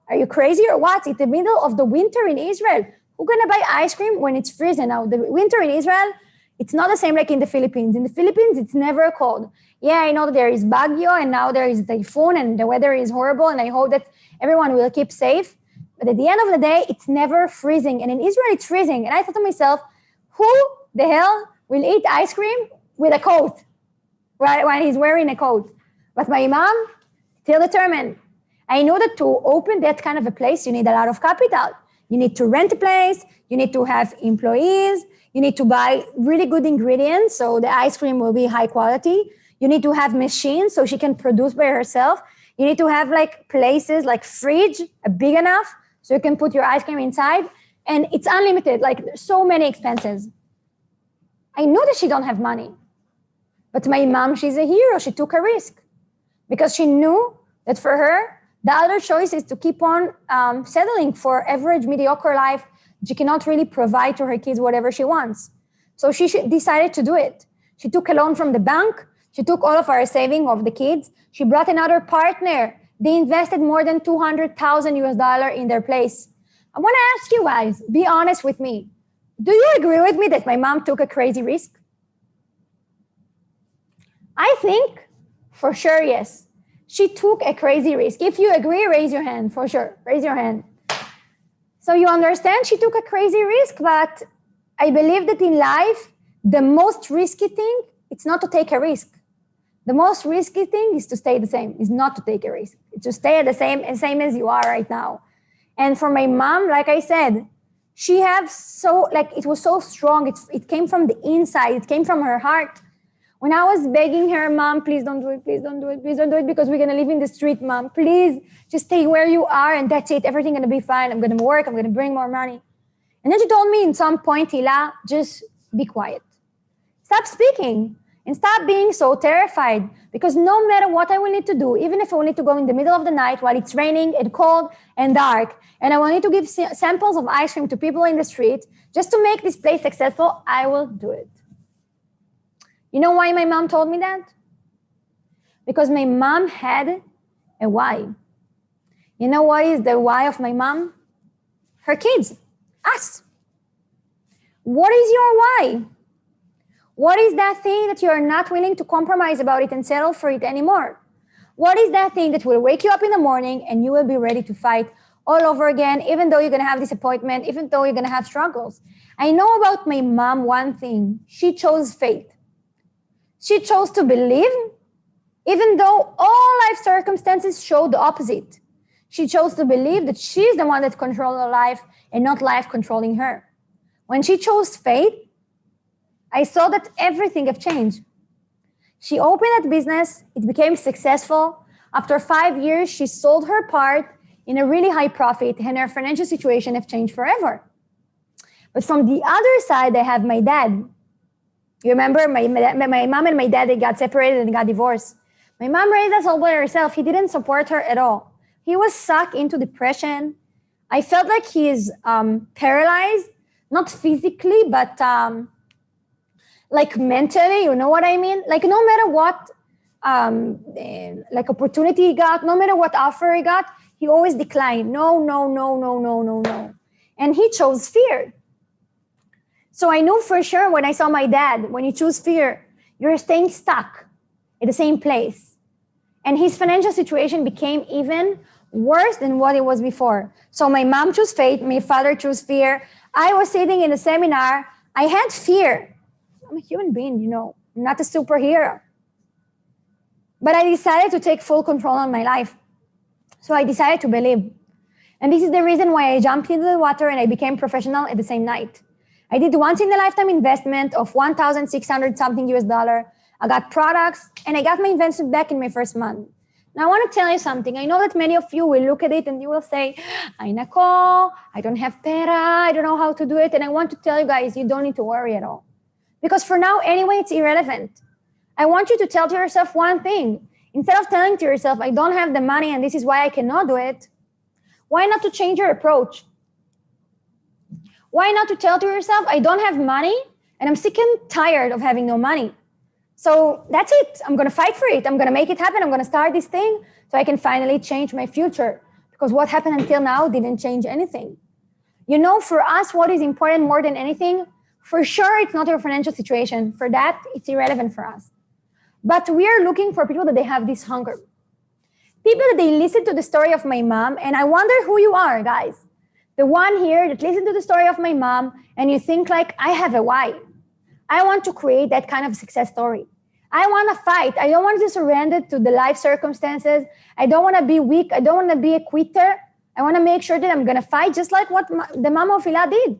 Are you crazy or what? It's the middle of the winter in Israel. Who's going to buy ice cream when it's freezing? Now, the winter in Israel, it's not the same like in the Philippines. In the Philippines, it's never cold. Yeah, I know that there is Baguio and now there is typhoon and the weather is horrible and I hope that everyone will keep safe. But at the end of the day, it's never freezing. And in Israel, it's freezing. And I thought to myself, who the hell will eat ice cream with a coat? Right, when he's wearing a coat. But my mom, still determined. I know that to open that kind of a place, you need a lot of capital. You need to rent a place. You need to have employees. You need to buy really good ingredients so the ice cream will be high quality. You need to have machines so she can produce by herself. You need to have like places like fridge, big enough so you can put your ice cream inside. And it's unlimited, like there's so many expenses. I know that she don't have money. But my mom, she's a hero. She took a risk because she knew that for her, the other choice is to keep on settling for average, mediocre life. She cannot really provide to her kids whatever she wants. So she decided to do it. She took a loan from the bank. She took all of our saving of the kids. She brought another partner. They invested more than $200,000 in their place. I want to ask you guys, be honest with me. Do you agree with me that my mom took a crazy risk? I think, for sure, yes. She took a crazy risk. If you agree, raise your hand, for sure. Raise your hand. So you understand she took a crazy risk, but I believe that in life, the most risky thing, it's not to take a risk. The most risky thing is to stay the same, is not to take a risk. It's to stay the same as you are right now. And for my mom, like I said, she have so, like, it was so strong. It came from the inside. It came from her heart. When I was begging her, Mom, please don't do it, please don't do it, please don't do it, because we're going to live in the street, Mom. Please just stay where you are and that's it. Everything's going to be fine. I'm going to work. I'm going to bring more money. And then she told me in some point, Hila, just be quiet. Stop speaking and stop being so terrified, because no matter what I will need to do, even if I will need to go in the middle of the night while it's raining and cold and dark, and I will need to give samples of ice cream to people in the street just to make this place successful, I will do it. You know why my mom told me that? Because my mom had a why. You know what is the why of my mom? Her kids, us. What is your why? What is that thing that you are not willing to compromise about it and settle for it anymore? What is that thing that will wake you up in the morning and you will be ready to fight all over again, even though you're going to have disappointment, even though you're going to have struggles? I know about my mom one thing. She chose faith. She chose to believe, even though all life circumstances showed the opposite. She chose to believe that she's the one that controls her life and not life controlling her. When she chose faith, I saw that everything have changed. She opened that business. It became successful. After 5 years, she sold her part in a really high profit, and her financial situation have changed forever. But from the other side, I have my dad. You remember my mom and my dad, they got separated and got divorced. My mom raised us all by herself. He didn't support her at all. He was sucked into depression. I felt like he is paralyzed, not physically, but like mentally, you know what I mean? Like no matter what like opportunity he got, no matter what offer he got, he always declined. No. And he chose fear. So I knew for sure when I saw my dad, when you choose fear, you're staying stuck at the same place. And his financial situation became even worse than what it was before. So my mom chose faith, my father chose fear. I was sitting in a seminar, I had fear. I'm a human being, you know, I'm not a superhero. But I decided to take full control on my life. So I decided to believe. And this is the reason why I jumped into the water and I became professional at the same night. I did once in a lifetime investment of $1,600 something US. I got products and I got my investment back in my first month. Now I want to tell you something. I know that many of you will look at it and you will say, ay nako, I don't have pera, I don't know how to do it. And I want to tell you guys, you don't need to worry at all. Because for now, anyway, it's irrelevant. I want you to tell to yourself one thing. Instead of telling to yourself, I don't have the money and this is why I cannot do it, Why not to change your approach? Why not to tell to yourself, I don't have money and I'm sick and tired of having no money. So that's it. I'm going to fight for it. I'm going to make it happen. I'm going to start this thing so I can finally change my future. Because what happened until now didn't change anything. You know, for us, what is important more than anything, for sure, it's not your financial situation. For that, it's irrelevant for us. But we are looking for people that they have this hunger. People that they listen to the story of my mom, and I wonder who you are, guys. The one here that listen to the story of my mom, and you think like, I have a why. I want to create that kind of success story. I want to fight. I don't want to surrender to the life circumstances. I don't want to be weak. I don't want to be a quitter. I want to make sure that I'm going to fight just like what the mama of Hila did.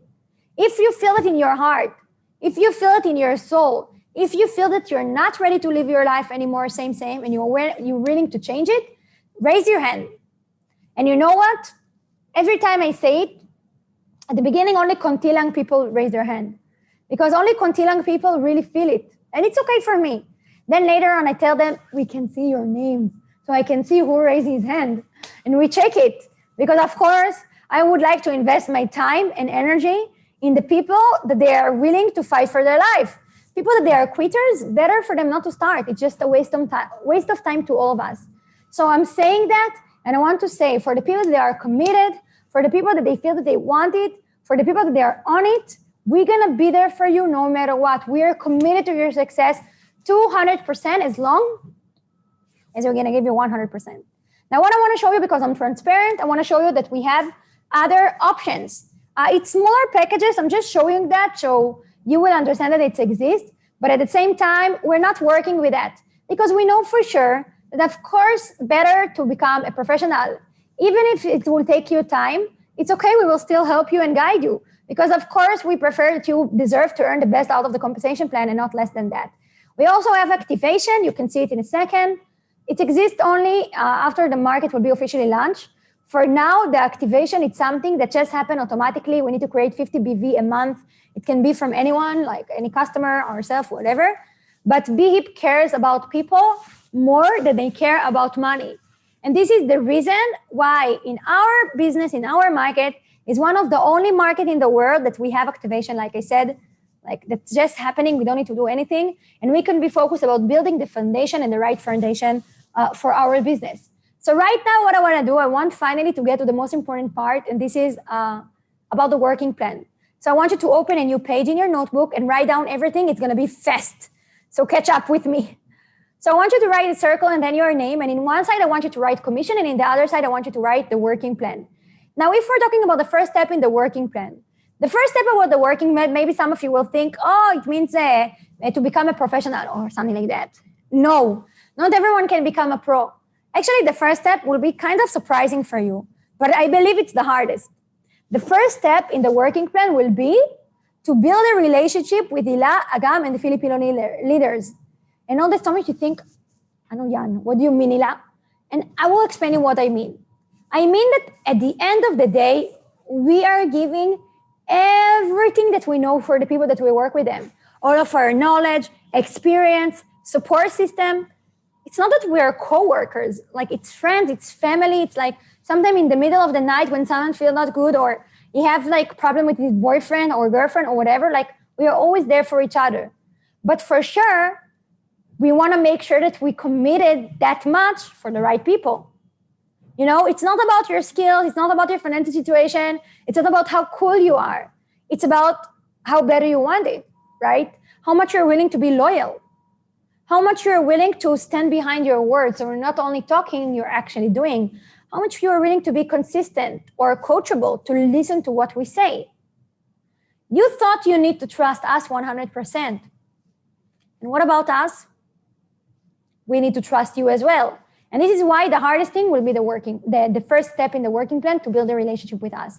If you feel it in your heart, if you feel it in your soul, if you feel that you're not ready to live your life anymore, same, and you're willing to change it, raise your hand. And you know what? Every time I say it, at the beginning, only Kontilang people raise their hand. Because only Kontilang people really feel it. And it's okay for me. Then later on, I tell them, we can see your name. So I can see who raised his hand. And we check it. Because of course, I would like to invest my time and energy in the people that they are willing to fight for their life. People that they are quitters, better for them not to start. It's just a waste of time to all of us. So I'm saying that, and I want to say for the people that are committed, for the people that they feel that they want it, for the people that they are on it, we're going to be there for you no matter what. We are committed to your success 200% as long as we're going to give you 100%. Now, what I want to show you, because I'm transparent, I want to show you that we have other options. It's smaller packages. I'm just showing that so you will understand that it exists. But at the same time, we're not working with that because we know for sure that, of course, better to become a professional. Even if it will take you time, it's okay. We will still help you and guide you because, of course, we prefer that you deserve to earn the best out of the compensation plan and not less than that. We also have activation. You can see it in a second. It exists only after the market will be officially launched. For now, the activation, it's something that just happened automatically. We need to create 50 BV a month. It can be from anyone, like any customer, ourselves, whatever. But BHIP cares about people more than they care about money. And this is the reason why in our business, in our market, is one of the only market in the world that we have activation, like I said, like that's just happening. We don't need to do anything. And we can be focused about building the foundation and the right foundation for our business. So right now, what I want to do, I want finally to get to the most important part, and this is about the working plan. So I want you to open a new page in your notebook and write down everything. It's going to be fast. So catch up with me. So I want you to write a circle and then your name. And in one side, I want you to write commission. And in the other side, I want you to write the working plan. Now, if we're talking about the first step in the working plan, the first step about the working plan, maybe some of you will think, oh, it means to become a professional or something like that. No, not everyone can become a pro. Actually, the first step will be kind of surprising for you, but I believe it's the hardest. The first step in the working plan will be to build a relationship with Hila, Agam, and the Filipino leaders. And all the time you think, ano yan? What do you mean, Hila? And I will explain you what I mean. I mean that at the end of the day, we are giving everything that we know for the people that we work with them. All of our knowledge, experience, support system. It's not that we're co-workers, like it's friends, it's family. It's like sometime in the middle of the night when someone feels not good or you have like problem with his boyfriend or girlfriend or whatever, like we are always there for each other. But for sure, we want to make sure that we committed that much for the right people. You know, it's not about your skills. It's not about your financial situation. It's not about how cool you are. It's about how better you want it, right? How much you're willing to be loyal. How much you're willing to stand behind your words, or not only talking, you're actually doing. How much you're willing to be consistent or coachable to listen to what we say. You thought you need to trust us 100%. And what about us? We need to trust you as well. And this is why the hardest thing will be the first step in the working plan to build a relationship with us.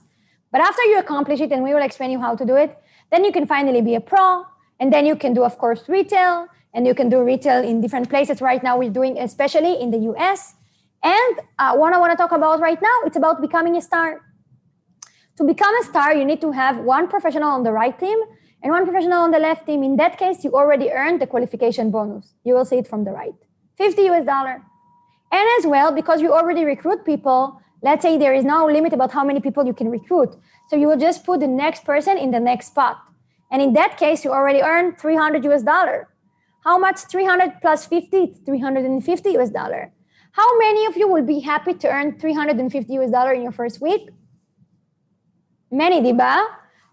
But after you accomplish it, and we will explain you how to do it, then you can finally be a pro. And then you can do, of course, retail. And you can do retail in different places. Right now, we're doing especially in the US. And what I want to talk about right now, it's about becoming a star. To become a star, you need to have one professional on the right team and one professional on the left team. In that case, you already earned the qualification bonus. You will see it from the right. $50. And as well, because you already recruit people, Let's say there is no limit about how many people you can recruit. So you will just put the next person in the next spot. And in that case, you already earn $300 US. How much? 300 plus 50, $350 US. How many of you will be happy to earn $350 US in your first week? Many, diba?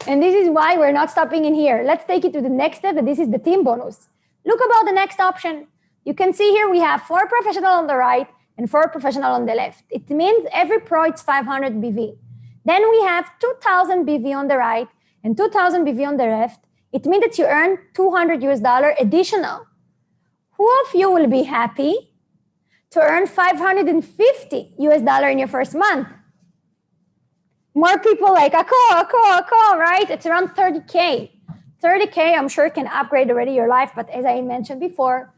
And this is why we're not stopping in here. Let's take it to the next step, and this is the team bonus. Look about the next option. You can see here we have 4 professional on the right and 4 professional on the left. It means every pro it's 500 BV. Then we have 2,000 BV on the right and 2,000 BV on the left. It means that you earn $200 US additional. Who of you will be happy to earn $550 US in your first month? More people like, ako, right? It's around 30K. 30K, I'm sure can upgrade already your life, but as I mentioned before,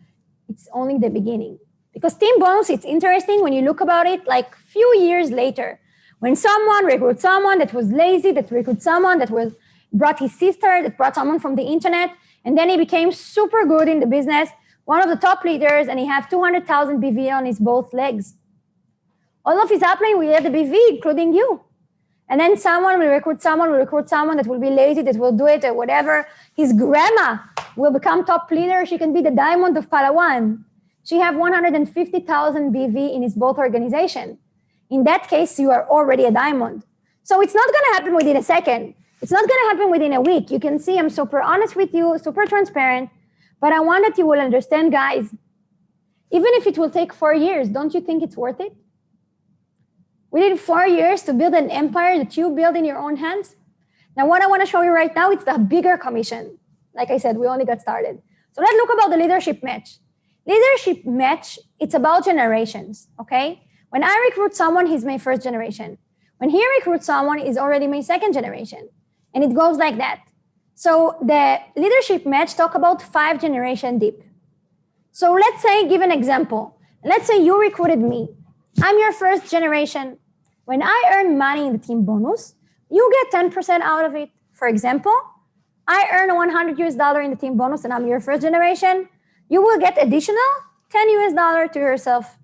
it's only the beginning. Because team bonus, it's interesting when you look about it like few years later. When someone recruits someone that was lazy, that recruits someone that was brought his sister, that brought someone from the internet, and then he became super good in the business, one of the top leaders, and he has 200,000 BV on his both legs. All of his upline will have the BV, including you. And then someone will recruit someone that will be lazy, that will do it or whatever. His grandma will become top leader. She can be the diamond of Palawan. She have 150,000 BV in his both organization. In that case, you are already a diamond. So it's not going to happen within a second. It's not going to happen within a week. You can see I'm super honest with you, super transparent, but I want that you will understand, guys, even if it will take 4 years, don't you think it's worth it? Within 4 years to build an empire that you build in your own hands? Now, what I want to show you right now, it's the bigger commission. Like I said, we only got started. So let's look about the leadership match. Leadership match, it's about generations, okay? When I recruit someone, he's my first generation. When he recruits someone, he's already my second generation. And it goes like that. So the leadership match talk about 5 generation deep. So let's say, give an example. Let's say you recruited me. I'm your first generation. When I earn money in the team bonus, you get 10% out of it. For example, I earn $100 US in the team bonus and I'm your first generation. You will get additional $10 US to yourself,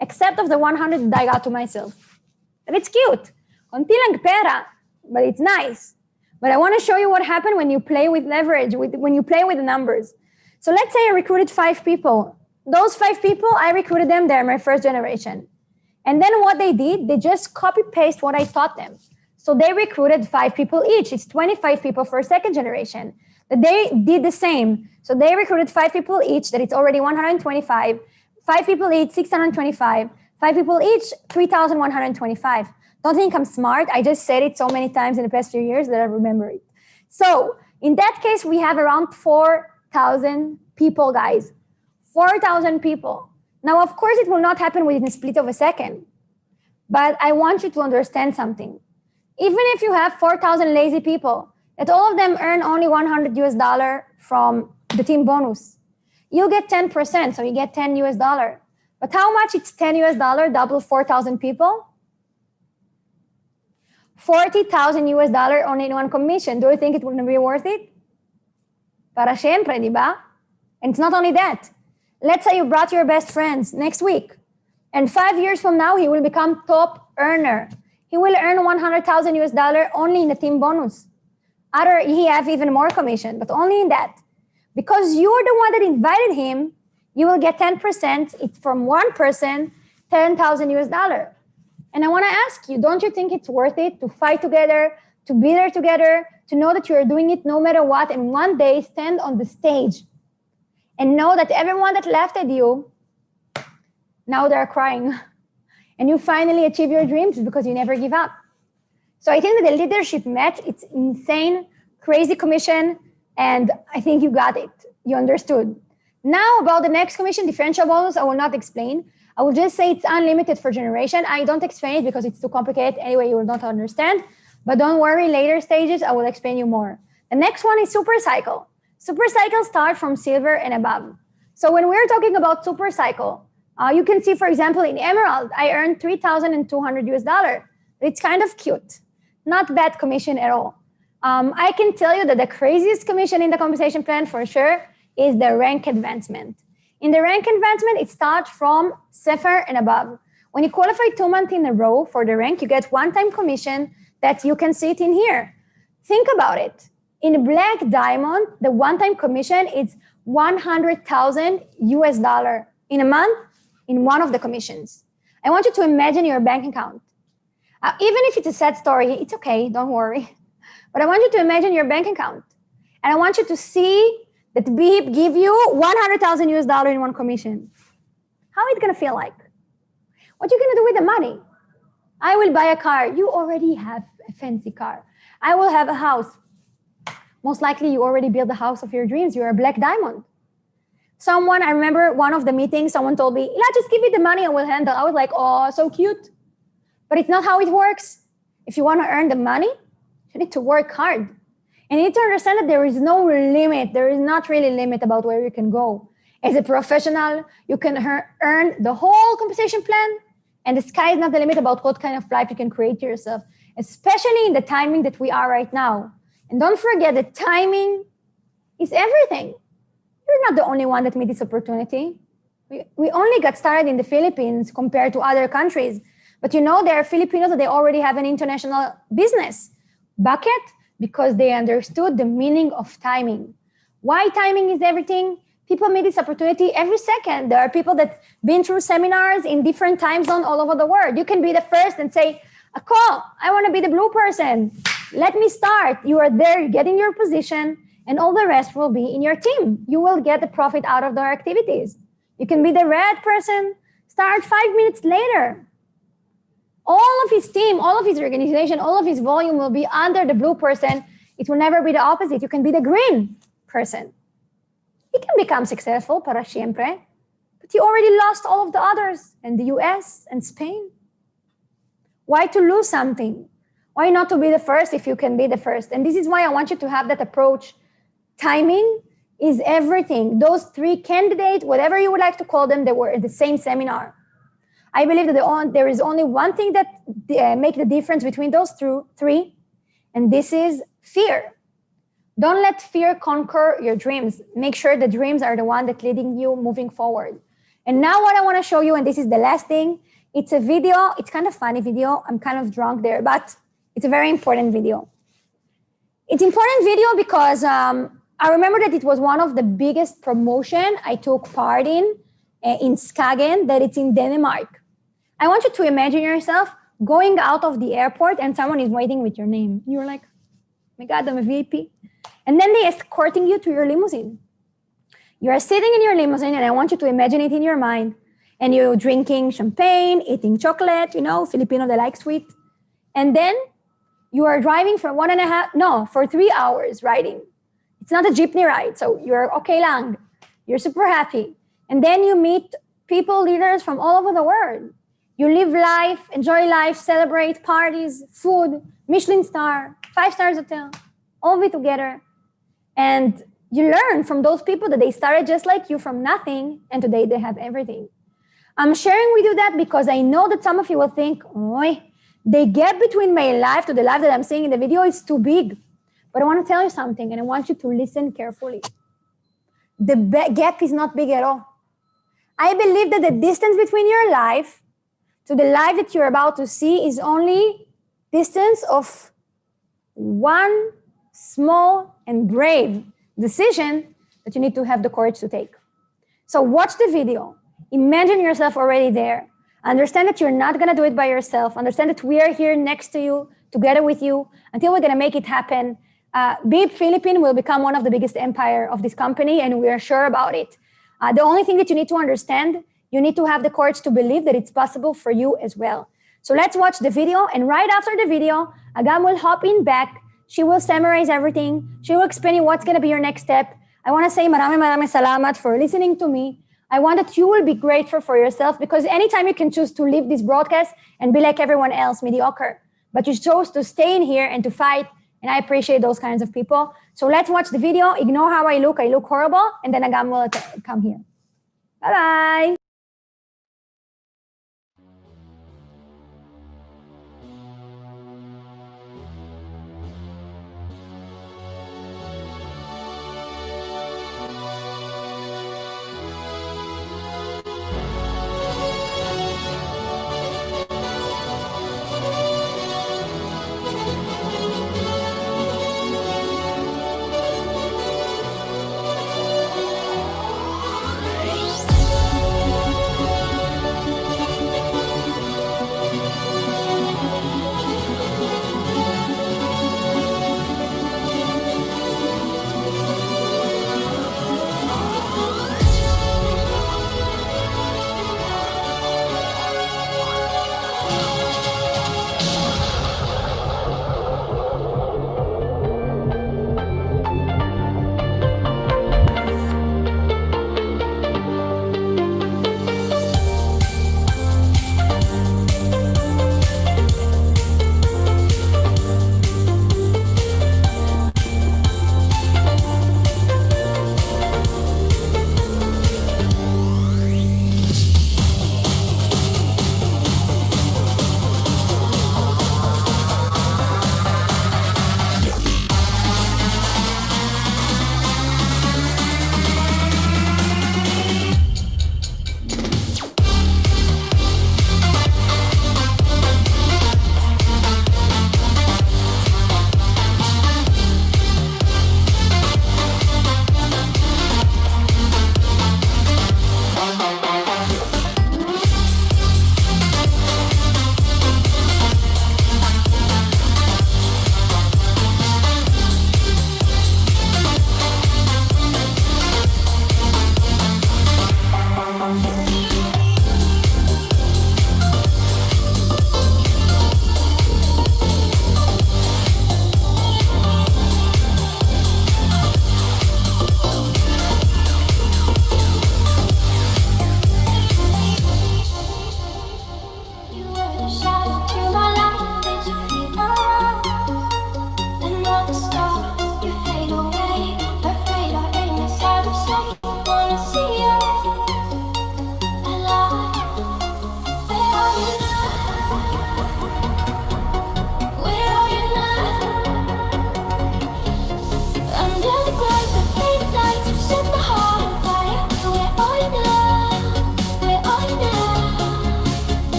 except of the 100 that I got to myself. And it's cute. Konti lang pera, but it's nice. But I want to show you what happened when you play with leverage, when you play with the numbers. So let's say I recruited 5 people. Those 5 people, I recruited them, they're my first generation. And then what they did, they just copy-paste what I taught them. So they recruited 5 people each. It's 25 people for second generation. They did the same. So they recruited 5 people each, that it's already 125. 5 people each, 625. 5 people each, 3,125. Don't think I'm smart. I just said it so many times in the past few years that I remember it. So in that case, we have around 4,000 people, guys. 4,000 people. Now, of course, it will not happen within a split of a second. But I want you to understand something. Even if you have 4,000 lazy people, that all of them earn only $100 US from the team bonus, you get 10%, so you get $10 US. But how much? It's $10 US, double 4,000 people. $40,000 US only in one commission. Do you think it wouldn't be worth it? Para siempre, di ba? And it's not only that. Let's say you brought your best friends next week, and 5 years from now, he will become top earner. He will earn $100,000 US only in the team bonus. He have even more commission, but only in that. Because you're the one that invited him, you will get 10%. It's from one person, $10,000 US. And I want to ask you, don't you think it's worth it to fight together, to be there together, to know that you're doing it no matter what, and one day stand on the stage and know that everyone that laughed at you, now they're crying. And you finally achieve your dreams because you never give up. So I think that the leadership match, it's insane, crazy commission, and I think you got it. You understood. Now about the next commission, differential bonus, I will not explain. I will just say it's unlimited for generation. I don't explain it because it's too complicated. Anyway, you will not understand. But don't worry, later stages, I will explain you more. The next one is super cycle. Super cycles start from silver and above. So when we're talking about super cycle, you can see, for example, in Emerald, I earned $3,200 US. It's kind of cute. Not bad commission at all. I can tell you that the craziest commission in the compensation plan for sure is the rank advancement. In the rank advancement, it starts from Sapphire and above. When you qualify 2 months in a row for the rank, you get one-time commission that you can see it in here. Think about it. In Black Diamond, the one-time commission is 100,000 US dollar in a month in one of the commissions. I want you to imagine your bank account. Even if it's a sad story, it's okay, don't worry. But I want you to imagine your bank account. And I want you to see that BHIP give you 100,000 US dollar in one commission. How it's gonna feel like? What you gonna do with the money? I will buy a car. You already have a fancy car. I will have a house. Most likely you already built the house of your dreams. You're a Black Diamond. I remember one of the meetings, someone told me, "Ila, just give me the money and we'll handle." I was like, oh, so cute. But it's not how it works. If you want to earn the money, you need to work hard. And you need to understand that there is no limit. There is not really a limit about where you can go. As a professional, you can earn the whole compensation plan, and the sky is not the limit about what kind of life you can create yourself, especially in the timing that we are right now. And don't forget that timing is everything. You're not the only one that made this opportunity. We only got started in the Philippines compared to other countries. But you know, there are Filipinos that they already have an international business bucket because they understood the meaning of timing. Why timing is everything? People made this opportunity every second. There are people that been through seminars in different time zones all over the world. You can be the first and say, a call, I want to be the blue person. Let me start. You are there, you get in your position, and all the rest will be in your team. You will get the profit out of their activities. You can be the red person, start 5 minutes later. All of his team, all of his organization, all of his volume will be under the blue person. It will never be the opposite. You can be the green person. He can become successful, para siempre, but he already lost all of the others, and the US and Spain. Why to lose something? Why not to be the first if you can be the first? And this is why I want you to have that approach. Timing is everything. Those three candidates, whatever you would like to call them, they were at the same seminar. I believe that there is only one thing that makes the difference between those three, and this is fear. Don't let fear conquer your dreams. Make sure the dreams are the one that's leading you moving forward. And now what I want to show you, and this is the last thing, it's a video. It's kind of funny video. I'm kind of drunk there, but it's a very important video. It's important video because I remember that it was one of the biggest promotion I took part in Skagen, that it's in Denmark. I want you to imagine yourself going out of the airport and someone is waiting with your name. You're like, oh my God, I'm a VIP. And then they're escorting you to your limousine. You're sitting in your limousine, and I want you to imagine it in your mind. And you're drinking champagne, eating chocolate, you know, Filipino, they like sweet. And then you are driving for 3 hours riding. It's not a jeepney ride, so you're okay lang. You're super happy. And then you meet people, leaders from all over the world. You live life, enjoy life, celebrate parties, food, Michelin star, 5 stars hotel, all of it together. And you learn from those people that they started just like you from nothing, and today they have everything. I'm sharing with you that because I know that some of you will think, oh, the gap between my life to the life that I'm seeing in the video is too big. But I want to tell you something, and I want you to listen carefully. The gap is not big at all. I believe that the distance between your life to the life that you're about to see is only distance of one small and brave decision that you need to have the courage to take. So watch the video. Imagine yourself already there. Understand that you're not going to do it by yourself. Understand that we are here next to you, together with you, until we're going to make it happen. BHIP Philippines will become one of the biggest empire of this company, and we are sure about it. The only thing that you need to understand, you need to have the courage to believe that it's possible for you as well. So let's watch the video, and right after the video, Agam will hop in back. She will summarize everything. She will explain you what's going to be your next step. I want to say maraming salamat for listening to me. I want that you will be grateful for yourself, because anytime you can choose to leave this broadcast and be like everyone else, mediocre, but you chose to stay in here and to fight, and I appreciate those kinds of people. So let's watch the video. Ignore how I look horrible, and then Agam will come here. Bye-bye.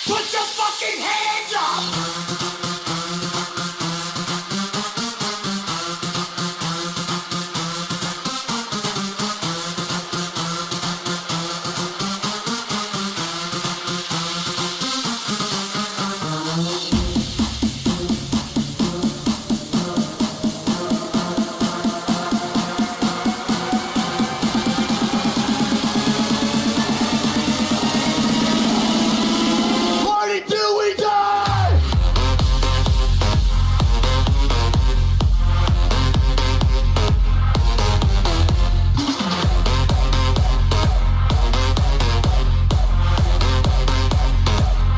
Put your fucking hands up! Party till we die!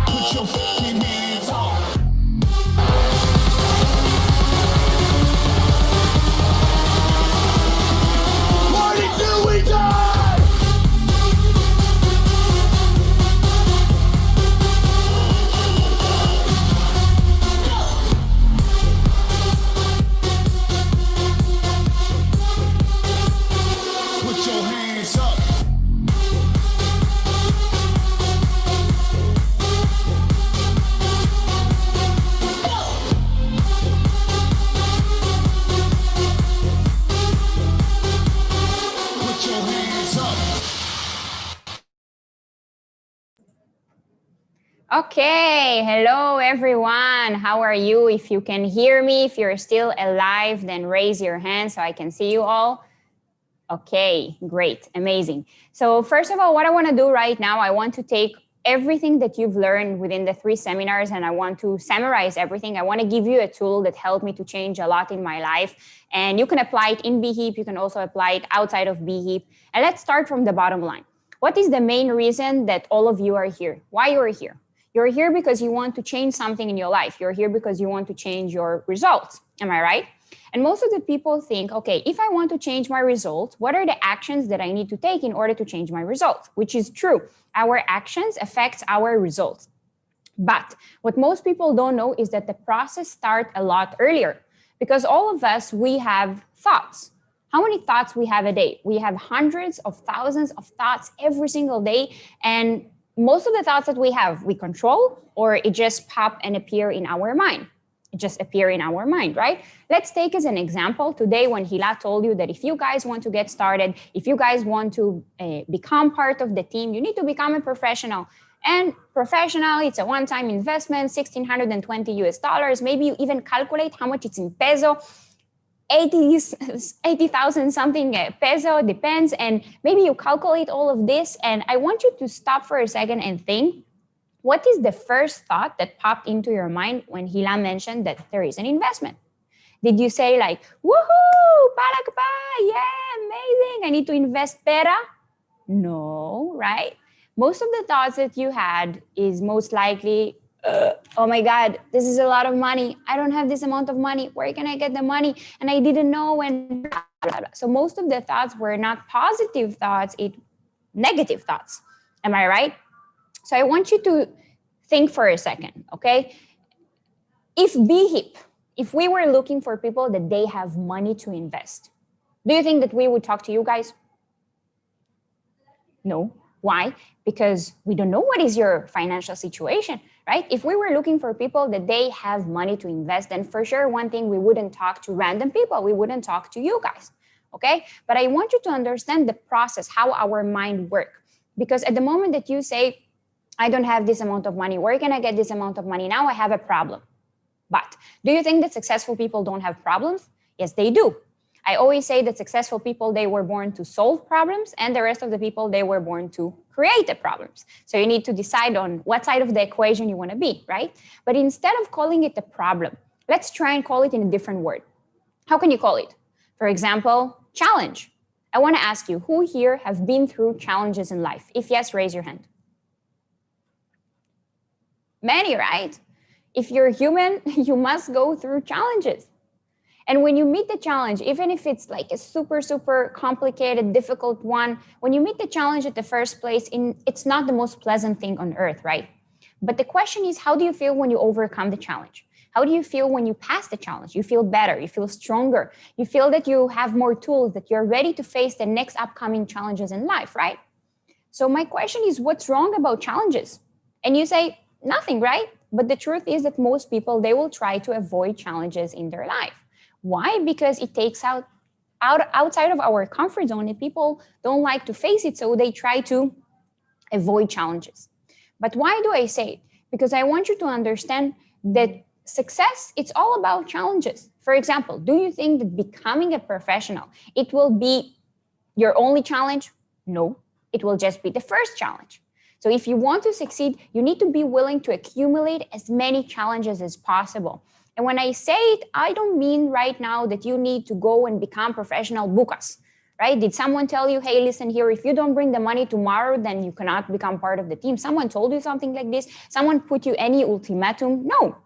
Put your fucking hands up! Party till we die! Put your hands up. Put your hands up. Okay, hello everyone. How are you? If you can hear me, if you're still alive, then raise your hand so I can see you all. Okay, great, amazing. So first of all, what I want to do right now, I want to take everything that you've learned within the 3 seminars and I want to summarize everything. I want to give you a tool that helped me to change a lot in my life. And you can apply it in BHIP. You can also apply it outside of BHIP. And let's start from the bottom line. What is the main reason that all of you are here? Why you are here? You're here because you want to change something in your life. You're here because you want to change your results. Am I right? And most of the people think, okay, if I want to change my results, what are the actions that I need to take in order to change my results? Which is true. Our actions affect our results. But what most people don't know is that the process starts a lot earlier because all of us, we have thoughts. How many thoughts we have a day? We have hundreds of thousands of thoughts every single day. And most of the thoughts that we have, we control or it just pop and appear in our mind. It just appear in our mind, right? Let's take as an example today when Hila told you that if you guys want to get started, if you guys want to become part of the team, you need to become a professional. And professional, it's a one-time investment, $1,620 US. Maybe you even calculate how much it's in peso. 80,000 something peso, depends. And maybe you calculate all of this. And I want you to stop for a second and think, what is the first thought that popped into your mind when Hila mentioned that there is an investment? Did you say like, woohoo, palakpa, yeah, amazing, I need to invest better? No, right? Most of the thoughts that you had is most likely, oh my God, this is a lot of money. I don't have this amount of money. Where can I get the money? And I didn't know when. Blah, blah, blah. So most of the thoughts were not positive thoughts, it negative thoughts. Am I right? So I want you to think for a second, okay? If BHIP, if we were looking for people that they have money to invest, do you think that we would talk to you guys? No. Why? Because we don't know what is your financial situation, right? If we were looking for people that they have money to invest, then for sure, one thing, we wouldn't talk to random people. We wouldn't talk to you guys, okay? But I want you to understand the process, how our mind works. Because at the moment that you say, I don't have this amount of money, where can I get this amount of money? Now I have a problem. But do you think that successful people don't have problems? Yes, they do. I always say that successful people, they were born to solve problems, and the rest of the people, they were born to create the problems. So you need to decide on what side of the equation you want to be, right? But instead of calling it a problem, let's try and call it in a different word. How can you call it? For example, challenge. I want to ask you, who here have been through challenges in life? If yes, raise your hand. Many, right? If you're human, you must go through challenges. And when you meet the challenge, even if it's like a super, super complicated, difficult one, when you meet the challenge at the first place, it's not the most pleasant thing on earth, right? But the question is, how do you feel when you overcome the challenge? How do you feel when you pass the challenge? You feel better, you feel stronger, you feel that you have more tools, that you're ready to face the next upcoming challenges in life, right? So my question is, what's wrong about challenges? And you say, Nothing, right? But the truth is that most people, they will try to avoid challenges in their life. Why? Because it takes outside of our comfort zone, and people don't like to face it, so they try to avoid challenges. But why do I say it? Because I want you to understand that success, it's all about challenges. For example, do you think that becoming a professional, it will be your only challenge? No, it will just be the first challenge. So if you want to succeed, you need to be willing to accumulate as many challenges as possible. And when I say it, I don't mean right now that you need to go and become professional bukas, right? Did someone tell you, hey, listen here, if you don't bring the money tomorrow, then you cannot become part of the team? Someone told you something like this? Someone put you any ultimatum? No.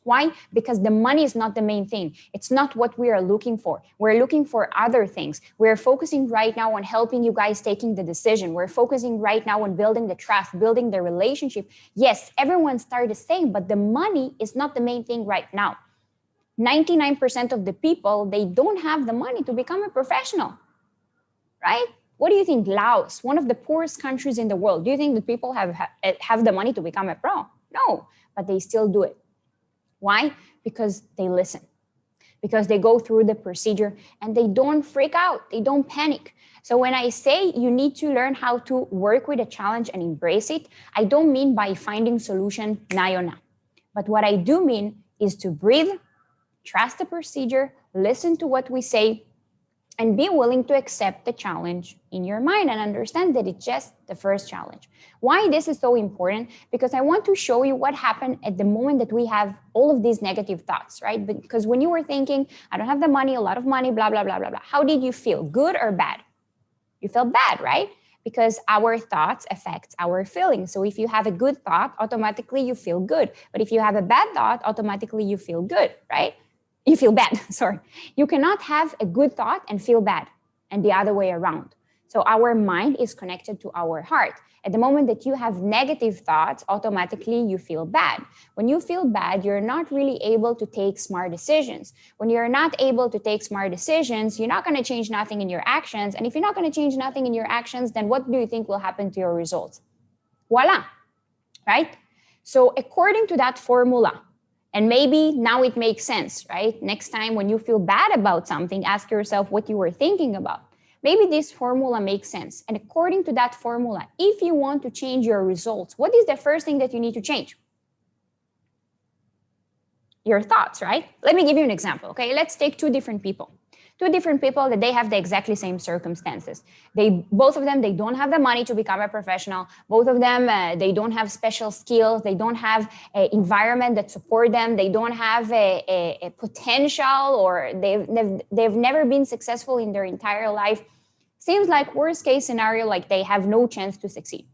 Why? Because the money is not the main thing. It's not what we are looking for. We're looking for other things. We're focusing right now on helping you guys taking the decision. We're focusing right now on building the trust, building the relationship. Yes, everyone started the same, but the money is not the main thing right now. 99% of the people, they don't have the money to become a professional, right? What do you think? Laos, one of the poorest countries in the world. Do you think that people have the money to become a pro? No, but they still do it. Why? Because they listen, because they go through the procedure and they don't freak out, they don't panic. So when I say you need to learn how to work with a challenge and embrace it, I don't mean by finding solution na yun na. But what I do mean is to breathe, trust the procedure, listen to what we say, and be willing to accept the challenge in your mind and understand that it's just the first challenge. Why this is so important? Because I want to show you what happened at the moment that we have all of these negative thoughts, right? Because when you were thinking, I don't have the money, a lot of money, blah, blah, blah, blah, blah, how did you feel? Good or bad? You felt bad, right? Because our thoughts affect our feelings. So if you have a good thought, automatically you feel good. But if you have a bad thought, automatically you feel good, right? You feel bad, sorry. You cannot have a good thought and feel bad, and the other way around. So our mind is connected to our heart. At the moment that you have negative thoughts, automatically you feel bad. When you feel bad, you're not really able to take smart decisions. When you're not able to take smart decisions, you're not going to change nothing in your actions. And if you're not going to change nothing in your actions, then what do you think will happen to your results? Voila, right? So according to that formula, and maybe now it makes sense, right? Next time when you feel bad about something, ask yourself what you were thinking about. Maybe this formula makes sense. And according to that formula, if you want to change your results, what is the first thing that you need to change? Your thoughts, right? Let me give you an example, okay? Let's take two different people that they have the exactly same circumstances. Both of them, they don't have the money to become a professional. Both of them, they don't have special skills. They don't have an environment that support them. They don't have a potential, or they've never been successful in their entire life. Seems like worst case scenario, like they have no chance to succeed.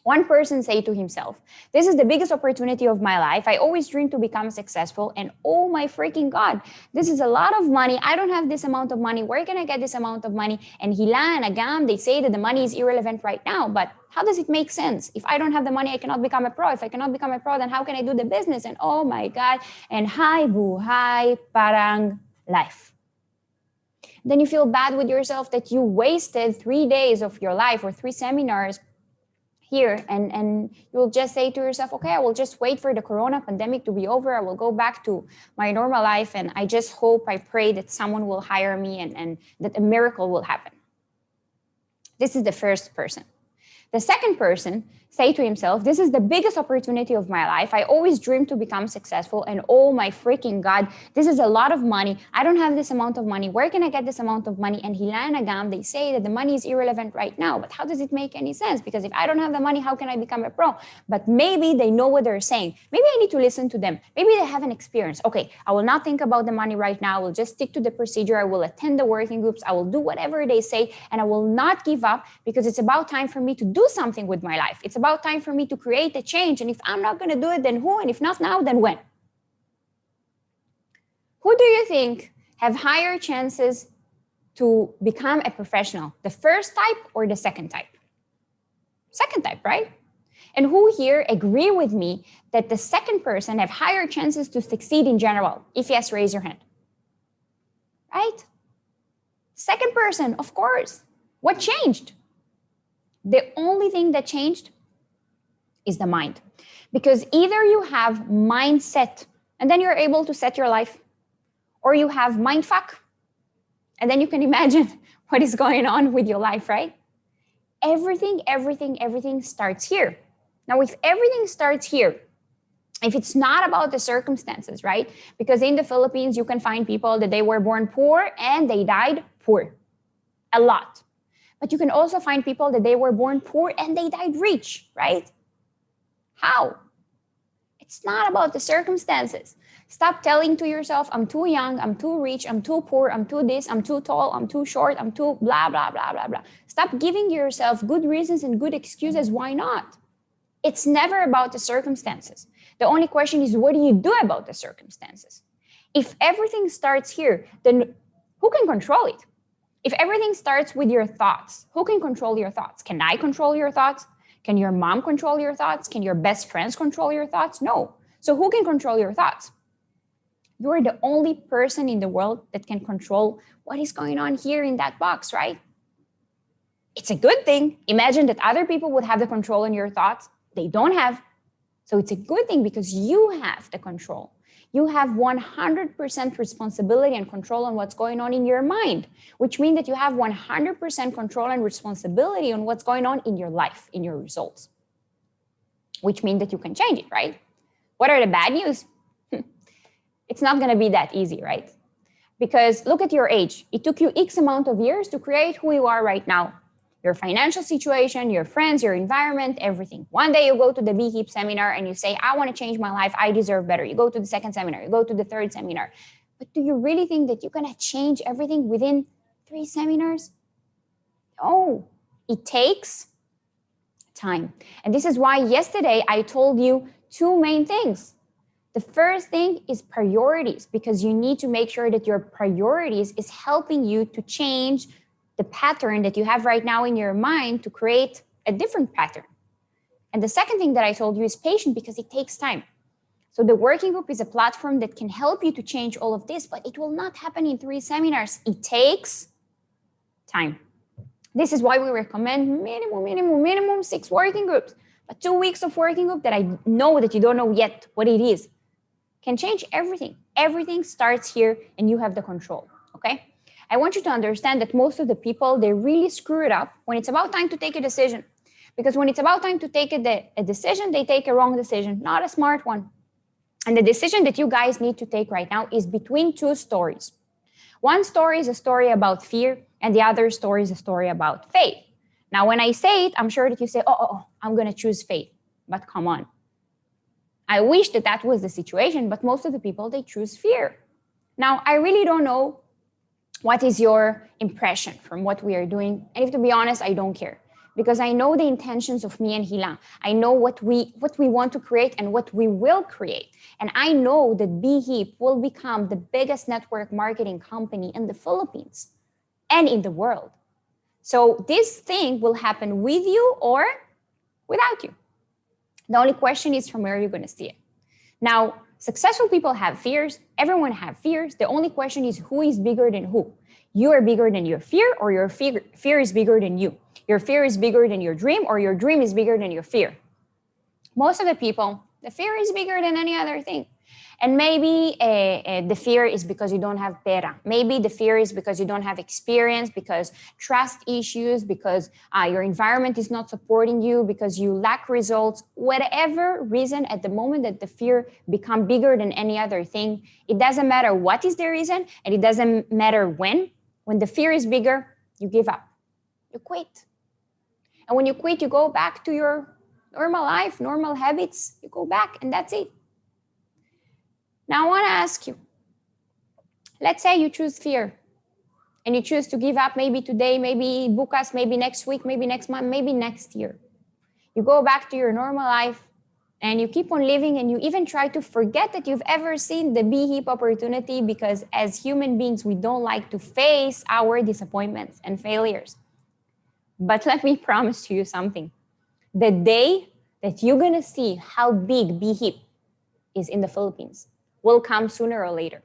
One person say to himself, this is the biggest opportunity of my life. I always dream to become successful. And oh my freaking God, this is a lot of money. I don't have this amount of money. Where can I get this amount of money? And hila and agam, they say that the money is irrelevant right now. But how does it make sense? If I don't have the money, I cannot become a pro. If I cannot become a pro, then how can I do the business? And oh my God. And hi buhay parang life. Then you feel bad with yourself that you wasted 3 days of your life or 3 seminars here, and you'll just say to yourself, okay, I will just wait for the corona pandemic to be over. I will go back to my normal life, and I just hope, I pray that someone will hire me and that a miracle will happen. This is the first person. The second person say to himself, this is the biggest opportunity of my life. I always dreamed to become successful, and oh my freaking God, this is a lot of money. I don't have this amount of money. Where can I get this amount of money? And hilanagam, they say that the money is irrelevant right now, but how does it make any sense? Because if I don't have the money, how can I become a pro? But maybe they know what they're saying. Maybe I need to listen to them. Maybe they have an experience. Okay, I will not think about the money right now. I will just stick to the procedure. I will attend the working groups. I will do whatever they say, and I will not give up, because it's about time for me to do something with my life. It's about time for me to create a change. And if I'm not going to do it, then who? And if not now, then when? Who do you think have higher chances to become a professional? The first type or the second type? Second type, right? And who here agree with me that the second person have higher chances to succeed in general? If yes, raise your hand. Right? Second person, of course. What changed? The only thing that changed is the mind. Because either you have mindset and then you're able to set your life, or you have mindfuck and then you can imagine what is going on with your life, right? Everything starts here. Now, if everything starts here, if it's not about the circumstances, right? Because in the Philippines, you can find people that they were born poor and they died poor. A lot. But you can also find people that they were born poor and they died rich, right? How? It's not about the circumstances. Stop telling to yourself, I'm too young, I'm too rich, I'm too poor, I'm too this, I'm too tall, I'm too short, I'm too blah, blah, blah, blah, blah. Stop giving yourself good reasons and good excuses why not. It's never about the circumstances. The only question is, what do you do about the circumstances? If everything starts here, then who can control it? If everything starts with your thoughts, who can control your thoughts? Can I control your thoughts? Can your mom control your thoughts? Can your best friends control your thoughts? No. So who can control your thoughts? You're the only person in the world that can control what is going on here in that box, right? It's a good thing. Imagine that other people would have the control on your thoughts. They don't have. So it's a good thing because you have the control. You have 100% responsibility and control on what's going on in your mind, which means that you have 100% control and responsibility on what's going on in your life, in your results, which means that you can change it, right? What are the bad news? It's not going to be that easy, right? Because look at your age. It took you X amount of years to create who you are right now. Your financial situation, your friends, your environment, everything. One day you go to the BHIP seminar and you say, I want to change my life. I deserve better. You go to the second seminar. You go to the third seminar. But do you really think that you're going to change everything within 3 seminars? No, it takes time. And this is why yesterday I told you 2 main things. The first thing is priorities, because you need to make sure that your priorities is helping you to change the pattern that you have right now in your mind to create a different pattern. And the second thing that I told you is patient, because it takes time. So the working group is a platform that can help you to change all of this, but it will not happen in 3 seminars. It takes time. This is why we recommend minimum 6 working groups. But 2 weeks of working group that I know that you don't know yet what it is can change everything. Everything starts here and you have the control, okay? I want you to understand that most of the people, they really screw it up when it's about time to take a decision. Because when it's about time to take a decision, they take a wrong decision, not a smart one. And the decision that you guys need to take right now is between 2 stories. One story is a story about fear, and the other story is a story about faith. Now, when I say it, I'm sure that you say, oh, I'm going to choose faith. But come on. I wish that that was the situation, but most of the people, they choose fear. Now, I really don't know what is your impression from what we are doing. And if to be honest, I don't care. Because I know the intentions of me and Hila. I know what we want to create and what we will create. And I know that BHIP will become the biggest network marketing company in the Philippines and in the world. So this thing will happen with you or without you. The only question is from where you're going to see it. Now, successful people have fears. Everyone have fears. The only question is who is bigger than who? You are bigger than your fear, or your fear is bigger than you. Your fear is bigger than your dream, or your dream is bigger than your fear. Most of the people, the fear is bigger than any other thing. And maybe the fear is because you don't have pera. Maybe the fear is because you don't have experience, because trust issues, because your environment is not supporting you, because you lack results. Whatever reason at the moment that the fear become bigger than any other thing, it doesn't matter what is the reason, and it doesn't matter when. When the fear is bigger, you give up. You quit. And when you quit, you go back to your normal life, normal habits. You go back, and that's it. Now, I want to ask you, let's say you choose fear and you choose to give up maybe today, maybe bukas, maybe next week, maybe next month, maybe next year. You go back to your normal life and you keep on living, and you even try to forget that you've ever seen the BHIP opportunity, because as human beings, we don't like to face our disappointments and failures. But let me promise to you something. The day that you're going to see how big BHIP is in the Philippines will come sooner or later.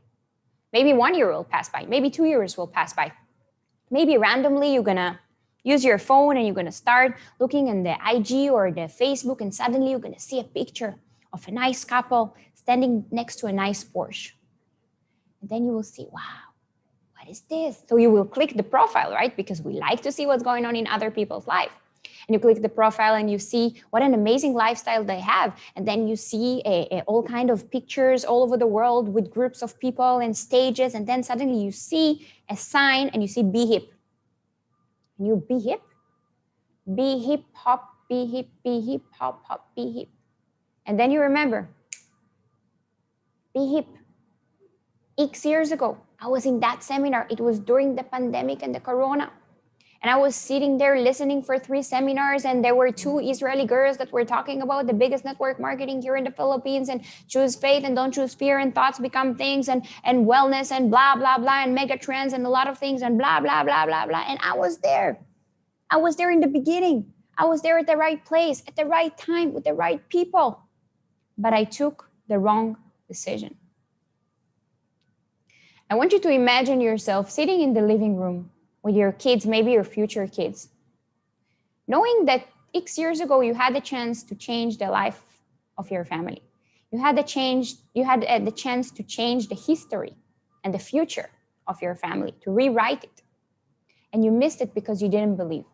Maybe 1 year will pass by. Maybe 2 years will pass by. Maybe randomly you're gonna use your phone and you're going to start looking in the IG or the Facebook, and suddenly you're going to see a picture of a nice couple standing next to a nice Porsche. And then you will see, wow, what is this? So you will click the profile, right? Because we like to see what's going on in other people's life. And you click the profile and you see what an amazing lifestyle they have. And then you see all kind of pictures all over the world with groups of people and stages. And then suddenly you see a sign and you see BHIP. And you BHIP? BHIP hop, BHIP, BHIP hop, hop, BHIP. And then you remember, BHIP. X years ago, I was in that seminar. It was during the pandemic and the corona. And I was sitting there listening for 3 seminars, and there were 2 Israeli girls that were talking about the biggest network marketing here in the Philippines, and choose faith and don't choose fear, and thoughts become things, and wellness and blah, blah, blah, and mega trends and a lot of things and blah, blah, blah, blah, blah. And I was there. I was there in the beginning. I was there at the right place, at the right time, with the right people. But I took the wrong decision. I want you to imagine yourself sitting in the living room with your kids, maybe your future kids, knowing that X years ago you had the chance to change the life of your family. You had the chance to change the history and the future of your family, to rewrite it. And you missed it because you didn't believe.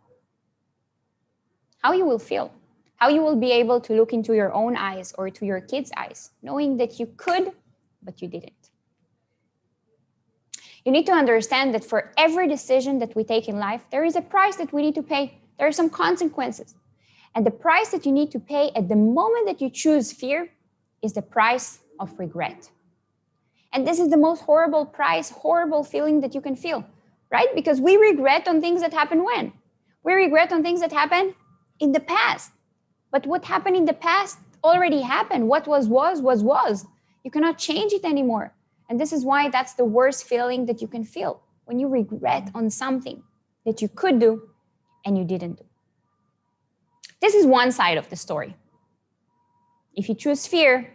How you will feel, how you will be able to look into your own eyes or to your kids' eyes, knowing that you could, but you didn't. You need to understand that for every decision that we take in life, there is a price that we need to pay. There are some consequences. And the price that you need to pay at the moment that you choose fear is the price of regret. And this is the most horrible price, horrible feeling that you can feel, right? Because we regret on things that happened when? We regret on things that happened in the past. But what happened in the past already happened. What was. You cannot change it anymore. And this is why that's the worst feeling that you can feel, when you regret on something that you could do and you didn't do. This is one side of the story. If you choose fear,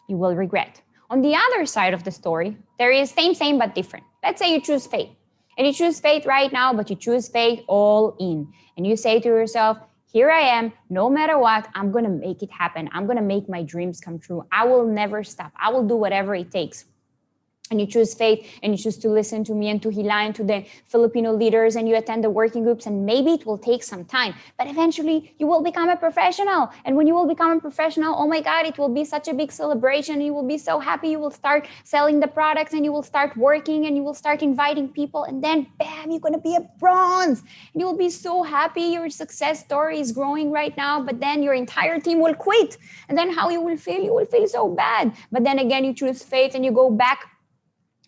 you will regret. On the other side of the story, there is same, but different. Let's say you choose faith. And you choose faith right now, but you choose faith all in. And you say to yourself, here I am, no matter what, I'm going to make it happen. I'm going to make my dreams come true. I will never stop. I will do whatever it takes. And you choose faith, and you choose to listen to me and to Hila and to the Filipino leaders, and you attend the working groups, and maybe it will take some time, but eventually you will become a professional. And when you will become a professional, oh my God, it will be such a big celebration. You will be so happy. You will start selling the products, and you will start working, and you will start inviting people, and then bam, you're going to be a bronze. And you will be so happy. Your success story is growing right now, but then your entire team will quit. And then how you will feel? You will feel so bad. But then again, you choose faith, and you go back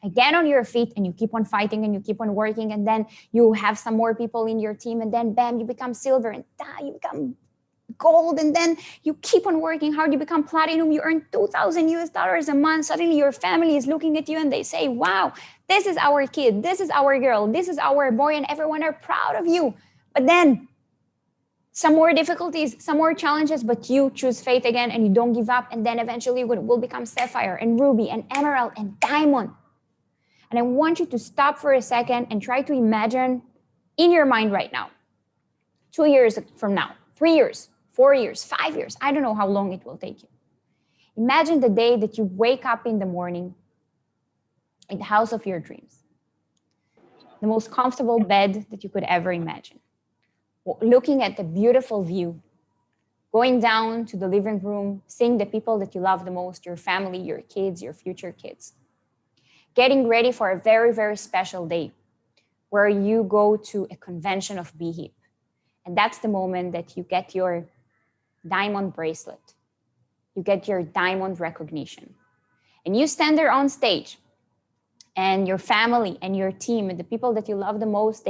again on your feet, and you keep on fighting, and you keep on working, and then you have some more people in your team, and then bam, you become silver, and you become gold, and then you keep on working hard, you become platinum, you earn $2,000 a month. Suddenly your family is looking at you and they say, wow, this is our kid, this is our girl, this is our boy, and everyone are proud of you. But then some more difficulties, some more challenges, but you choose faith again, and you don't give up, and then eventually you will become sapphire and ruby and emerald and diamond. And I want you to stop for a second and try to imagine in your mind right now, 2 years from now, 3 years, 4 years, 5 years, I don't know how long it will take you. Imagine the day that you wake up in the morning in the house of your dreams, the most comfortable bed that you could ever imagine, looking at the beautiful view, going down to the living room, seeing the people that you love the most, your family, your kids, your future kids. Getting ready for a very, very special day where you go to a convention of BHIP. And that's the moment that you get your diamond bracelet. You get your diamond recognition. And you stand there on stage, and your family and your team and the people that you love the most,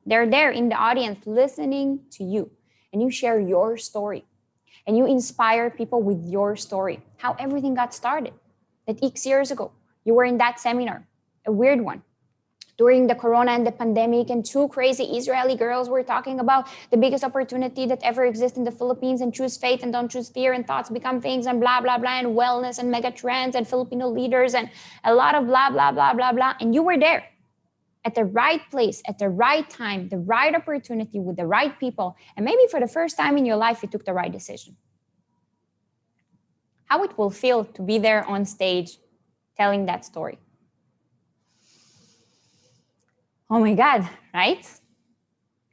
they're there in the audience listening to you. And you share your story. And you inspire people with your story, how everything got started. That X years ago, you were in that seminar, a weird one, during the corona and the pandemic, and 2 crazy Israeli girls were talking about the biggest opportunity that ever exists in the Philippines, and choose faith and don't choose fear, and thoughts become things, and blah, blah, blah, and wellness and mega trends and Filipino leaders and a lot of blah, blah, blah, blah, blah. And you were there. at the right place, at the right time, the right opportunity with the right people, and maybe for the first time in your life, you took the right decision. How it will feel to be there on stage telling that story. Oh my God, right?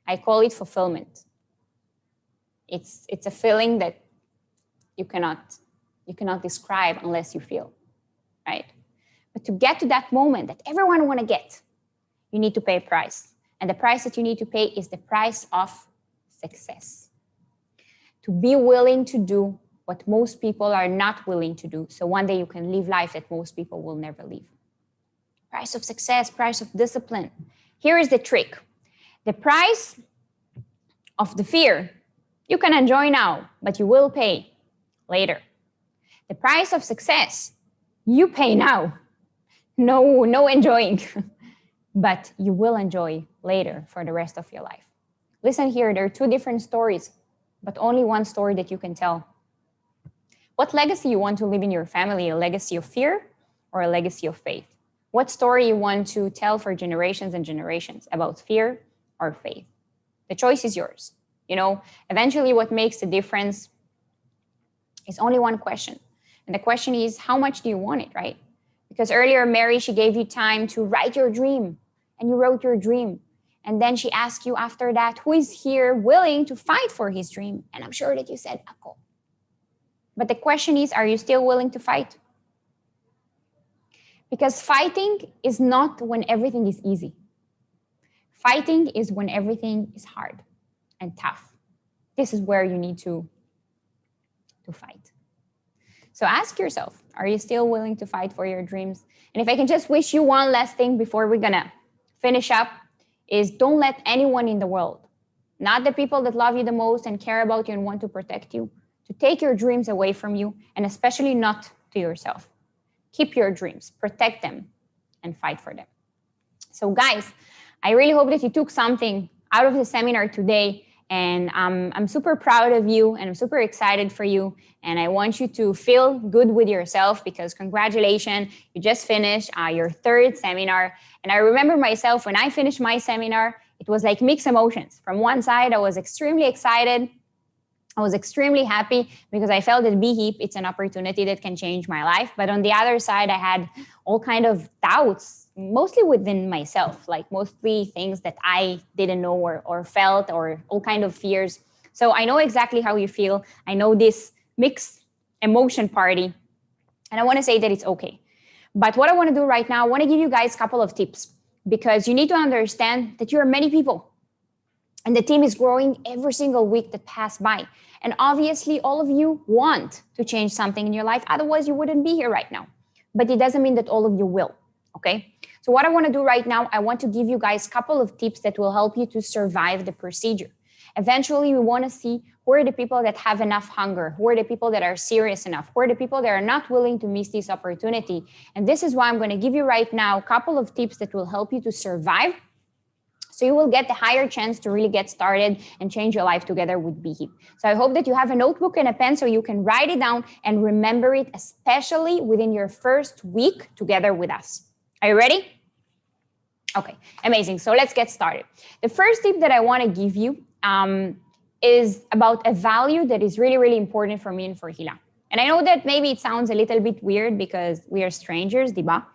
I call it fulfillment. It's a feeling that you cannot describe unless you feel, right? But to get to that moment that everyone want to get, you need to pay a price. And the price that you need to pay is the price of success. To be willing to do what most people are not willing to do. So one day you can live life that most people will never live. Price of success, price of discipline. Here is the trick. The price of the fear, you can enjoy now, but you will pay later. The price of success, you pay now. No enjoying, but you will enjoy later for the rest of your life. Listen here, there are two different stories, but only one story that you can tell. What legacy you want to leave in your family, a legacy of fear or a legacy of faith? What story you want to tell for generations and generations about fear or faith? The choice is yours. You know, eventually what makes the difference is only one question. And the question is, how much do you want it, right? Because earlier, Mary, she gave you time to write your dream, and you wrote your dream. And then she asked you after that, who is here willing to fight for his dream? And I'm sure that you said, Ako. But the question is, are you still willing to fight? Because fighting is not when everything is easy. Fighting is when everything is hard and tough. This is where you need to fight. So ask yourself, are you still willing to fight for your dreams? And if I can just wish you one last thing before we're gonna finish up, is don't let anyone in the world, not the people that love you the most and care about you and want to protect you, to take your dreams away from you, and especially not to yourself. Keep your dreams, protect them, and fight for them. So guys, I really hope that you took something out of the seminar today, and I'm super proud of you, and I'm super excited for you, and I want you to feel good with yourself because congratulations, you just finished your third seminar. And I remember myself when I finished my seminar, it was like mixed emotions. From one side, I was extremely excited. I was extremely happy because I felt that BHIP, it's an opportunity that can change my life. But on the other side, I had all kind of doubts, mostly within myself, like mostly things that I didn't know or felt, or all kind of fears. So I know exactly how you feel. I know this mixed emotion party, and I want to say that it's okay. But what I want to do right now, I want to give you guys a couple of tips, because you need to understand that you are many people and the team is growing every single week that passed by. And obviously all of you want to change something in your life. Otherwise you wouldn't be here right now. But it doesn't mean that all of you will, okay? So what I want to do right now, I want to give you guys a couple of tips that will help you to survive the procedure. Eventually, we want to see who are the people that have enough hunger, who are the people that are serious enough, who are the people that are not willing to miss this opportunity. And this is why I'm going to give you right now a couple of tips that will help you to survive, so you will get the higher chance to really get started and change your life together with BHIP. So I hope that you have a notebook and a pen so you can write it down and remember it, especially within your first week together with us. Are you ready? Okay, amazing. So let's get started. The first tip that I want to give you is about a value that is really, really important for me and for Hila. And I know that maybe it sounds a little bit weird because we are strangers, diba?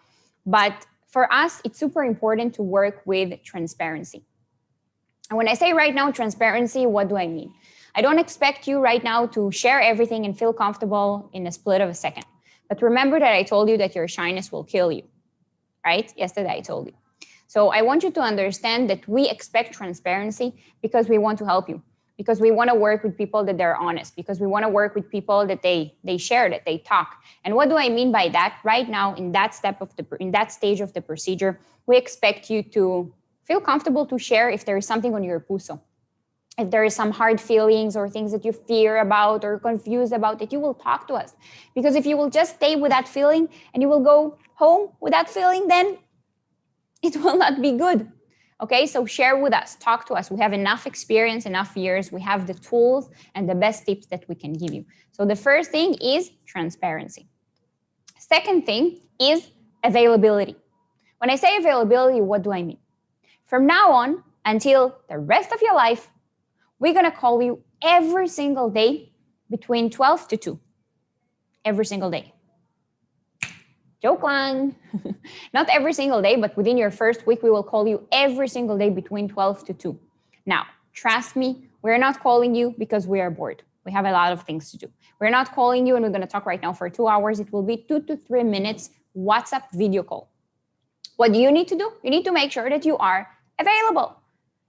But for us, it's super important to work with transparency. And when I say right now transparency, what do I mean? I don't expect you right now to share everything and feel comfortable in a split of a second. But remember that I told you that your shyness will kill you, right? Yesterday I told you. So I want you to understand that we expect transparency because we want to help you, because we want to work with people that they're honest, because we want to work with people that they share, that they talk. And what do I mean by that? Right now, in that stage of the procedure, we expect you to feel comfortable to share if there is something on your puso. If there is some hard feelings or things that you fear about or confused about, that you will talk to us. Because if you will just stay with that feeling and you will go home with that feeling, then it will not be good. Okay, so share with us, talk to us. We have enough experience, enough years. We have the tools and the best tips that we can give you. So the first thing is transparency. Second thing is availability. When I say availability, what do I mean? From now on, until the rest of your life, we're going to call you every single day between 12 to 2. Every single day. Joke lang. Not every single day, but within your first week, we will call you every single day between 12 to 2. Now, trust me, we're not calling you because we are bored. We have a lot of things to do. We're not calling you and we're going to talk right now for 2 hours. It will be 2 to 3 minutes WhatsApp video call. What do you need to do? You need to make sure that you are available.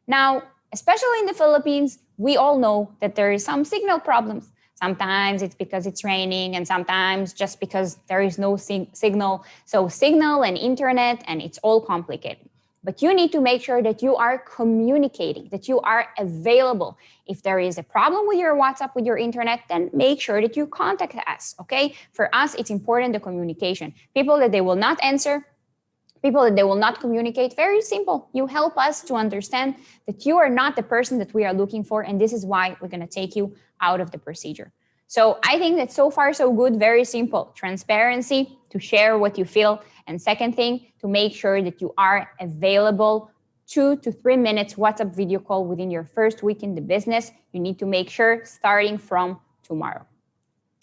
Now, especially in the Philippines, we all know that there is some signal problems. Sometimes it's because it's raining and sometimes just because there is no signal. So signal and internet, and it's all complicated. But you need to make sure that you are communicating, that you are available. If there is a problem with your WhatsApp, with your internet, then make sure that you contact us, okay? For us, it's important, the communication. People that they will not answer, people that they will not communicate, very simple. You help us to understand that you are not the person that we are looking for, and this is why we're gonna take you out of the procedure. So I think that so far so good, very simple. Transparency, to share what you feel. And second thing, to make sure that you are available 2 to 3 minutes WhatsApp video call within your first week in the business. You need to make sure starting from tomorrow.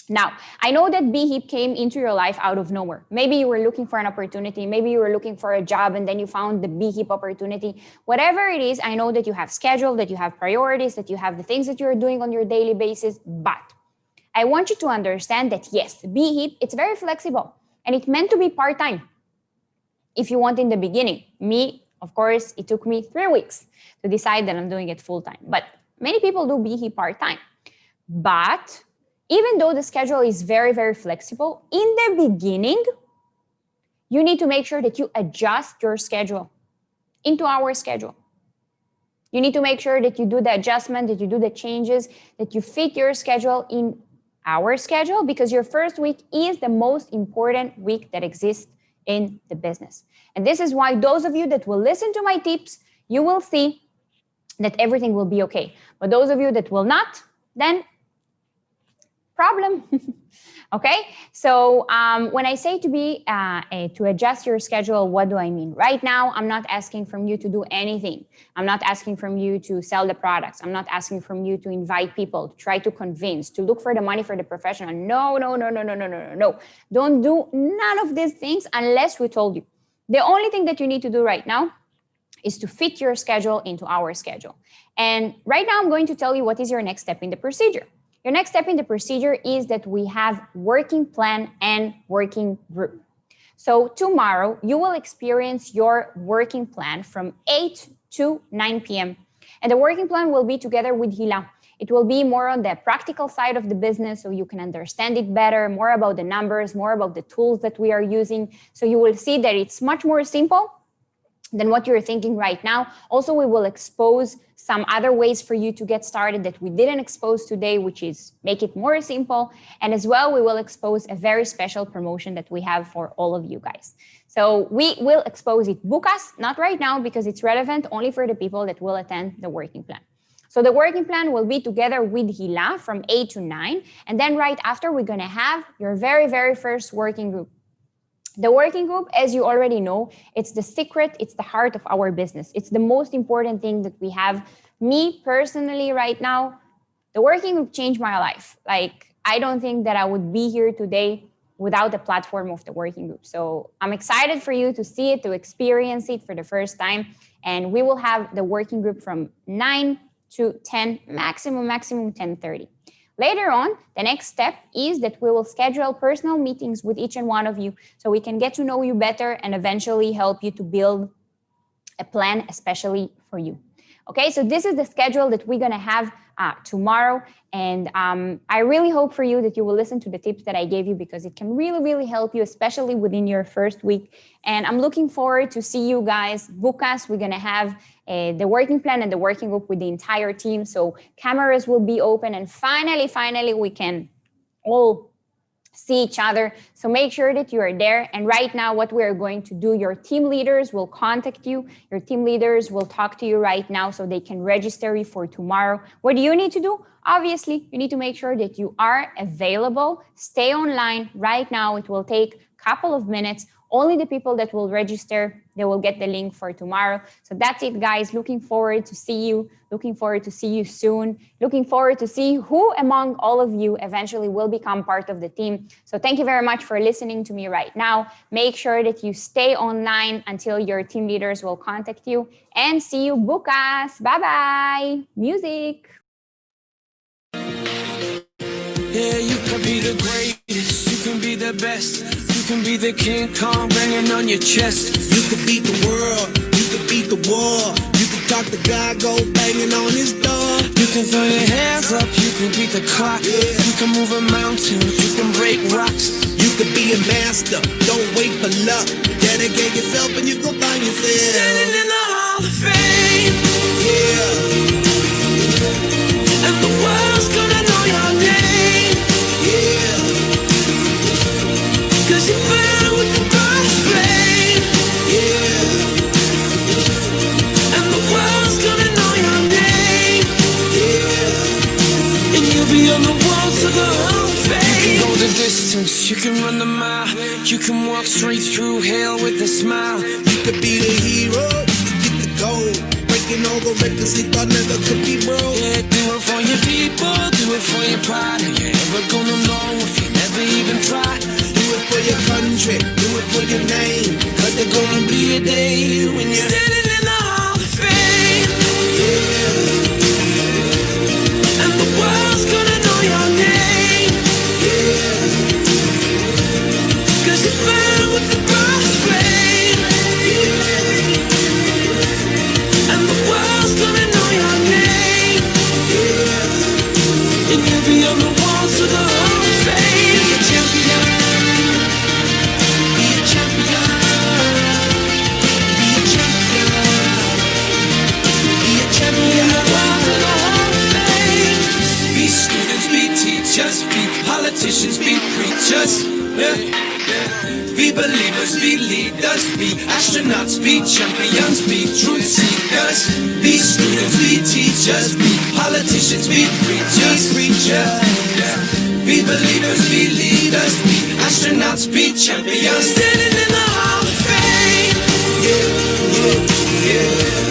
Now, I know that BHIP came into your life out of nowhere. Maybe you were looking for an opportunity. Maybe you were looking for a job and then you found the BHIP opportunity. Whatever it is, I know that you have schedule, that you have priorities, that you have the things that you're doing on your daily basis. But I want you to understand that yes, BHIP, it's very flexible and it's meant to be part-time. If you want in the beginning, me, of course, it took me 3 weeks to decide that I'm doing it full-time. But many people do BHIP part-time. But even though the schedule is very, very flexible, in the beginning, you need to make sure that you adjust your schedule into our schedule. You need to make sure that you do the adjustment, that you do the changes, that you fit your schedule in our schedule, because your first week is the most important week that exists in the business. And this is why those of you that will listen to my tips, you will see that everything will be okay. But those of you that will not, then problem. Okay, so when I say to adjust your schedule, what do I mean? Right now, I'm not asking from you to do anything. I'm not asking from you to sell the products. I'm not asking from you to invite people, to try to convince, to look for the money for the professional. No. Don't do none of these things unless we told you. The only thing that you need to do right now is to fit your schedule into our schedule. And right now, I'm going to tell you what is your next step in the procedure. Your next step in the procedure is that we have working plan and working group. So tomorrow, you will experience your working plan from 8 to 9 p.m. And the working plan will be together with Hila. It will be more on the practical side of the business so you can understand it better, more about the numbers, more about the tools that we are using. So you will see that it's much more simple than what you're thinking right now. Also, we will expose some other ways for you to get started that we didn't expose today, which is make it more simple. And as well, we will expose a very special promotion that we have for all of you guys. So we will expose it. Book us, not right now, because it's relevant only for the people that will attend the working plan. So the working plan will be together with Hila from 8 to 9. And then right after, we're gonna have your very, very first working group. The working group, as you already know, it's the secret, it's the heart of our business. It's the most important thing that we have. Me personally right now, the working group changed my life. Like, I don't think that I would be here today without the platform of the working group. So I'm excited for you to see it, to experience it for the first time. And we will have the working group from 9 to 10, maximum 10:30. Later on, the next step is that we will schedule personal meetings with each and one of you so we can get to know you better and eventually help you to build a plan, especially for you. Okay, so this is the schedule that we're gonna have tomorrow. And I really hope for you that you will listen to the tips that I gave you, because it can really, really help you, especially within your first week. And I'm looking forward to see you guys. Book us. We're gonna have the working plan and the working group with the entire team. So cameras will be open, and finally, we can all see each other. So make sure that you are there. And right now, what we are going to do, your team leaders will contact you. Your team leaders will talk to you right now so they can register you for tomorrow. What do you need to do? Obviously, you need to make sure that you are available. Stay online right now. It will take a couple of minutes. Only the people that will register, they will get the link for tomorrow. So that's it, guys. Looking forward to see you. Looking forward to see you soon. Looking forward to see who among all of you eventually will become part of the team. So thank you very much for listening to me right now. Make sure that you stay online until your team leaders will contact you. And see you bukas. Bye-bye. Music. Yeah, you can be the greatest, you can be the best, you can be the King Kong banging on your chest. You can beat the world, you can beat the war, you can talk the guy, go banging on his door. You can throw your hands up, you can beat the clock, you can move a mountain, you can break rocks. You can be a master, don't wait for luck, dedicate yourself and you go find yourself. Standing in the Hall of Fame, yeah. And the world's gonna know your name, yeah. Cause you burn with the brightest flame, yeah. And the world's gonna know your name, yeah. And you'll be on the walls of the Hall of Fame. You can go the distance, you can run the mile, you can walk straight through hell with a smile. You could be the hero, you can get the gold, breaking all the records they thought never could be broke. Yeah, do it for your people, do it for your pride. Are you ever gonna know if you never even try? Do it for your country, do it for your name, cause there's gonna be a day when you're standing in the Hall of Fame, yeah. And the world's gonna know your name, yeah. Cause you burn with the brightest flame, yeah. And the world's gonna know your name, yeah. And you'll be on the walls of the Hall of Fame. Be a champion, be a champion, be a champion, be a champion. On the walls of the Hall of Fame. Be students, be teachers, be politicians, be preachers, yeah. Be believers, be leaders, be astronauts, be champions, be truth seekers. Be students, be teachers, be politicians, be preachers, yeah. Be believers, be leaders, be astronauts, be champions. Standing in